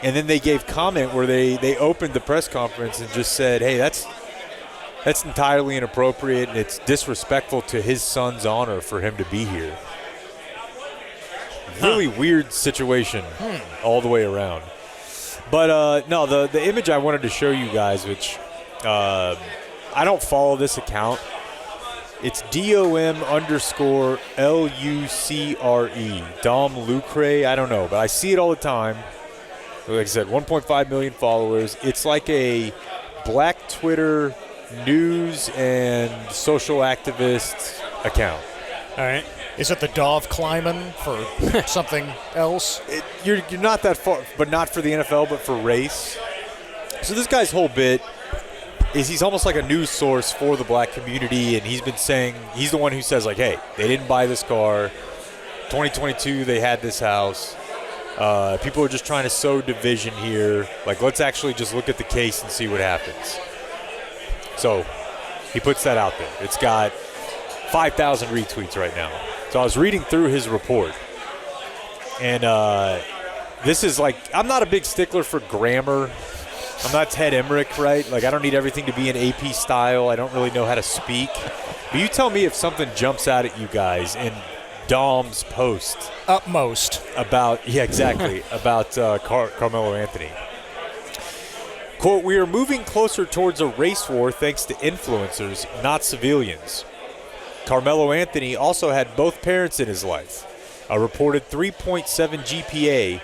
And then they gave comment where they opened the press conference and just said, hey, that's entirely inappropriate, and it's disrespectful to his son's honor for him to be here. Really weird situation all the way around. But, no, the image I wanted to show you guys, which I don't follow this account. It's DOM_LUCRE. Dom Lucre. I don't know, but I see it all the time. Like I said, 1.5 million followers. It's like a black Twitter news and social activist account. All right. Is it the Dov Kleiman for something else? You're not that far, but not for the NFL, but for race. So this guy's whole bit is he's almost like a news source for the black community, and he's been saying, he's the one who says, like, hey, they didn't buy this car. 2022, they had this house. People are just trying to sow division here. Like, let's actually just look at the case and see what happens. So he puts that out there. It's got 5,000 retweets right now. So I was reading through his report, and this is like, I'm not a big stickler for grammar. I'm not Ted Emrich, right? Like, I don't need everything to be in AP style. I don't really know how to speak. But you tell me if something jumps out at you guys in Dom's post. Utmost. About, yeah, exactly, about Carmelo Anthony. Quote, we are moving closer towards a race war thanks to influencers, not civilians. Carmelo Anthony also had both parents in his life, a reported 3.7 GPA,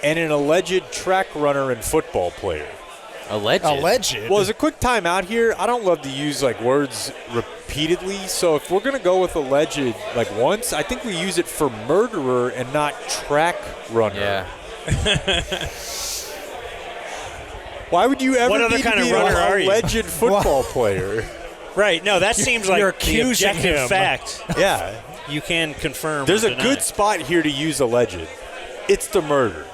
and an alleged track runner and football player. Alleged? Well, as a quick time out here, I don't love to use like words repeatedly. So if we're going to go with alleged like once, I think we use it for murderer and not track runner. Yeah. Why would you ever What other need kind to of be runner are an you? alleged football player? Right. No, that seems like you're the accusing objective him. fact. Yeah. You can confirm. There's or a deny. good spot here to use alleged. It's the murder.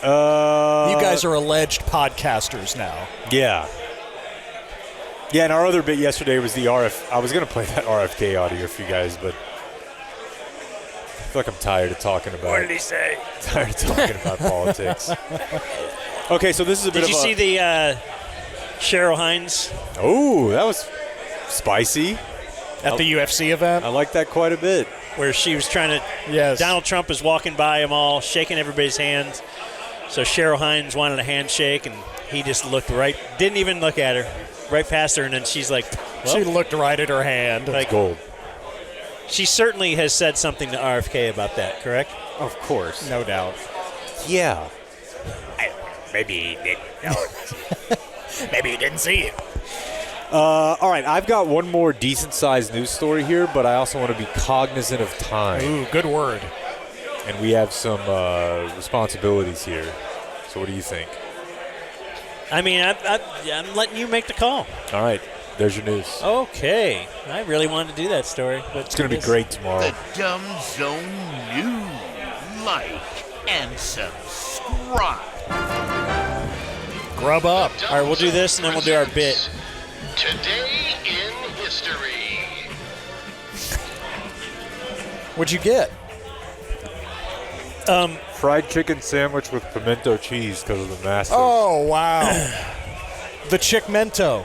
You guys are alleged podcasters now. Yeah. Yeah, and our other bit yesterday was the RF. I was going to play that RFK audio for you guys, but I feel like I'm tired of talking about What did he say? Tired of talking about politics. Okay, so this is a bit Did you of see the Cheryl Hines? Oh, that was spicy. At the UFC event? I like that quite a bit. Where she was trying to. Yes. Donald Trump is walking by them all, shaking everybody's hands. So Cheryl Hines wanted a handshake, and he just looked right, didn't even look at her, right past her, and then she's like, well, She looked right at her hand. like, Gold. she certainly has said something to RFK about that, correct? Of course. No doubt. Yeah. Maybe he didn't know. Maybe he didn't see it. All right, I've got one more decent-sized news story here, but I also want to be cognizant of time. Ooh, good word. And we have some responsibilities here. So what do you think? I mean, I'm letting you make the call. All right, there's your news. Okay. I really wanted to do that story. But It's going to be great tomorrow. The Dumb Zone News. Like and subscribe. Grub up. All right, we'll do this, and then we'll do our bit. Today in history. What'd you get? Fried chicken sandwich with pimento cheese because of the Masters. Oh, wow. The Chick-mento.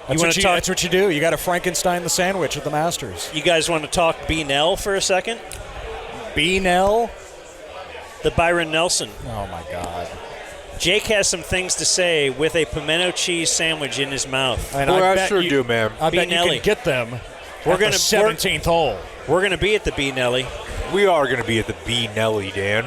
That's what you do. You got to Frankenstein the sandwich at the Masters. You guys want to talk B-Nell for a second? B-Nell? The Byron Nelson. Oh, my God. Jake has some things to say with a pimento cheese sandwich in his mouth. And Boy, I bet sure you- do, man. I bet you B-Nelly. can get them We're at gonna- the 17th hole. We're going to be at the B-Nelly. We are going to be at the B Nelly, Dan.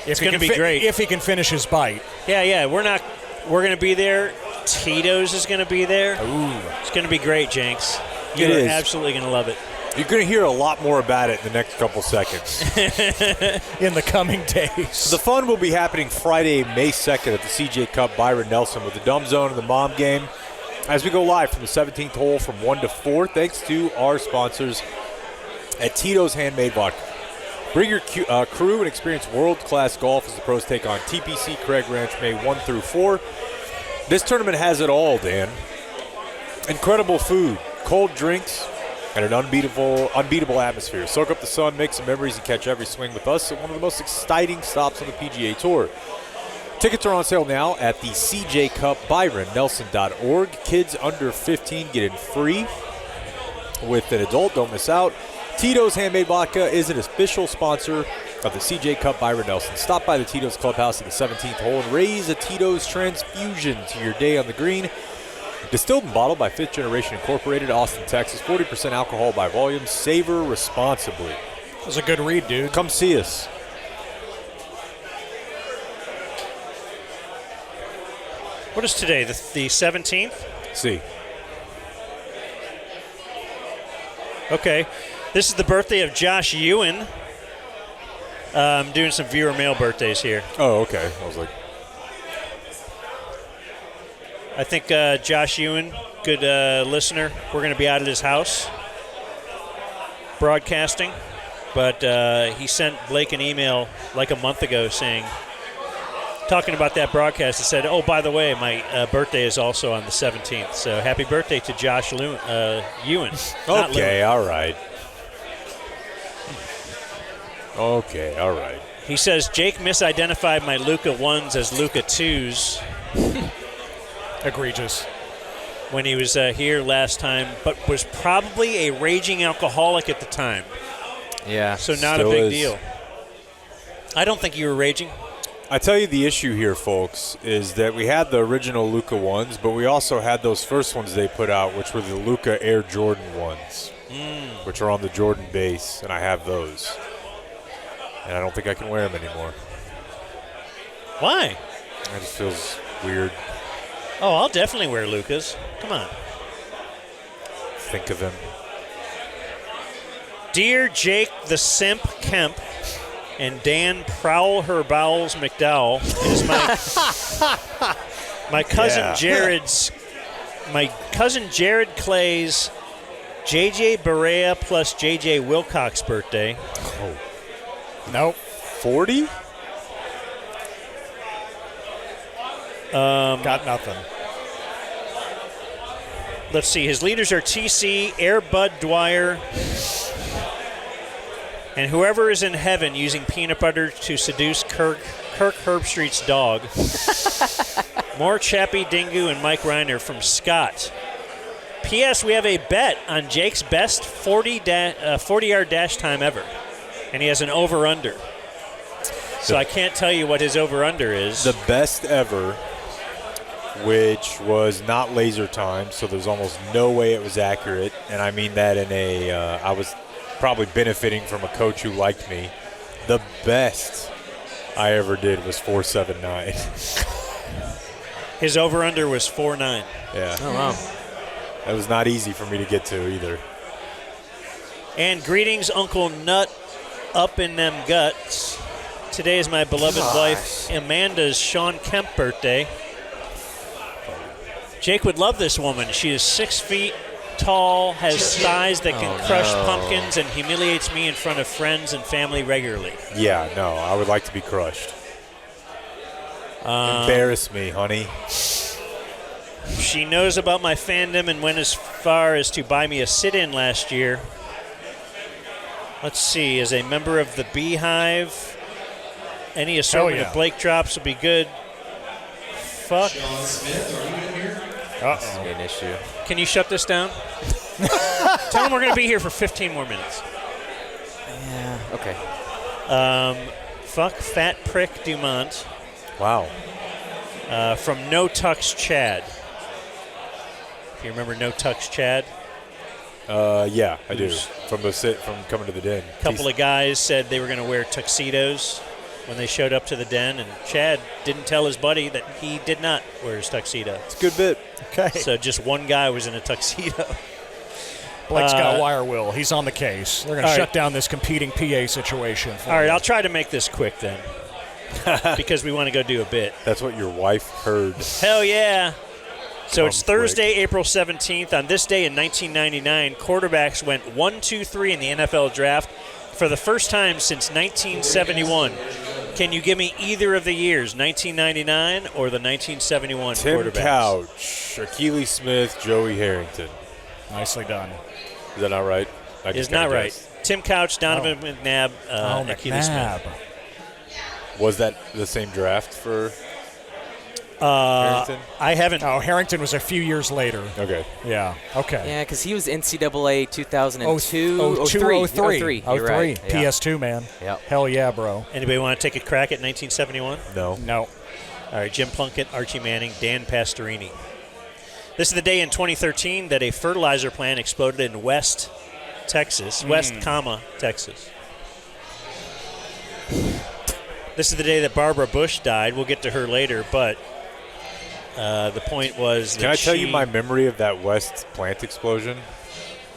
It's going to be great. If he can finish his bite. Yeah. We're going to be there. Tito's is going to be there. Ooh. It's going to be great, Jenks. It You're is. absolutely going to love it. You're going to hear a lot more about it in the next couple seconds. In the coming days. The fun will be happening Friday, May 2nd at the CJ Cup Byron Nelson with the Dumb Zone and the Mom Game as we go live from the 17th hole from 1 to 4, thanks to our sponsors at Tito's Handmade Vodka. Bring your crew and experience world-class golf as the pros take on TPC Craig Ranch May 1 through 4. This tournament has it all, Dan. Incredible food, cold drinks, and an unbeatable atmosphere. Soak up the sun, make some memories, and catch every swing with us at one of the most exciting stops on the PGA Tour. Tickets are on sale now at the CJ Cup, ByronNelson.org. Kids under 15 get in free with an adult. Don't miss out. Tito's Handmade Vodka is an official sponsor of the CJ Cup Byron Nelson. Stop by the Tito's Clubhouse at the 17th hole and raise a Tito's transfusion to your day on the green. Distilled and bottled by 5th Generation Incorporated, Austin, Texas. 40% alcohol by volume. Savor responsibly. That was a good read, dude. Come see us. What is today, the 17th? See. Okay. This is the birthday of Josh Ewan. I'm doing some viewer mail birthdays here. Oh, okay. I was like, I think Josh Ewan, good listener. We're going to be out at his house broadcasting. But he sent Blake an email like a month ago talking about that broadcast. He said, oh, by the way, my birthday is also on the 17th. So happy birthday to Josh Ewan. Not okay, Lewin. all right. Okay, all right. He says, Jake misidentified my Luca 1s as Luca 2s. Egregious. When he was here last time, but was probably a raging alcoholic at the time. Yeah. So not still a big is. deal. I don't think you were raging. I tell you the issue here, folks, is that we had the original Luka ones, but we also had those first ones they put out, which were the Luka Air Jordan ones, which are on the Jordan base, and I have those. And I don't think I can wear them anymore. Why? It just feels weird. Oh, I'll definitely wear Luka's. Come on. Think of him. Dear Jake the Simp Kemp and Dan Prowl Her Bowels McDowell, it is my cousin Jared Clay's JJ Barea plus JJ Wilcox birthday. Oh. Nope. 40? Got nothing. Let's see. His leaders are TC, Air Bud Dwyer, and whoever is in heaven using peanut butter to seduce Kirk Herbstreit's dog. More Chappie Dingu and Mike Reiner from Scott. P.S. We have a bet on Jake's best 40-yard dash time ever, and he has an over-under. So I can't tell you what his over-under is. The best ever, which was not laser time, so there's almost no way it was accurate. And I mean that in a I was probably benefiting from a coach who liked me. The best I ever did was 4.79. His over-under was 4.9. Yeah. Oh, wow. That was not easy for me to get to either. And greetings, Uncle Nut, up in them guts. Today is my beloved wife Amanda's Sean Kemp birthday. Jake would love this woman. She is 6 feet tall, has thighs that can crush pumpkins, and humiliates me in front of friends and family regularly. Yeah, no, I would like to be crushed. Embarrass me, honey. She knows about my fandom and went as far as to buy me a sit-in last year. Let's see, as a member of the Beehive, any assortment of Blake drops will be good. Fuck. That's an issue. Can you shut this down? Tell them we're going to be here for 15 more minutes. Yeah, okay. Fuck Fat Prick Dumont. Wow. From No Tux Chad. If you remember No Tux Chad? Yeah, I do. From coming to the den. A couple of guys said they were going to wear tuxedos when they showed up to the den, and Chad didn't tell his buddy that he did not wear his tuxedo. It's a good bit. Okay. So just one guy was in a tuxedo. Blake's got a wire will. He's on the case. They're going to shut down this competing PA situation. All right, I'll try to make this quick then, because we want to go do a bit. That's what your wife heard. Hell yeah. So it's Thursday, April 17th. On this day in 1999, quarterbacks went 1-2-3 in the NFL draft for the first time since 1971. Can you give me either of the years, 1999 or the 1971 Tim quarterbacks? Couch, Achilles Smith, Joey Harrington. Nicely done. Is that not right? Is not right. Tim Couch, Donovan McNabb, Achilles Smith. Was that the same draft for Harrington? I haven't. Oh, Harrington was a few years later. Okay. Yeah. Okay. Yeah, because he was NCAA 2002, 03. You're right. Yeah. PS2, man. Yep. Hell yeah, bro. Anybody want to take a crack at 1971? No. All right, Jim Plunkett, Archie Manning, Dan Pastorini. This is the day in 2013 that a fertilizer plant exploded in West, Texas. Texas. This is the day that Barbara Bush died. We'll get to her later, but the point was that Can I tell you my memory of that West plant explosion?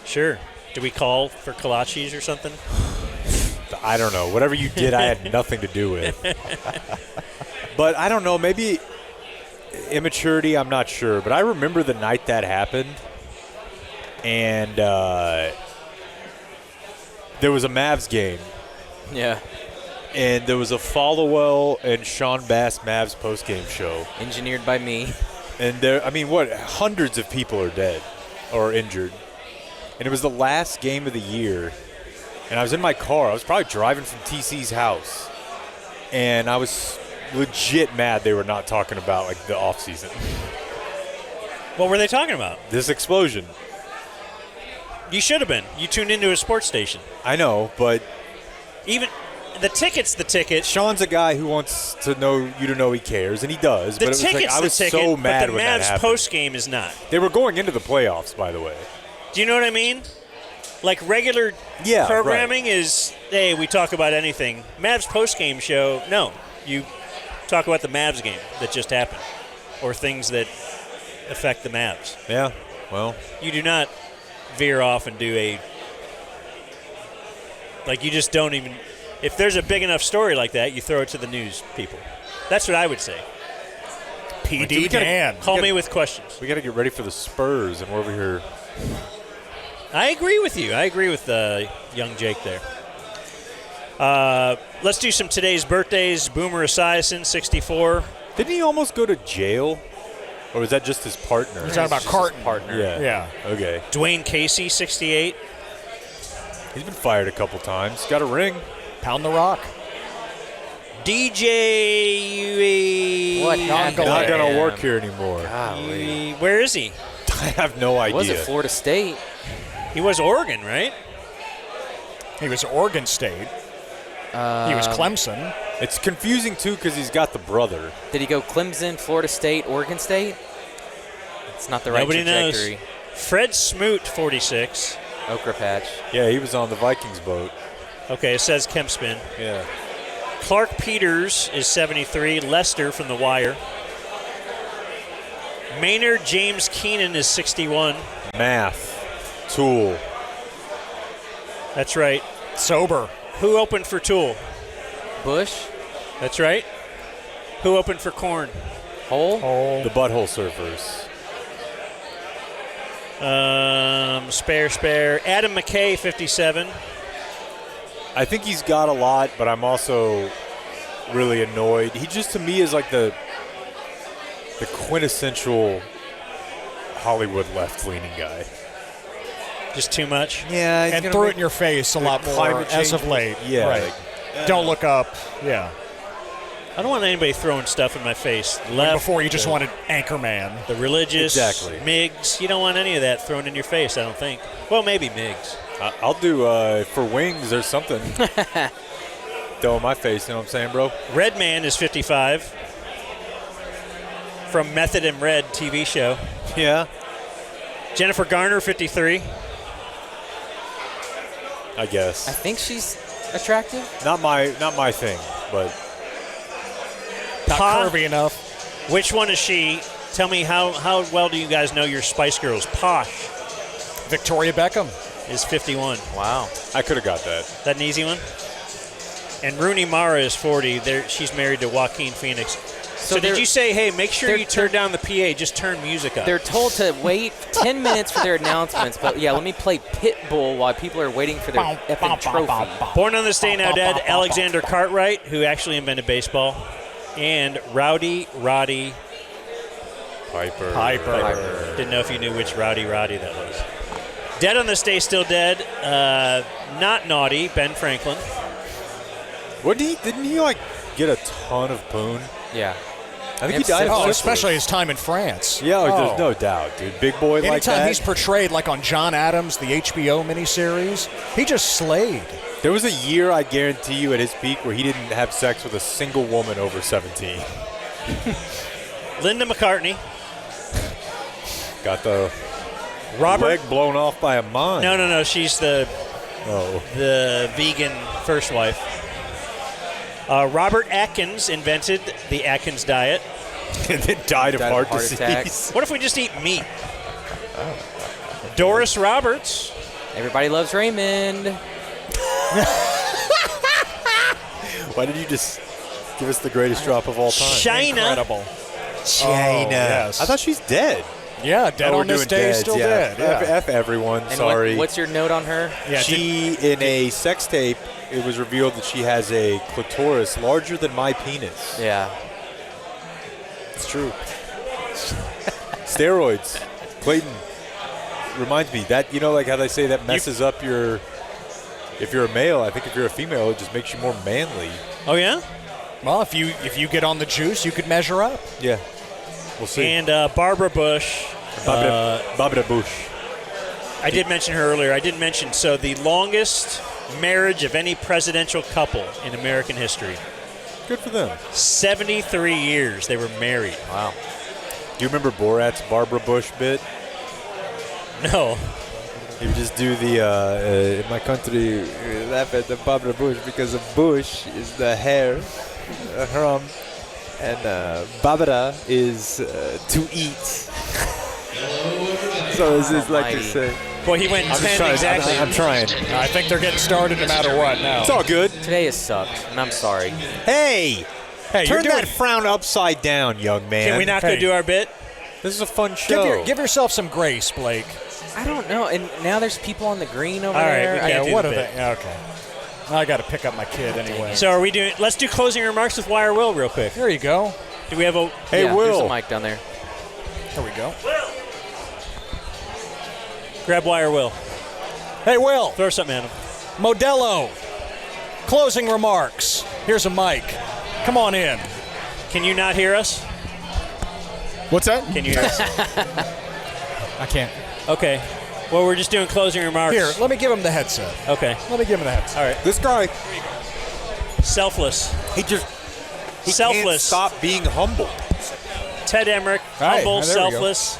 Sure. Do we call for kolaches or something? I don't know. Whatever you did, I had nothing to do with. But I don't know. Maybe immaturity, I'm not sure. But I remember the night that happened. And there was a Mavs game. Yeah. And there was a Followell and Sean Bass Mavs postgame show. Engineered by me. And hundreds of people are dead or injured. And it was the last game of the year. And I was in my car. I was probably driving from TC's house. And I was legit mad they were not talking about, like, the offseason. What were they talking about? This explosion. You should have been. You tuned into a sports station. I know, but... Even... the ticket's the ticket. Sean's a guy who wants to know you to know he cares, and he does. The but it was ticket's like, I was the ticket, so mad but the when that Mavs happened. post game is not. They were going into the playoffs, by the way. Do you know what I mean? Like regular programming is, hey, we talk about anything. Mavs post game show, no, you talk about the Mavs game that just happened, or things that affect the Mavs. Yeah, well, you do not veer off and do a. Like, you just don't even. If there's a big enough story like that, you throw it to the news people. That's what I would say. PD Dan. Call me with questions. We got to get ready for the Spurs, and we're over here. I agree with you. I agree with young Jake there. Let's do some today's birthdays. Boomer Esiason, 64. Didn't he almost go to jail? Or was that just his partner? You're talking about Carton. Partner. Yeah. Okay. Dwayne Casey, 68. He's been fired a couple times. Got a ring. Pound the rock. DJ. What Not going to work here anymore. Where is he? I have no idea. Was it Florida State? He was Oregon, right? He was Oregon State. He was Clemson. It's confusing, too, because he's got the brother. Did he go Clemson, Florida State, Oregon State? It's not the right Nobody trajectory. knows. Fred Smoot, 46. Okra Patch. Yeah, he was on the Vikings boat. Okay, it says Kempspin. Yeah. Clark Peters is 73. Lester from The Wire. Maynard James Keenan is 61. Math. Tool. That's right. Sober. Who opened for Tool? Bush. That's right. Who opened for Korn? Hole. The Butthole Surfers. Spare. Adam McKay, 57. I think he's got a lot, but I'm also really annoyed. He just, to me, is like the quintessential Hollywood left-leaning guy. Just too much? Yeah. And threw it in your face a lot more as of late. Yeah. Right. Don't look up. Yeah. I don't want anybody throwing stuff in my face. Like before, you just wanted Anchorman. The religious. Exactly. Miggs. You don't want any of that thrown in your face, I don't think. Well, maybe Miggs. I'll do, for wings, there's something. Throw in my face, you know what I'm saying, bro? Redman is 55. From Method and Red TV show. Yeah. Jennifer Garner, 53. I guess. I think she's attractive. Not my thing, but not curvy enough. Which one is she? Tell me how well do you guys know your Spice Girls? Posh. Victoria Beckham is 51. Wow. I could have got that. That an easy one? And Rooney Mara is 40. She's married to Joaquin Phoenix. So did you say, hey, make sure you turn down the PA, just turn music up? They're told to wait 10 minutes for their announcements, but yeah, let me play Pitbull while people are waiting for their effing trophy. Born on this day, now dead, Alexander Cartwright, who actually invented baseball, and Rowdy Roddy Piper. Didn't know if you knew which Rowdy that was. Dead on this day, still dead, not naughty, Ben Franklin. Didn't he like get a ton of poon? Yeah. I think he died of syphilis. Especially his time in France. Yeah, there's no doubt, dude. Big boy like that. Anytime he's portrayed like on John Adams, the HBO miniseries, he just slayed. There was a year, I guarantee you, at his peak where he didn't have sex with a single woman over 17. Linda McCartney. Got the Robert leg blown off by a mine. No. She's the vegan first wife. Robert Atkins invented the Atkins diet. And then died of heart disease. What if we just eat meat? Doris Roberts. Everybody loves Raymond. Why did you just give us the greatest drop of all time? China. Incredible. China. Yes. I thought she's dead. Yeah, dead on this day, still dead. Yeah. F everyone, And sorry. what's your note on her? Yeah, she, in a sex tape, it was revealed that she has a clitoris larger than my penis. Yeah. It's true. Steroids. Clayton reminds me that, like how they say that messes up your, if you're a male, I think if you're a female, it just makes you more manly. Oh, yeah? Well, if you get on the juice, you could measure up. Yeah. We'll see. And Barbara Bush. Barbara Bush. I did mention her earlier. I didn't mention, so the longest marriage of any presidential couple in American history. Good for them. 73 years they were married. Wow. Do you remember Borat's Barbara Bush bit? No. He would just do the, in my country, we laugh at the Barbara Bush because the bush is the hair, haram, and Barbara is to eat. So it's just like to say. Boy, he went 10 exactly. I'm trying. I think they're getting started no matter what now. It's all good. Today has sucked, and I'm sorry. Hey, Hey, turn you're doing- that frown upside down, young man. Can we not go do our bit? This is a fun show. Give yourself some grace, Blake. I don't know. And now there's people on the green over All right, there. we can't do what the are bit. they? Okay. I got to pick up my kid anyway. So are we doing? Let's do closing remarks with Wire Will real quick. There you go. Do we have a? Hey, yeah, Will. There's a mic down there. There we go. Grab Wire Will. Hey, Will. Throw something at him. Modelo. Closing remarks. Here's a mic. Come on in. Can you not hear us? What's that? Can you hear us? I can't. Okay. Well, we're just doing closing remarks. Here, let me give him the headset. Okay. Let me give him the headset. All right. This guy, Selfless. he Selfless. can't stop being humble. Ted Emrich. Right, Humble, there we go. selfless.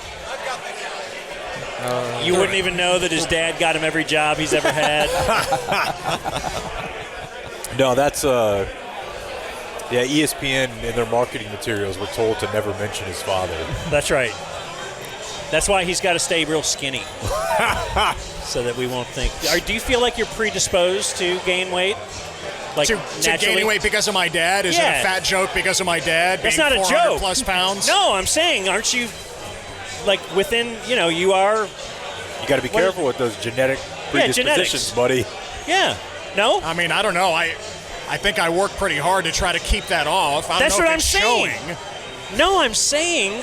You wouldn't even know that his dad got him every job he's ever had. No, that's yeah. ESPN in their marketing materials were told to never mention his father. That's right. That's why he's got to stay real skinny, so that we won't think. Do you feel like you're predisposed to gain weight? Like To naturally? gaining weight because of my dad? Is it Yeah. a fat joke because of my dad That's being not a 400 joke. plus pounds? No, I'm saying, aren't you? Like within, you are. You got to be careful with those genetic predispositions, genetics. buddy. Yeah. No. I mean, I don't know. I think I work pretty hard to try to keep that off. I don't That's know what if I'm it's saying. showing. No, I'm saying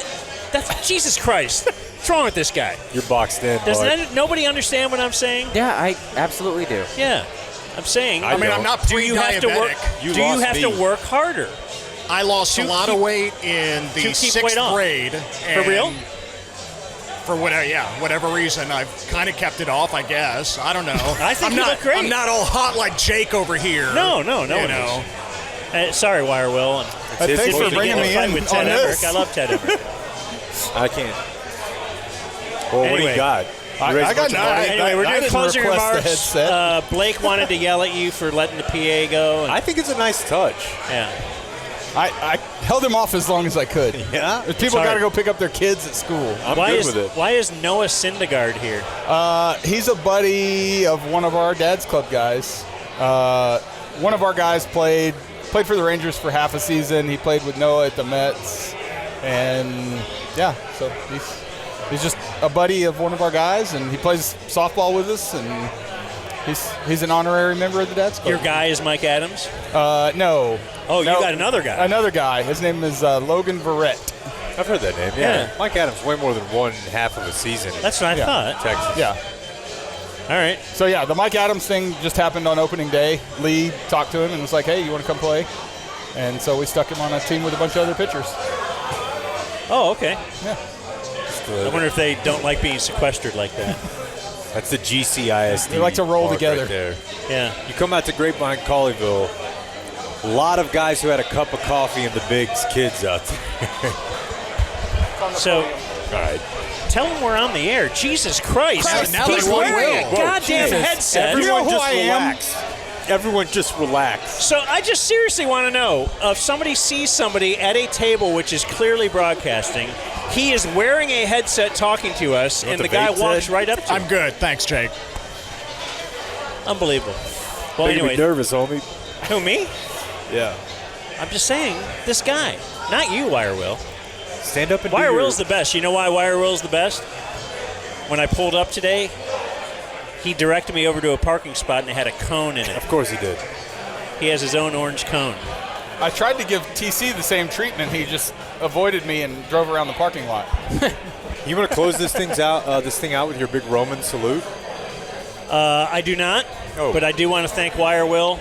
that's Jesus Christ. What's wrong with this guy? You're boxed in, Does bud. nobody understand what I'm saying? Yeah, I absolutely do. Yeah. I'm saying. I mean, I'm not do you have to work? pre-diabetic. You do you lost have me. to work harder? I lost a To lot keep- of weight in to the keep 6th weight on. grade. For real? For whatever reason, I've kind of kept it off, I guess. I don't know. I think I'm you not, look great. I'm not all hot like Jake over here. No you one know. is. Sorry, Wire Will. And his Thanks fault. for bringing me in with on Ted this. Emrich. I love Ted Emrich. I can't. Well, what do Anyway. you got? I You raised a got bunch of money? Anyway, we're I doing didn't closing request the remarks. headset. Blake wanted to yell at you for letting the PA go. And, I think it's a nice touch. yeah. I held him off as long as I could. Yeah? People hard. got to go pick up their kids at school. I'm Why good is with it. Why is Noah Syndergaard here? He's a buddy of one of our dad's club guys. One of our guys played for the Rangers for half a season. He played with Noah at the Mets, and yeah, so he's just a buddy of one of our guys, and he plays softball with us, and he's an honorary member of the dad's club. Your guy is Mike Adams? No. Oh, you No. got another guy. Another guy. His name is Logan Verrett. I've heard that name. Yeah. Mike Adams way more than one half of a season. in That's what I thought. Texas. Yeah. All right. So yeah, the Mike Adams thing just happened on opening day. Lee talked to him and was like, "Hey, you want to come play?" And so we stuck him on a team with a bunch of other pitchers. Oh, okay. Yeah. I wonder if they don't like being sequestered like that. That's the GCISD. They like to roll mark together. Right there. Yeah. You come out to Grapevine Colleyville, a lot of guys who had a cup of coffee in the Bigs kids out there. So, All right. tell them we're on the air. Jesus Christ. Now He's they will. wearing a Whoa, goddamn Jesus. headset. Everyone who just I am? relax. Everyone just relax. So I just seriously want to know, if somebody sees somebody at a table which is clearly broadcasting, he is wearing a headset talking to us, You want and the the guy vape walks head? right up to him. I'm good. Thanks, Jake. Unbelievable. Well, Making me anyway, nervous, homie. who, me? Yeah. I'm just saying, this guy. Not you, Wire Will. Stand up and Wire do your- Will's the best. You know why Wire Will's the best? When I pulled up today, he directed me over to a parking spot and it had a cone in it. Of course he did. He has his own orange cone. I tried to give TC the same treatment. He just avoided me and drove around the parking lot. You want to close this thing out with your big Roman salute? I do not, but I do want to thank Wire Will.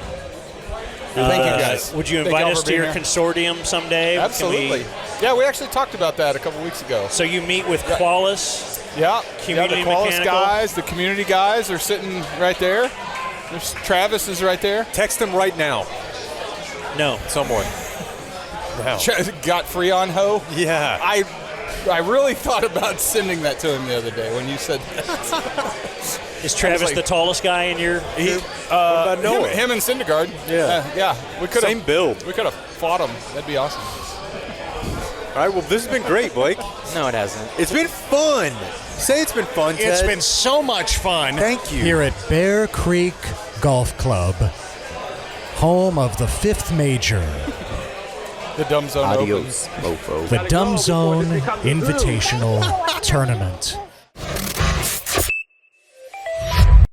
Thank you, guys. Would you Thank invite y'all us for to being your here. consortium someday? Can Absolutely. Yeah, we actually talked about that a couple weeks ago. so you meet with Qualis? Yeah, Community the Qualis Mechanical. guys, the community guys are sitting right there. There's Travis is right there. Text him right now. No. Someone. Now. Got free on Ho? Yeah. I really thought about sending that to him the other day when you said that. Is Travis the tallest guy in your group? What about Noah? Him and Syndergaard. Yeah. We could Same build. We could have fought him. That'd be awesome. All right, well, this has been great, Blake. No, it hasn't. It's been fun. Say it's been fun, Ted. It's been so much fun. Thank you. Here at Bear Creek Golf Club, home of the 5th major. The Dumb Zone Adios, mofo. The Dumb Zone Invitational Tournament.